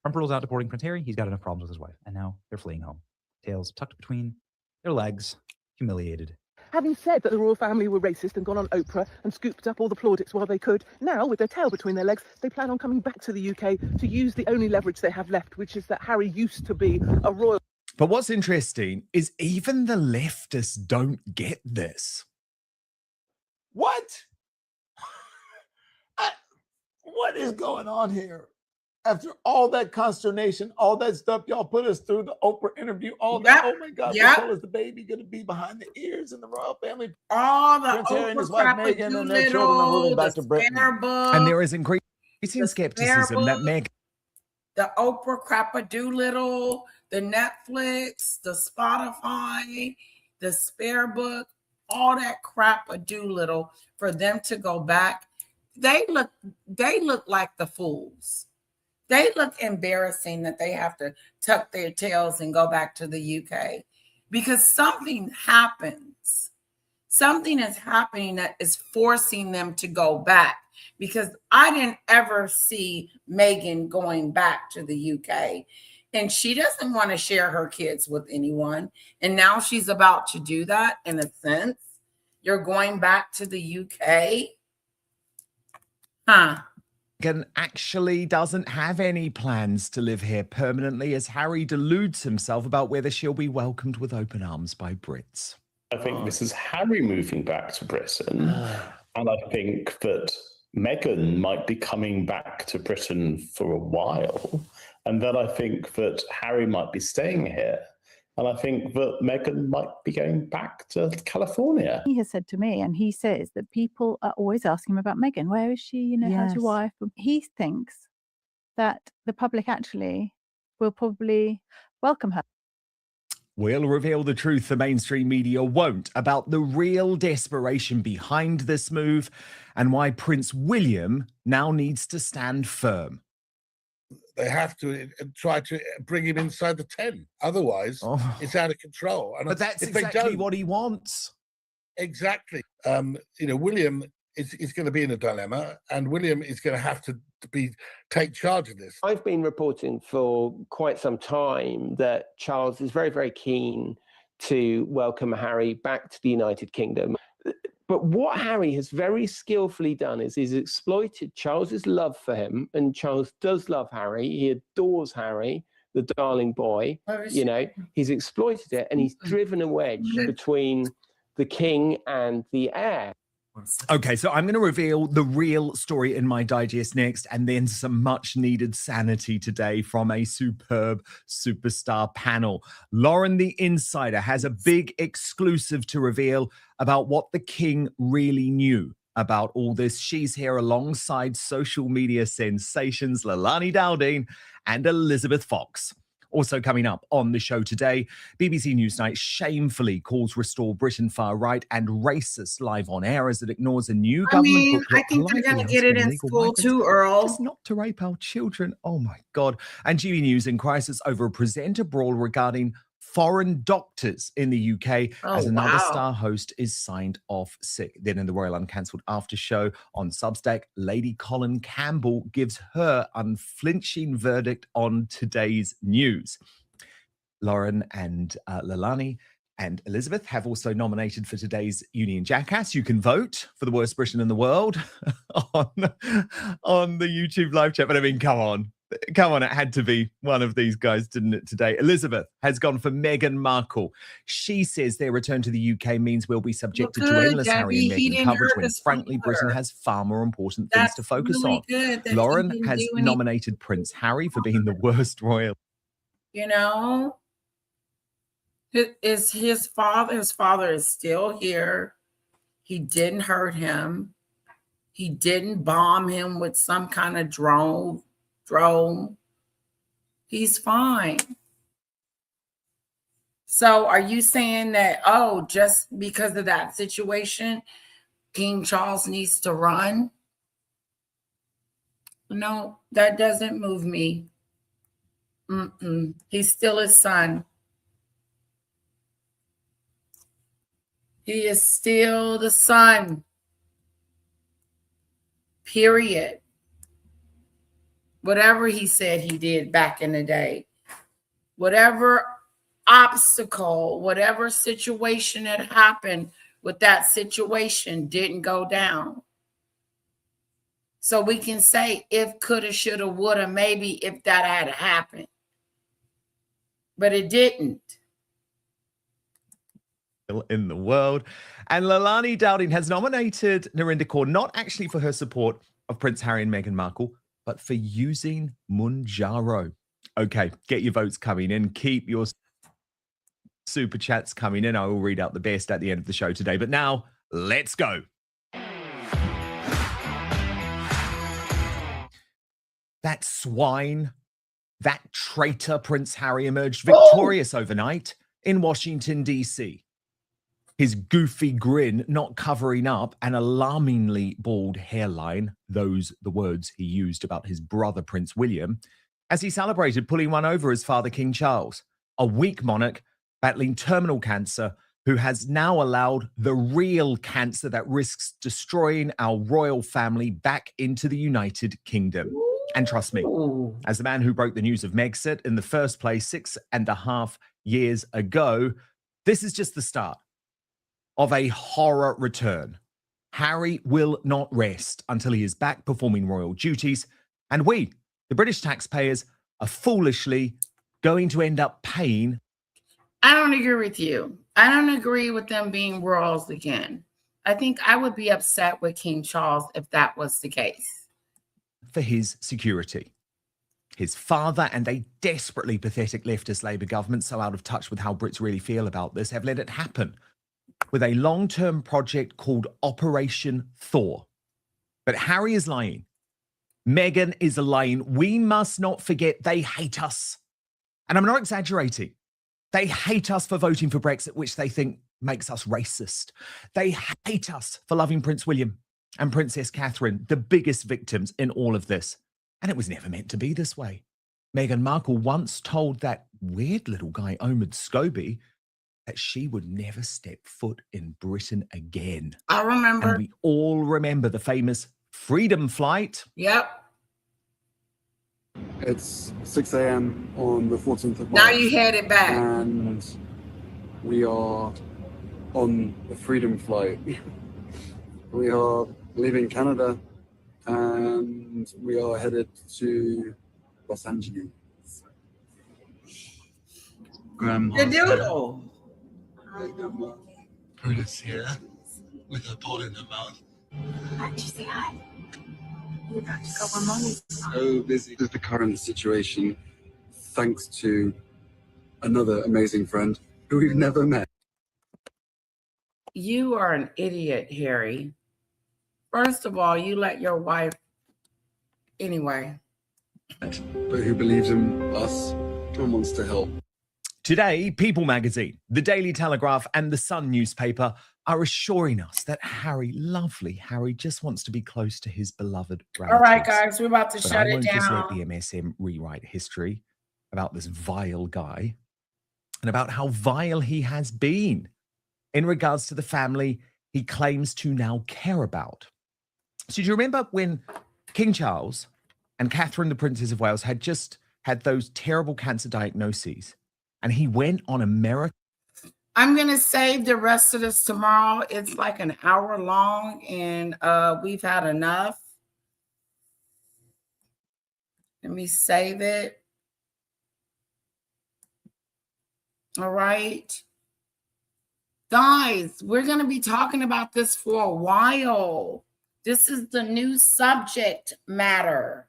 Trump rules out deporting Prince Harry. He's got enough problems with his wife. And now they're fleeing home. Tails tucked between their legs, humiliated. Having said that the royal family were racist and gone on Oprah and scooped up all the plaudits while they could, now, with their tail between their legs, they plan on coming back to the UK to use the only leverage they have left, which is that Harry used to be a royal. But what's interesting is even the leftists don't get this. What? What is going on here? After all that consternation, all that stuff y'all put us through, the Oprah interview, all that, oh my God, they told us the baby going to be behind the ears in the royal family. All the Prince Harry and his Oprah wife Meghan and their children are moving back to Britain. And there is increasing skepticism that Meghan. The Oprah crap-a-doodle, the Netflix, the Spotify, the Spare Book, all that crap-a-doodle for them to go back. They look like the fools. They look embarrassing that they have to tuck their tails and go back to the UK because something happens. Something is happening that is forcing them to go back because I didn't ever see Meghan going back to the UK and she doesn't want to share her kids with anyone. And now she's about to do that in a sense. You're going back to the UK? Huh? Meghan actually doesn't have any plans to live here permanently as Harry deludes himself about whether she'll be welcomed with open arms by Brits. I think this is Harry moving back to Britain. And I think that Meghan might be coming back to Britain for a while. And then I think that Harry might be staying here. And I think that Meghan might be going back to California. He has said to me, and he says that people are always asking him about Meghan. Where is she? You know, how's your wife? He thinks that the public actually will probably welcome her. We'll reveal the truth the mainstream media won't about the real desperation behind this move and why Prince William now needs to stand firm. They have to try to bring him inside the 10. Otherwise, it's out of control. And but that's exactly what he wants. Exactly. You know, William is going to be in a dilemma, and William is going to have to take charge of this. I've been reporting for quite some time that Charles is very, very keen to welcome Harry back to the United Kingdom. But what Harry has very skillfully done is he's exploited Charles's love for him, and Charles does love Harry. He adores Harry, the darling boy. You know, he's exploited it, and he's driven a wedge between the king and the heir. Okay, so I'm going to reveal the real story in my digest next, and then some much needed sanity today from a superb superstar panel. Lauren the Insider has a big exclusive to reveal about what the king really knew about all this. She's here alongside social media sensations Leilani Dowding and Elizabeth Fox. Also coming up on the show today, BBC Newsnight shamefully calls Restore Britain far right and racist live on air as it ignores a new government booklet. I think they're going to get it in school too, Earl. Just not to rape our children. Oh my God. And GB News in crisis over a presenter brawl regarding foreign doctors in the UK as another star host is signed off sick. Then in the Royal Uncancelled After Show on Substack, Lady Colin Campbell gives her unflinching verdict on today's news. Lauren and Leilani and Elizabeth have also nominated for today's Union Jackass. You can vote for the worst Britain in the world on the YouTube live chat. But I mean, come on, it had to be one of these guys, didn't it, today? Elizabeth has gone for Meghan Markle. She says their return to the UK means we'll be subjected to endless Harry and Meghan coverage when, frankly, Britain has far more important things to focus on. Lauren has nominated Prince Harry for being the worst royal. You know, his father is still here. He didn't hurt him. He didn't bomb him with some kind of drone. He's fine. So are you saying that, just because of that situation, King Charles needs to run? No, that doesn't move me. He's still his son. He is still the son. Period. Whatever he said he did back in the day, whatever obstacle, whatever situation that happened with that situation didn't go down. So we can say if, coulda, shoulda, woulda, maybe if that had happened. But it didn't. In the world. And Leilani Dowding has nominated Narinder Kaur not actually for her support of Prince Harry and Meghan Markle, but for using Munjaro. Okay, get your votes coming in. Keep your super chats coming in. I will read out the best at the end of the show today. But now, let's go. That swine, that traitor Prince Harry emerged victorious overnight in Washington, D.C. His goofy grin not covering up an alarmingly bald hairline, those the words he used about his brother Prince William, as he celebrated pulling one over his father King Charles, a weak monarch battling terminal cancer who has now allowed the real cancer that risks destroying our royal family back into the United Kingdom. And trust me, as the man who broke the news of Megxit in the first place 6.5 years ago, this is just the start of a horror return. Harry will not rest until he is back performing royal duties, and we, the British taxpayers, are foolishly going to end up paying. I don't agree with you. I don't agree with them being royals again. I think I would be upset with King Charles if that was the case. For his security. His father and a desperately pathetic leftist Labour government, so out of touch with how Brits really feel about this, have let it happen with a long-term project called Operation Thor. But Harry is lying. Meghan is lying. We must not forget they hate us. And I'm not exaggerating. They hate us for voting for Brexit, which they think makes us racist. They hate us for loving Prince William and Princess Catherine, the biggest victims in all of this. And it was never meant to be this way. Meghan Markle once told that weird little guy, Omid Scobie, that she would never step foot in Britain again. I remember. And we all remember the famous Freedom Flight. Yep. It's 6 a.m. on the 14th of March. Now you headed back. And we are on the Freedom Flight. We are leaving Canada and we are headed to Los Angeles. The doodle. Curtis here with a pot in her mouth. Why did you say hi? You're about to go on money. So busy with the current situation, thanks to another amazing friend who we've never met. You are an idiot, Harry. First of all, you let your wife... Anyway. But who believes in us and wants to help. Today, People magazine, the Daily Telegraph, and the Sun newspaper are assuring us that lovely Harry, just wants to be close to his beloved relatives. All right, guys, we're about to But shut I it won't just let down. the MSM rewrite history about this vile guy and about how vile he has been in regards to the family he claims to now care about. So do you remember when King Charles and Catherine, the Princess of Wales, had just had those terrible cancer diagnoses, and he went on America? I'm going to save the rest of this tomorrow. It's like an hour long, and we've had enough. Let me save it. All right. Guys, we're going to be talking about this for a while. This is the new subject matter.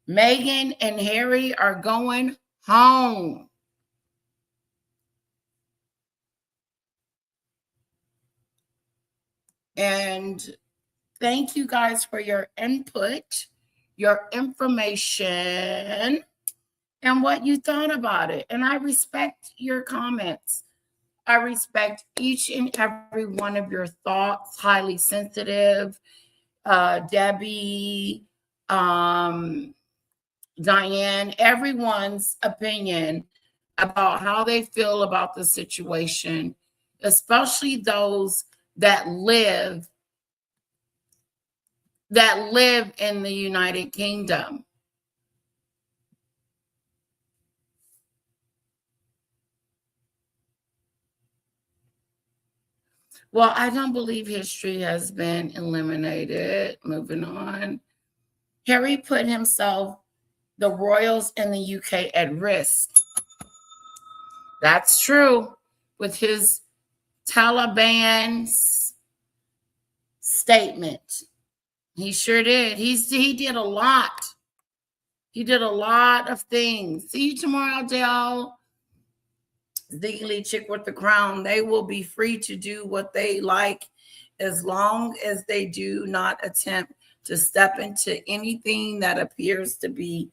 Meghan and Harry are going home. And thank you guys for your input, your information, and what you thought about it. And I respect your comments. I respect each and every one of your thoughts. Highly sensitive, Debbie, Diane, everyone's opinion about how they feel about the situation, especially those that live in the United Kingdom. Well, I don't believe history has been eliminated. Moving on. Harry put himself, the royals in the UK, at risk. That's true. With his Taliban's statement. He sure did. He did a lot. He did a lot of things. See you tomorrow, Dale. Legally Chick with the Crown. They will be free to do what they like as long as they do not attempt to step into anything that appears to be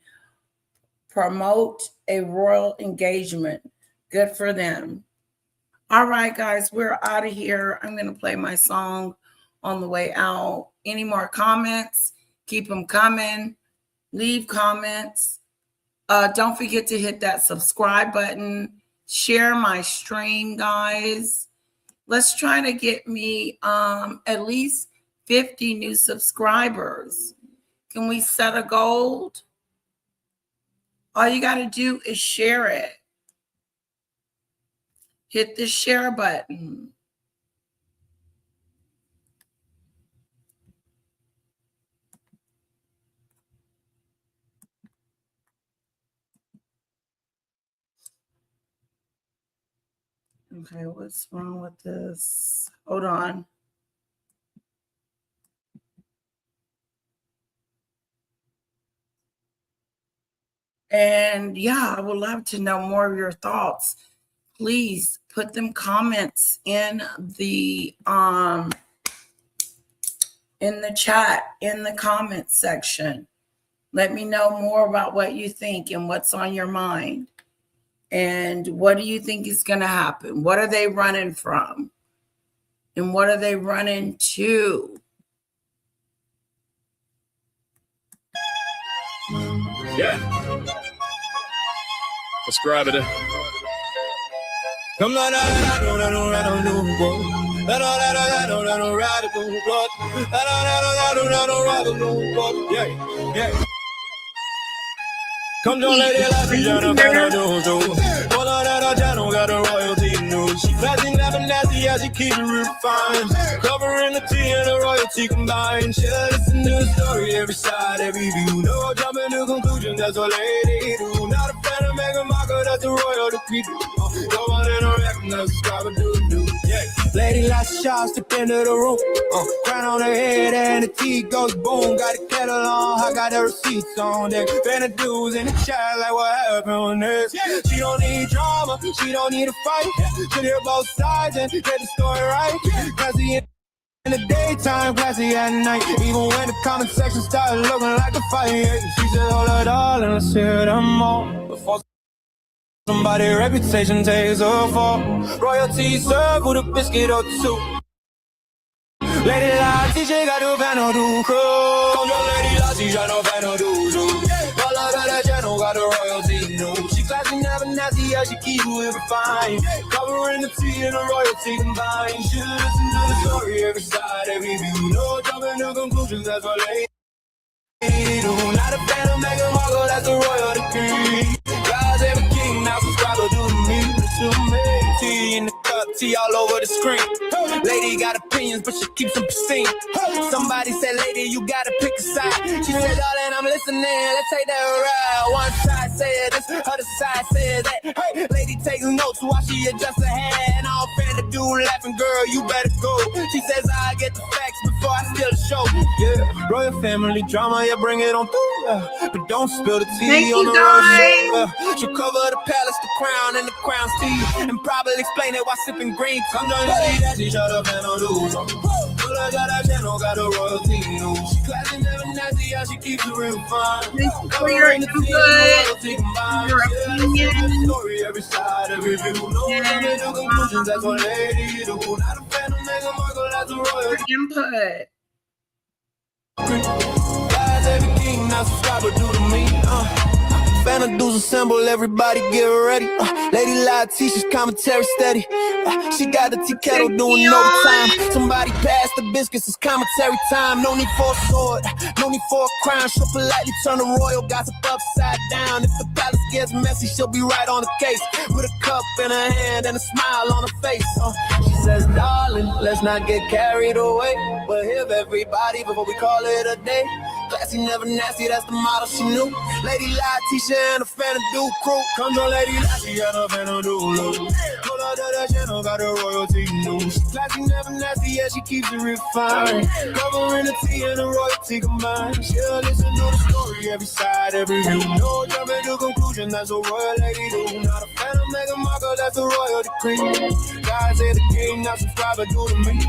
promote a royal engagement. Good for them. All right, guys, we're out of here. I'm going to play my song on the way out. Any more comments? Keep them coming. Leave comments. Don't forget to hit that subscribe button. Share my stream, guys. Let's try to get me at least 50 new subscribers. Can we set a goal? All you got to do is share it. Hit the share button. Okay, what's wrong with this? Hold on. And yeah, I would love to know more of your thoughts. Please put them comments in the chat, in the comments section. Let me know more about what you think and what's on your mind. And what do you think is going to happen? What are they running from? And what are they running to? Yeah. Let's grab it. Come on, yeah. Come on, lady, like the Jennifer do. One of that channel got the royalty news. She classy, never nasty, yeah, she keep it refined. Covering the tea and the royalty combined. She listen to the story, every side, every view. No jumping to conclusions, that's what lady do. Not a fan of Meghan Markle, that's the royal decree. Go on and recognize, subscribe and do the news. Yeah. Lady like shots step into the room. Crown on her head and the tea goes boom. Got a kettle on, I got the receipts on deck. Fan of dudes in the chat like what happened on this. She don't need drama, she don't need a fight. She'll hear both sides and get the story right. Classy in the daytime, classy at night. Even when the comment section started looking like a fight. She said, hold it all and let's hear them all. Before somebody's reputation takes a fall. Royalty served with a biscuit or two. Lady la teacher got to panel do crew. Control lady la teacher no panel do do. All of that channel got the royalty news. She classy, never nasty, yeah, she keep it refined. Covering the tea and the royalty combined. She listen to the story, every side, every view. No jumping to conclusions, that's what lady do. Not a fan of Meghan Markle, that's the royal decree. God's every king, now subscribe to me. Tea in the cup, tea all over the screen. Lady got opinions, but she keeps them pristine. Somebody said, lady, you gotta pick a side. She said, darling, I'm listening, let's take that ride. One side said this, other side said that. Hey, lady takes notes while she adjusts her hair. And all fan to do laughing, girl, you better go. She says, I get the facts before I steal the show. Yeah, royal family drama, yeah, bring it on through. But don't spill the tea on the royal show. She'll cover the palace, the crown, and the crown's tea. And probably explain it while sipping green. Come down, lady, that she shut up and no do. Pull I got that channel, got a royalty news. She classy, never nasty, yeah, she keeps it real fine. Covering the tea and the royalty combined. Yeah, story, every side, every view. No limit to conclusions, that's what lady do. Not a fan of Meghan Markle, that's a royal input. Guys, every king, now subscriber do to me. Fan of dudes assemble, everybody get ready. Lady Live teaches commentary steady. She got the tea kettle doing overtime. Somebody pass the biscuits, it's commentary time. No need for a sword, no need for a crown. She'll politely turn the royal gossip upside down. If the palace gets messy, she'll be right on the case. With a cup in her hand and a smile on her face. She says, darling, let's not get carried away. But hear everybody before we call it a day. Classy, never nasty, that's the motto she knew. Lady Live, Tisha, and a fan of Duke crew. Comes on Lady Lassie and a fan of Duke. Pull out to that channel, got the royalty news. Classy, never nasty, yeah, she keeps it refined. Covering the tea and the royalty combined. She'll listen to the story, every side, every view. No jumping to conclusion, that's what royal lady do. Not a fan of Meghan Markle, that's a royal decree. God said the king, now subscribe or do to me.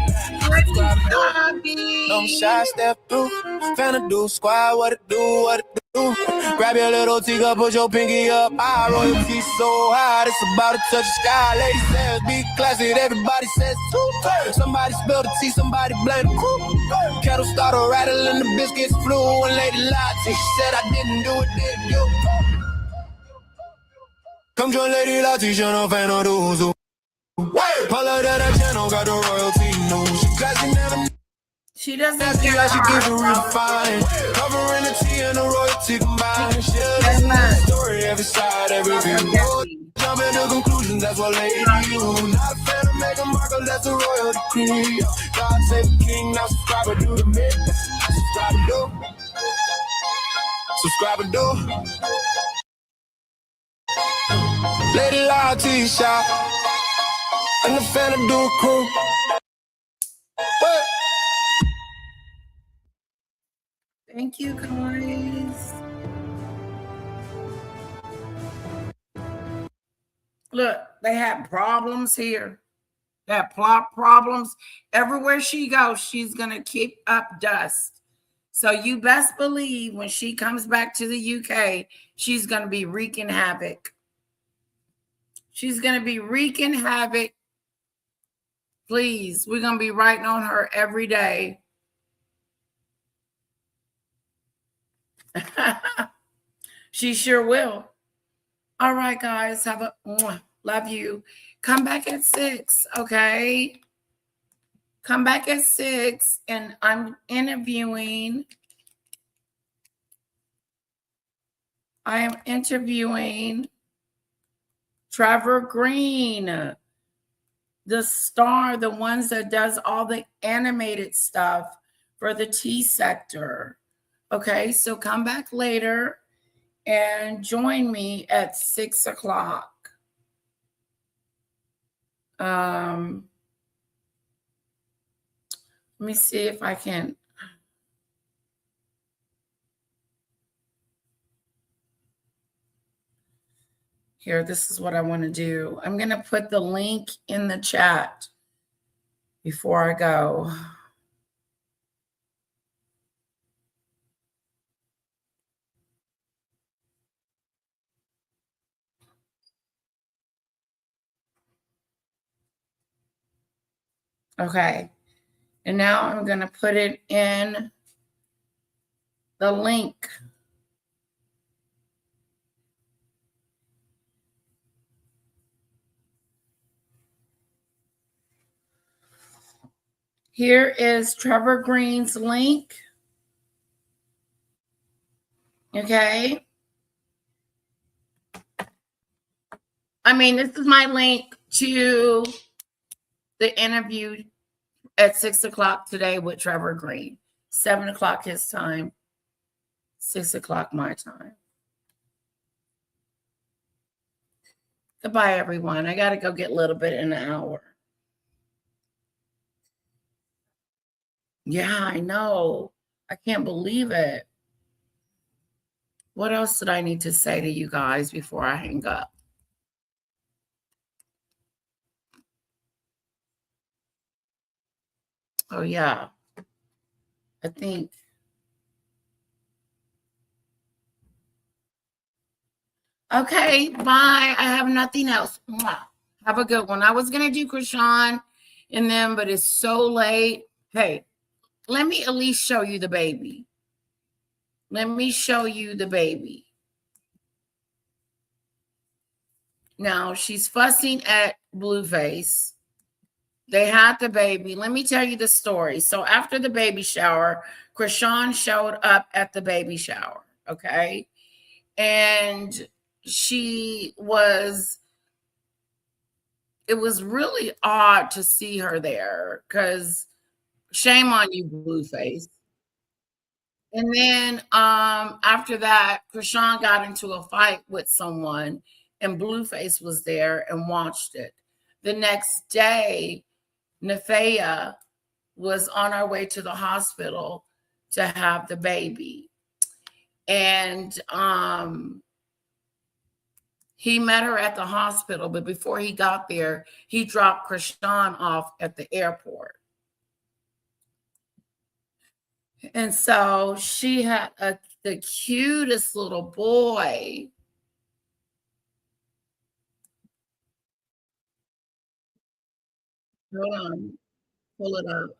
Subscribe to me. Don't shy, step through. Fan of Duke squad, what it do, what it do. Grab your little teacup, push your pinky up high. Royalty so high, it's about to touch the sky. Lady says, be classy, everybody says too. Somebody spill the tea, somebody blame the crew. Kettle started rattling, the biscuits flew. And Lady lied, she said I didn't do it, did you? Come join Lady Lati, she no fan of dudes. All of that channel got the royalty news. She classy, never. She doesn't get like she gives a real fine. Covering the tea and the royalty combined. She'll listen to the story, every side, every view. Jumping to conclusions, that's what lady do. Not a fan of Meghan Markle, that's a royal decree. God save the king, now subscribe and do the mid. Subscribe and do. Subscribe and do. Lady Live T-Shop. And the fan of do crew. What? Thank you, guys. Look, they have problems here. They have plot problems. Everywhere she goes, she's going to kick up dust. So you best believe when she comes back to the UK, she's going to be wreaking havoc. She's going to be wreaking havoc. Please, we're going to be writing on her every day. She sure will. All right, guys. Have a Love you. Come back at 6, okay? Come back at 6, and I'm interviewing. I am interviewing Trevor Green, the star, the ones that does all the animated stuff for the T sector. Okay, so come back later and join me at 6 o'clock. Let me see if I can. Here, this is what I want to do. I'm going to put the link in the chat before I go. Okay. And now I'm going to put it in the link. Here is Trevor Green's link. Okay. I mean, this is my link to the interview at 6 o'clock today with Trevor Green. 7 o'clock his time, 6 o'clock my time. Goodbye, everyone. I got to go get a little bit in an hour. Yeah, I know. I can't believe it. What else did I need to say to you guys before I hang up? Oh, yeah. I think. Okay, bye. I have nothing else. Mwah. Have a good one. I was going to do Krishan and them, but it's so late. Hey, let me at least show you the baby. Let me show you the baby. Now, she's fussing at Blueface. They had the baby. Let me tell you the story. So after the baby shower, Krishan showed up at the baby shower, okay? And it was really odd to see her there because shame on you, Blueface. And then after that, Krishan got into a fight with someone and Blueface was there and watched it. The next day, Nefea was on our way to the hospital to have the baby. And he met her at the hospital, but before he got there, he dropped Krishan off at the airport. And so she had the cutest little boy. Hold on, pull it up.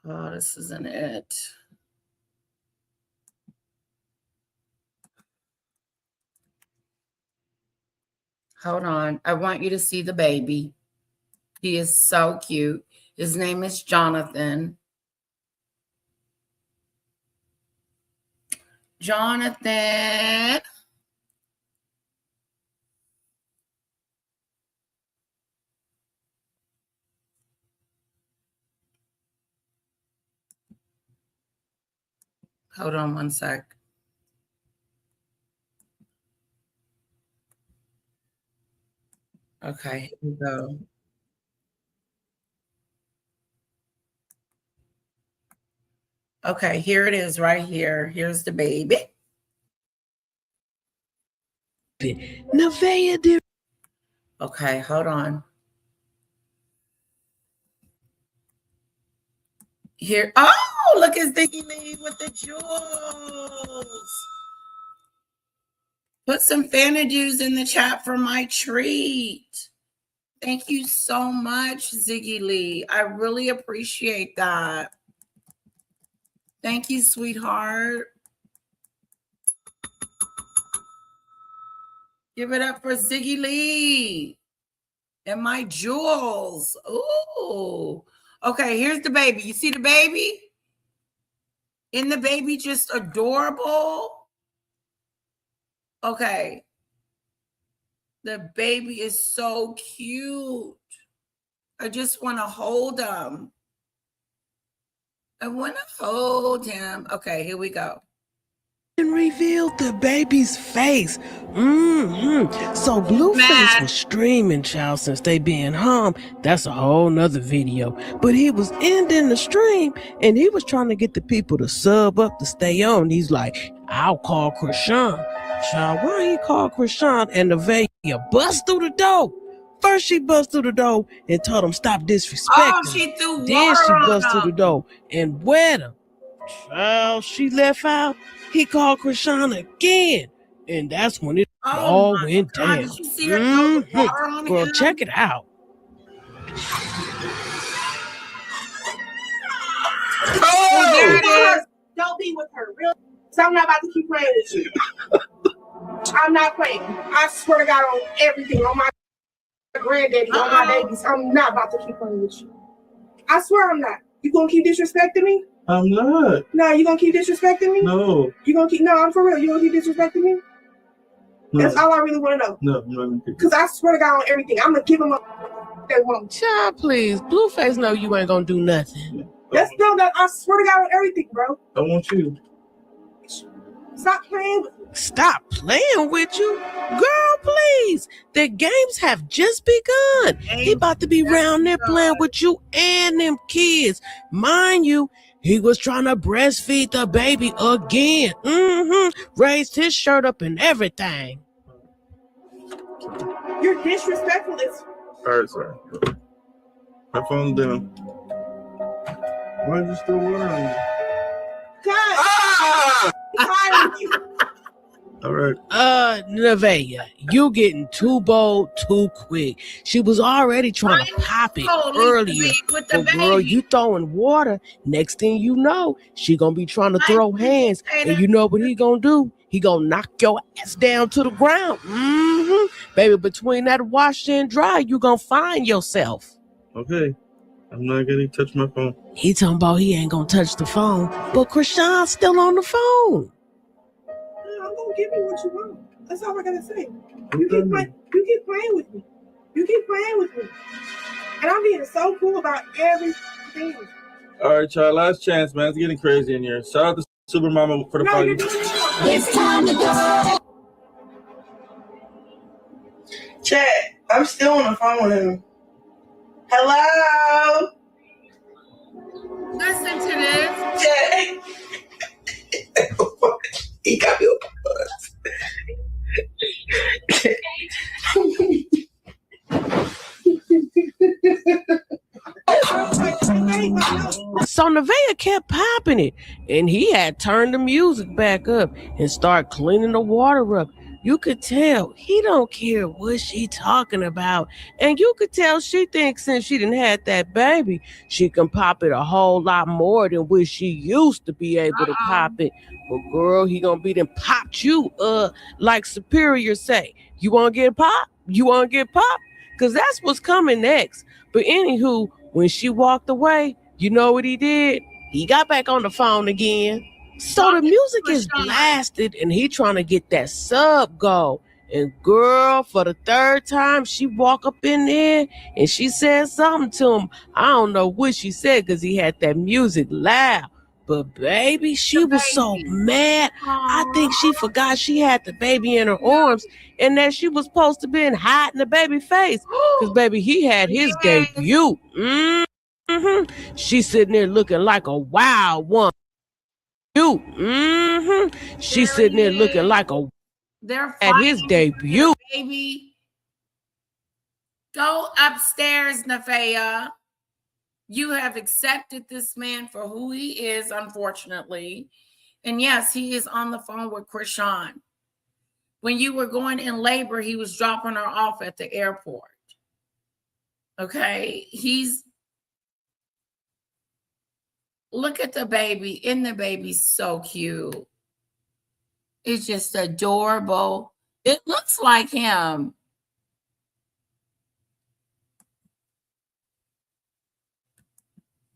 Oh, this isn't it. Hold on. I want you to see the baby. He is so cute. His name is Jonathan. Jonathan. Hold on one sec. Okay, here we go. Okay, here it is right here. Here's the baby. Nevaeh did. Okay, hold on. Here. Oh, look at Ziggy Lee with the jewels. Put some Fanadews in the chat for my treat. Thank you so much, Ziggy Lee. I really appreciate that. Thank you, sweetheart. Give it up for Ziggy Lee and my jewels. Ooh. Okay, here's the baby. You see the baby? Isn't the baby just adorable? Okay. The baby is so cute. I just want to hold him. I want to hold him. Okay, here we go. And revealed the baby's face. So Blueface was streaming, child, since they been home. That's a whole nother video. But he was ending the stream and he was trying to get the people to sub up to stay on. He's like, I'll call Krishan. Child, why he called Krishan and Nevaeh bust through the door? First she bust through the door and told him stop disrespecting. Oh, she threw water Then she on bust through him. the door and wet him. Child, she left out. He called Krishan again. And that's when it all went God, down. did you see her throw the water on Girl, him? check it out. Oh, there it is. Don't be with her, real. So I'm not about to keep playing with you. I'm not playing. I swear to God on everything, on my granddaddy, on my babies. I'm not about to keep playing with you. I swear I'm not. You gonna keep disrespecting me? I'm not. No, you gonna keep disrespecting me? No. You gonna keep? No, I'm for real. You gonna keep disrespecting me? No. That's all I really want to know. No, I'm not gonna keep. Cause I swear to God on everything, I'm gonna give them a they want. Child, please. Blueface know you ain't gonna do nothing. That's no, that I swear to God on everything, bro. I want you. Stop playing with me. Stop playing with you? Girl, please. The games have just begun. He about to be round there playing with you and them kids. Mind you, he was trying to breastfeed the baby again. Raised his shirt up and everything. You're disrespectful as All right, sorry. My phone's down. Why is you still water on you? God. I'm tired of you. All right. Nevaeh, you getting too bold too quick. She was already trying to pop it earlier. with the But girl, baby. you throwing water. Next thing you know, she gonna be trying to throw hands. And you know what he gonna do? He gonna knock your ass down to the ground. Baby, between that wash and dry, you gonna find yourself. Okay. I'm not gonna touch my phone. He talking about he ain't gonna touch the phone. But Krishan's still on the phone. I'm gonna give you what you want. That's all I gotta say. You keep playing with me. You keep playing with me. And I'm being so cool about everything. All right, child. Last chance, man. It's getting crazy in here. Shout out to Super Mama for the party. It's time to go. Chat, I'm still on the phone with him. Hello? Listen to this. Chat. He got me on So Nevaeh kept popping it, and he had turned the music back up and started cleaning the water up. You could tell he don't care what she talking about, and you could tell she thinks since she done had that baby, she can pop it a whole lot more than what she used to be able to pop it. But girl, he gonna be done popped you like Superior say. You wanna get popped? You wanna get popped? Cause that's what's coming next. But anywho, when she walked away, you know what he did? He got back on the phone again. So the music is blasted and he trying to get that sub go. And girl, for the third time, she walk up in there and she said something to him. I don't know what she said because he had that music loud. But baby, she was so mad. I think she forgot she had the baby in her arms and that she was supposed to be hiding the baby face. Because baby, he had his debut. She's sitting there looking like a wild one. She's sitting there looking like a They're at his debut. Baby, go upstairs, Nevaeh. You have accepted this man for who he is, unfortunately. And yes, he is on the phone with Krishan. When you were going in labor, he was dropping her off at the airport. Okay, look at the baby. And the baby's so cute. It's just adorable. It looks like him.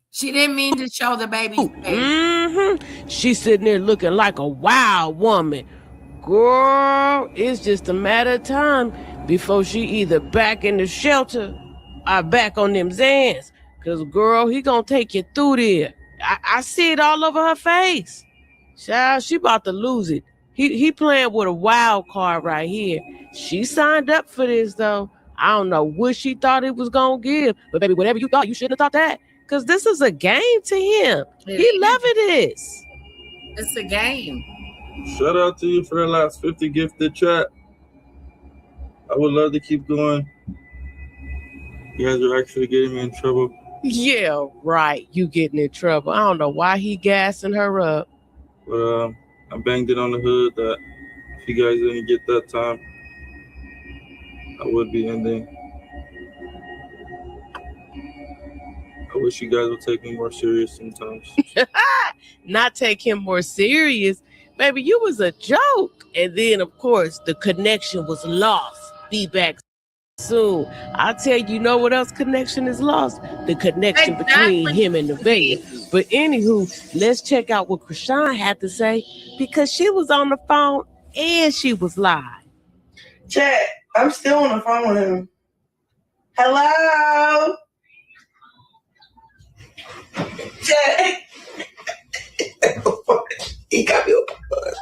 She didn't mean to show the baby's face. She's sitting there looking like a wild woman. Girl, it's just a matter of time before she either back in the shelter or back on them Zans. Cause girl, he gonna take you through there. I see it all over her face. Child, she about to lose it. He playing with a wild card right here. She signed up for this though. I don't know what she thought it was gonna give, but baby, whatever you thought, you shouldn't have thought that. Cause this is a game to him. He loving this. It's a game. Shout out to you for the last 50 gifted chat. I would love to keep going. You guys are actually getting me in trouble. Yeah, right. You getting in trouble. I don't know why he gassing her up. But I banged it on the hood that if you guys didn't get that time, I would be ending. I wish you guys would take me more serious sometimes. Not take him more serious. Baby, you was a joke. And then, of course, the connection was lost. Be back soon. I'll tell you, know what else connection is lost? The connection between him and Nevaeh. But anywho, let's check out what Krishan had to say because she was on the phone and she was live. Chat, I'm still on the phone with him. Hello? Chat. He got me open buzz.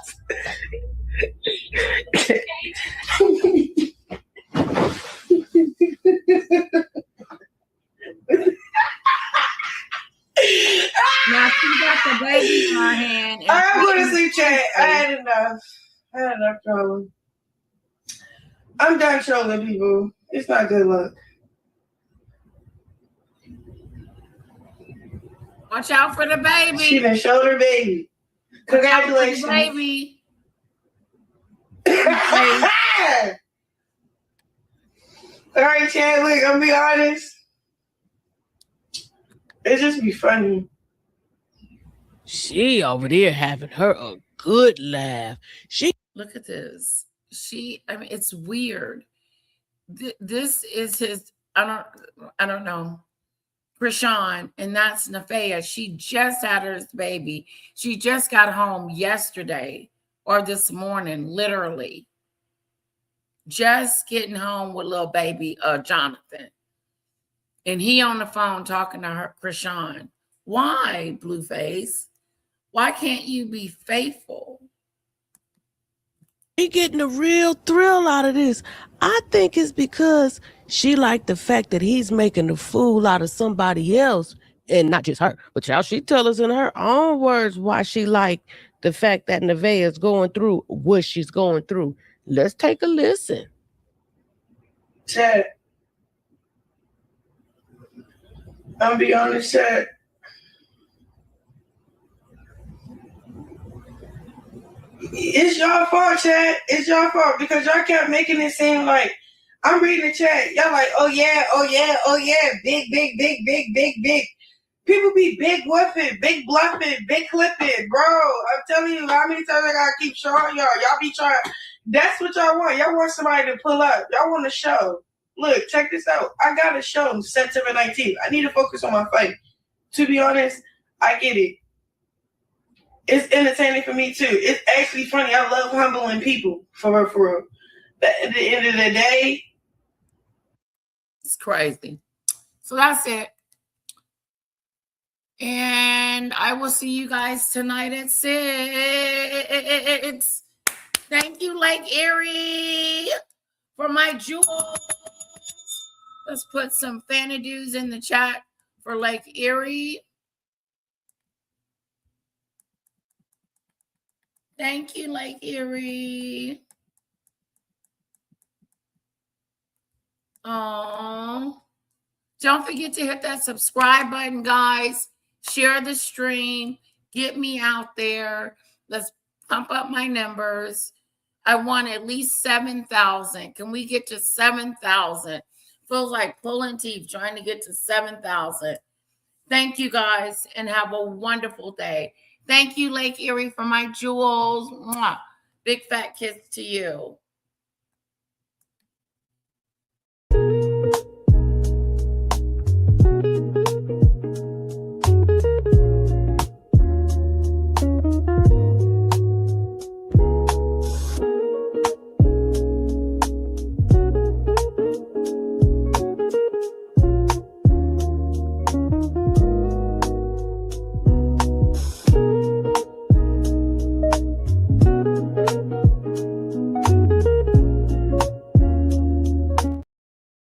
Now she got the baby in her hand. I'm going to sleep, chat. I had enough trouble. I'm done trolling people. It's not good luck. Watch out for the baby. She done showed her baby. Congratulations. Baby. All right, Chad, look, I'm gonna be honest. It just be funny. She over there having her a good laugh. Look at this. I mean, it's weird. This is his, I don't know. Krishan, and that's Nevaeh. She just had her baby. She just got home yesterday or this morning, literally. Just getting home with little baby Jonathan. And he on the phone talking to her, Krishan. Why, Blueface? Why can't you be faithful? She getting a real thrill out of this. I think it's because she liked the fact that he's making a fool out of somebody else and not just her. But y'all, she tell us in her own words why she liked the fact that Nevaeh is going through what she's going through. Let's take a listen. Chad, I'll be honest, Chad. It's your fault, Chad. It's your fault because y'all kept making it seem like I'm reading the chat. Y'all like, oh yeah, big. People be big woofing, big bluffing, big clipping, bro. I'm telling you, how many times I gotta keep showing y'all? Y'all be trying. That's what y'all want. Y'all want somebody to pull up. Y'all want a show. Look, check this out. I got a show September 19th. I need to focus on my fight. To be honest, I get it. It's entertaining for me too. It's actually funny. I love humbling people for real. But at the end of the day, it's crazy. So that's it. And I will see you guys tonight at 6. Thank you, Lake Erie, for my jewels. Let's put some Fanadoos in the chat for Lake Erie. Thank you, Lake Erie. Oh, don't forget to hit that subscribe button, guys. Share the stream. Get me out there. Let's pump up my numbers. I want at least 7,000. Can we get to 7,000? Feels like pulling teeth trying to get to 7,000. Thank you, guys, and have a wonderful day. Thank you, Lake Erie, for my jewels. Mwah. Big fat kiss to you.